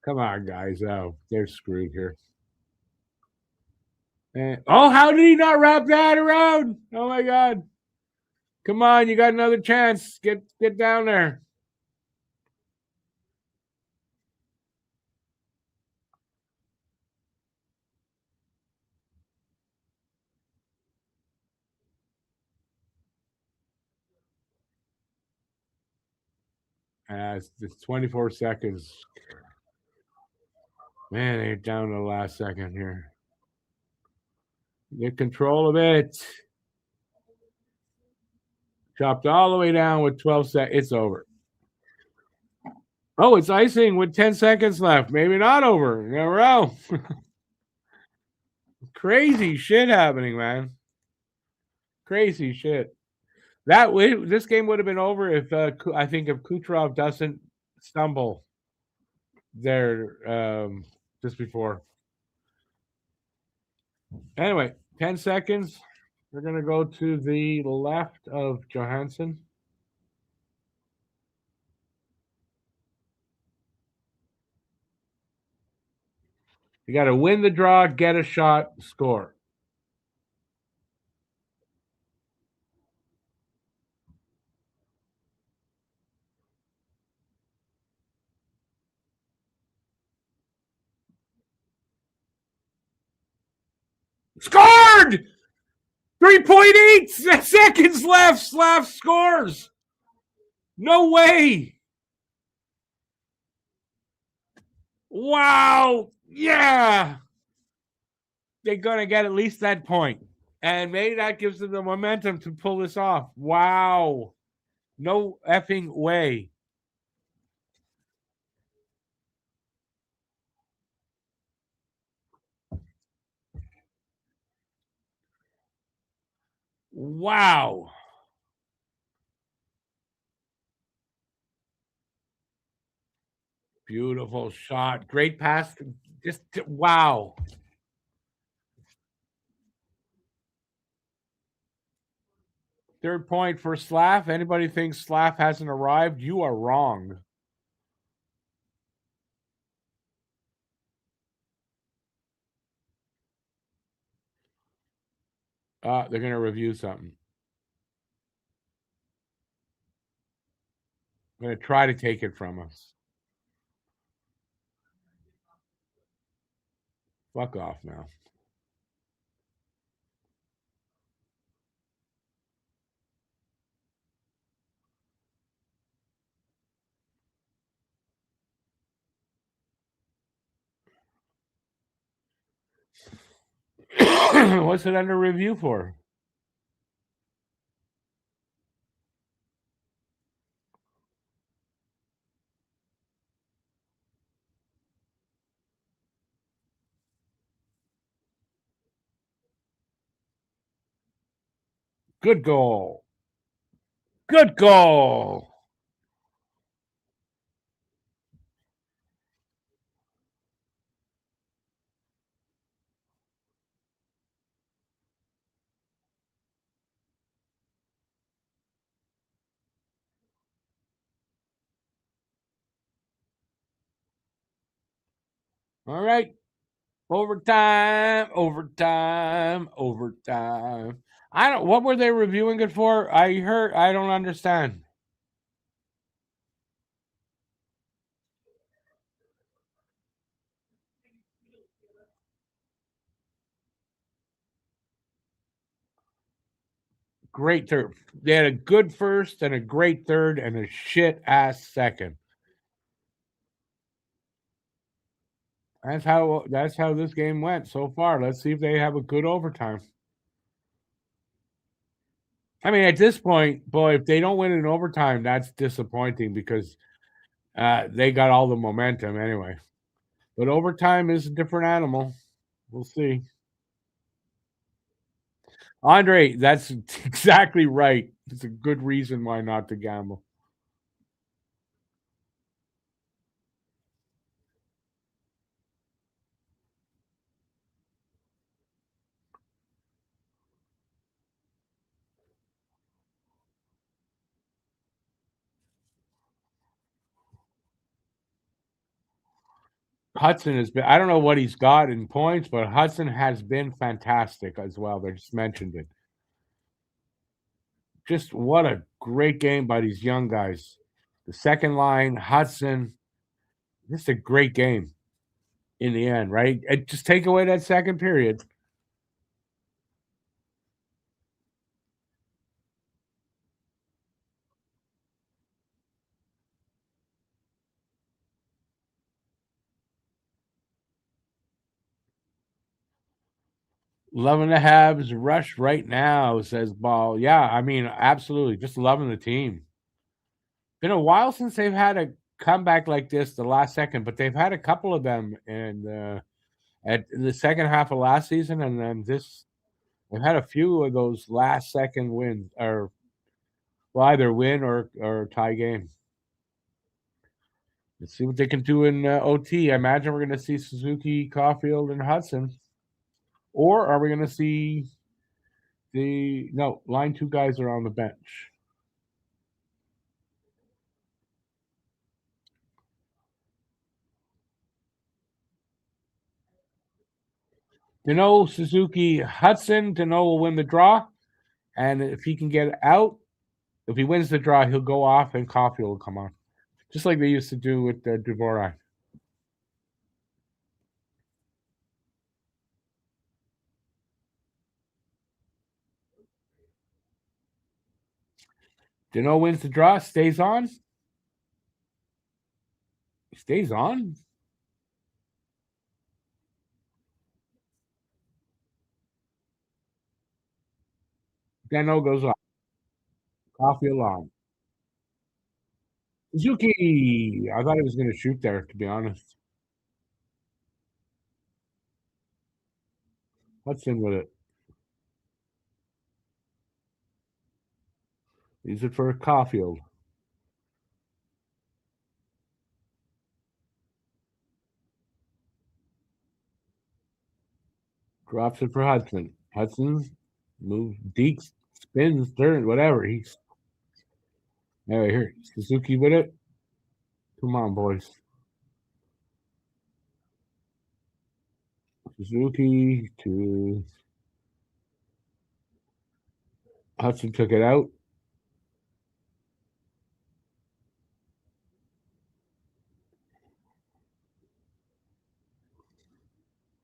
Come on, guys. Oh, they're screwed here. Oh, how did he not wrap that around? Oh, my God. Come on, you got another chance. Get down there. It's 24 seconds. Man, they're down to the last second here. Get control of it. Chopped all the way down with 12 seconds. It's over. Oh, it's icing with 10 seconds left. Maybe not over. You never know. Crazy shit happening, man. Crazy shit. This game would have been over if I think if Kucherov doesn't stumble there just before. Anyway, 10 seconds. We're gonna go to the left of Johansson. You got to win the draw, get a shot, score. Scored! 3.8 seconds left. Slav scores. No way. Wow. Yeah. They're going to get at least that point. And maybe that gives them the momentum to pull this off. Wow. No effing way. Wow. Beautiful shot. Great pass. Just wow. Third point for Slav. Anybody thinks Slav hasn't arrived? You are wrong. They're going to review something. going to try to take it from us. Fuck off now. What's it under review for? Good goal. Good goal. All right. Overtime. I don't. What were they reviewing it for? I heard. I don't understand. Great third. They had a good first and a great third and a shit ass second. That's how this game went so far. Let's see if they have a good overtime. I mean, at this point, boy, if they don't win in overtime, that's disappointing because they got all the momentum anyway. But overtime is a different animal. We'll see. Andre, that's exactly right. It's a good reason why not to gamble. Hudson has been, I don't know what he's got in points, but Hudson has been fantastic as well. They just mentioned it. Just what a great game by these young guys. The second line, Hudson, just a great game in the end, right? And just take away that second period. Loving the Habs rush right now, says Ball. Yeah, I mean, absolutely. Just loving the team. Been a while since they've had a comeback like this, the last second, but they've had a couple of them at the second half of last season, and then this. They've had a few of those last second wins, or well, either win or tie game. Let's see what they can do in OT. I imagine we're going to see Suzuki, Caulfield, and Hudson, or are we going to see the no line two guys are on the bench? Dano, Suzuki, Hudson. Dano will win the draw, and if he can get out, if he wins the draw, he'll go off, and Caulfield will come on, just like they used to do with Dvorak. Dano wins the draw, stays on. Stays on. Dano goes off. Caulfield on. Suzuki. I thought he was going to shoot there, to be honest. Hudson with it. Use it for Caulfield. Drops it for Hudson. Hudson moves, deeks, spins, turns, whatever. He's anyway here. Suzuki with it. Come on, boys. Suzuki to Hudson took it out.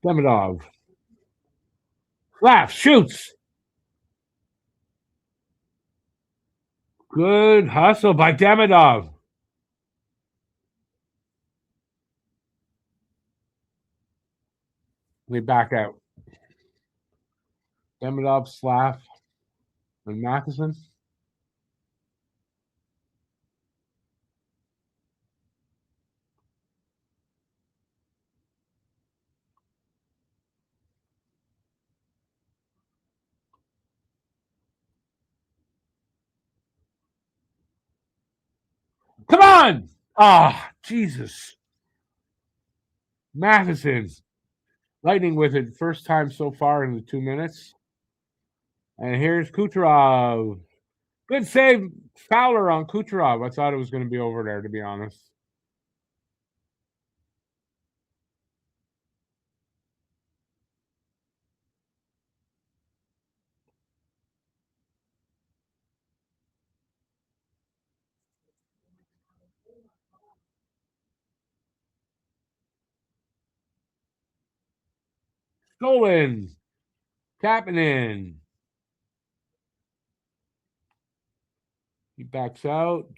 Demidov. Laugh, shoots. Good hustle by Demidov. We back out. Demidov, Slav, and Matheson. Come on! Ah, oh, Jesus. Matheson. Lightning with it. First time so far in the 2 minutes. And here's Kucherov. Good save, Fowler on Kucherov. I thought it was going to be over there, to be honest. Stolen. Tapping in. He backs out.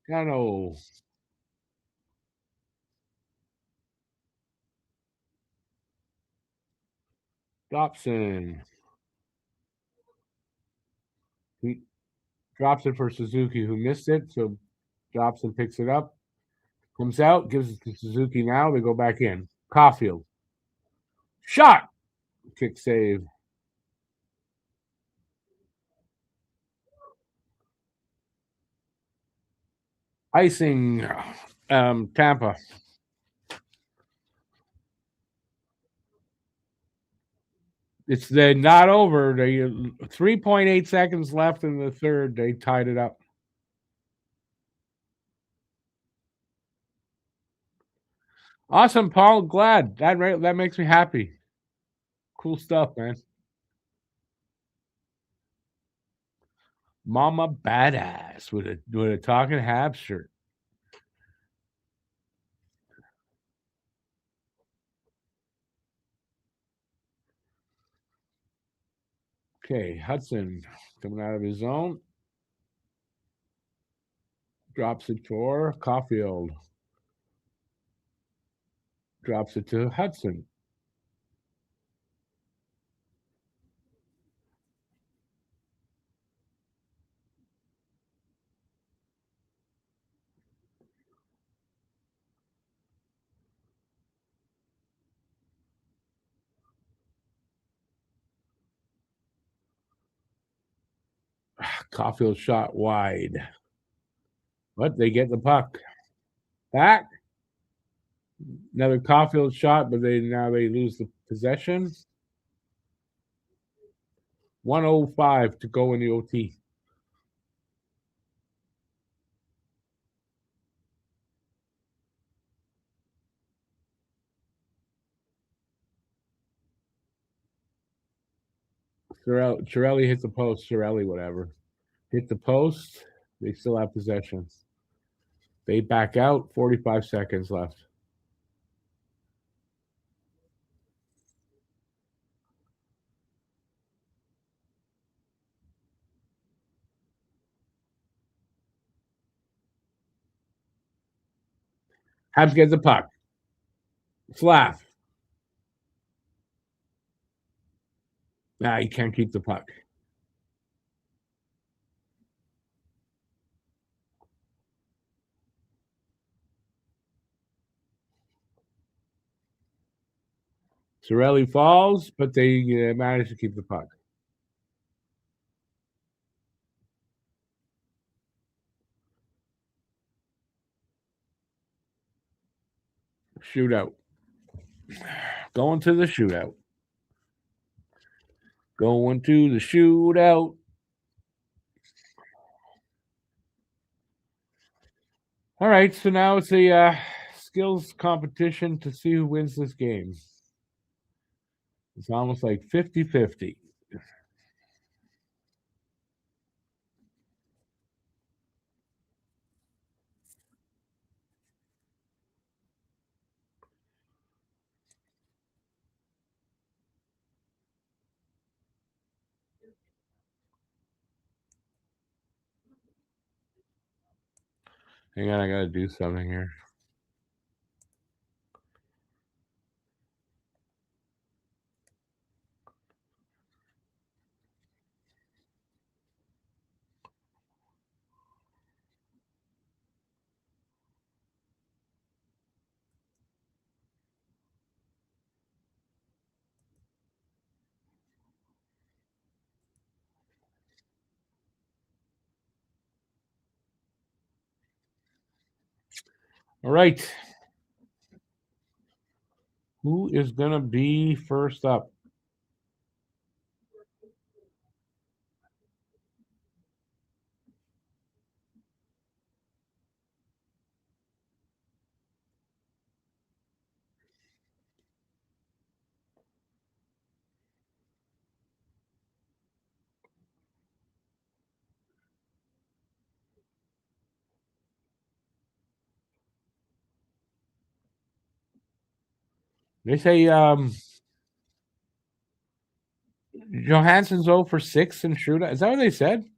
Cano. Dobson. He drops it for Suzuki, who missed it. So Dobson picks it up. Comes out, gives it to Suzuki now. They go back in. Caulfield. Shot. Kick save. Icing. Tampa. It's not over. They 3.8 seconds left in the third. They tied it up. Awesome, Paul. Glad that makes me happy. Cool stuff, man. Mama badass with a talking Habs shirt. Okay, Hudson coming out of his zone. Drops it for Caulfield. Drops it to Hudson. Caulfield shot wide. But they get the puck. Back. Another Caulfield shot, but they lose the possession. 1:05 to go in the OT. Chiarelli hit the post. Chiarelli, whatever. Hit the post. They still have possession. They back out. 45 seconds left. Habs get the puck. Slav. Nah, you can't keep the puck. Chiarelli falls, but they manage to keep the puck. Shootout. Going to the shootout. Going to the shootout. All right, so now it's a skills competition to see who wins this game. It's almost like 50-50. Hang on, I gotta do something here. All right. Who is gonna be first up? They say Johansson's 0 for 6 in shootout. Is that what they said?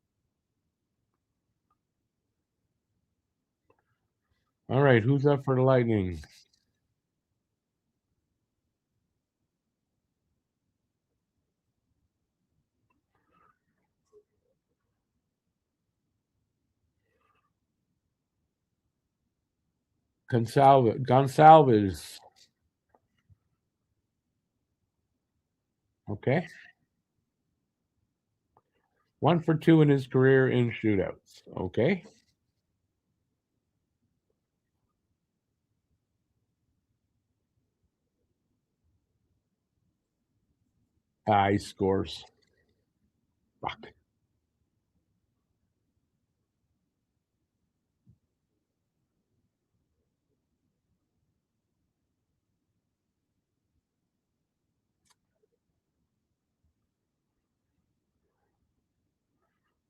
All right, who's up for the Lightning? Gonsalves. Okay. 1 for 2 in his career in shootouts. Okay. He scores. Fuck.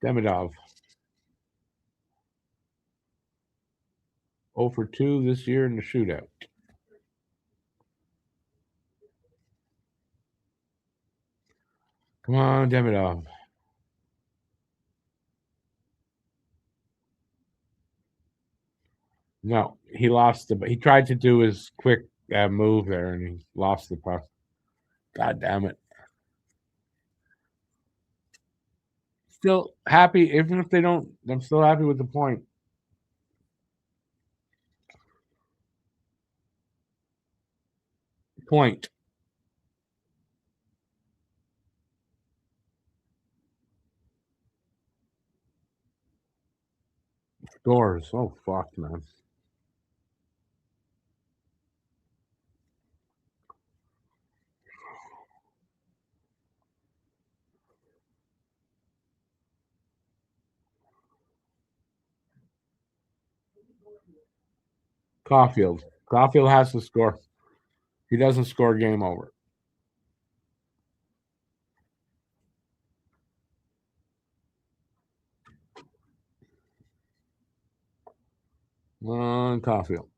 Demidov. 0 for 2 this year in the shootout. Come on, Demidov. No, he lost the. He tried to do his quick move there, and he lost the puck. God damn it! Still happy, even if they don't. I'm still happy with the point. Point. Scores. Oh fuck, man. Caulfield. Caulfield has to score. He doesn't score, game over. On Caulfield.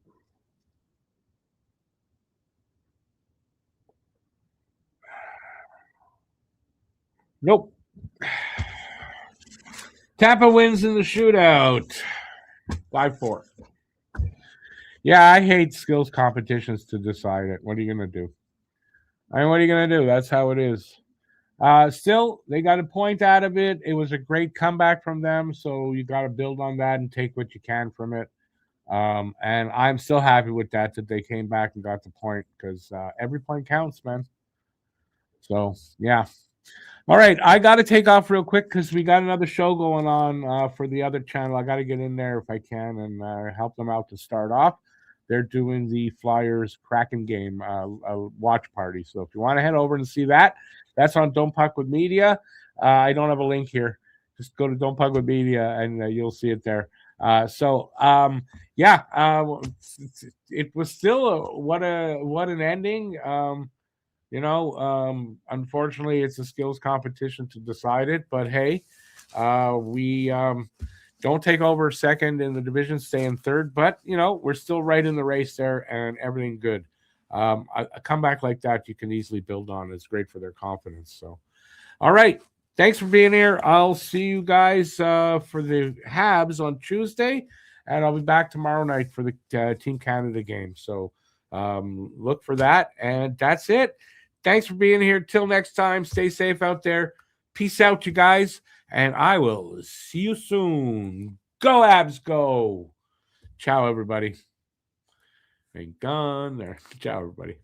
Nope. Tampa wins in the shootout. 5-4. Yeah, I hate skills competitions to decide it. What are you gonna do? I mean, what are you gonna do? That's how it is. Still, they got a point out of it. It was a great comeback from them, so you got to build on that and take what you can from it. And I'm still happy with that they came back and got the point because every point counts, man. So yeah. All right, I got to take off real quick because we got another show going on for the other channel. I got to get in there if I can and help them out to start off. They're doing the Flyers Kraken game watch party. So if you want to head over and see that, that's on Don't Puck with Media. I don't have a link here. Just go to Don't Puck with Media and you'll see it there. Yeah, it was still what an ending. Unfortunately, it's a skills competition to decide it. But hey, we don't take over second in the division, stay in third. But we're still right in the race there, and everything good. A comeback like that you can easily build on. It's great for their confidence. So, all right. Thanks for being here. I'll see you guys for the Habs on Tuesday. and I'll be back tomorrow night for the Team Canada game. So look for that, and that's it. Thanks for being here. Till next time, stay safe out there. Peace out, you guys, and I will see you soon. Go Habs, go! Ciao, everybody. They gone there. Ciao, everybody.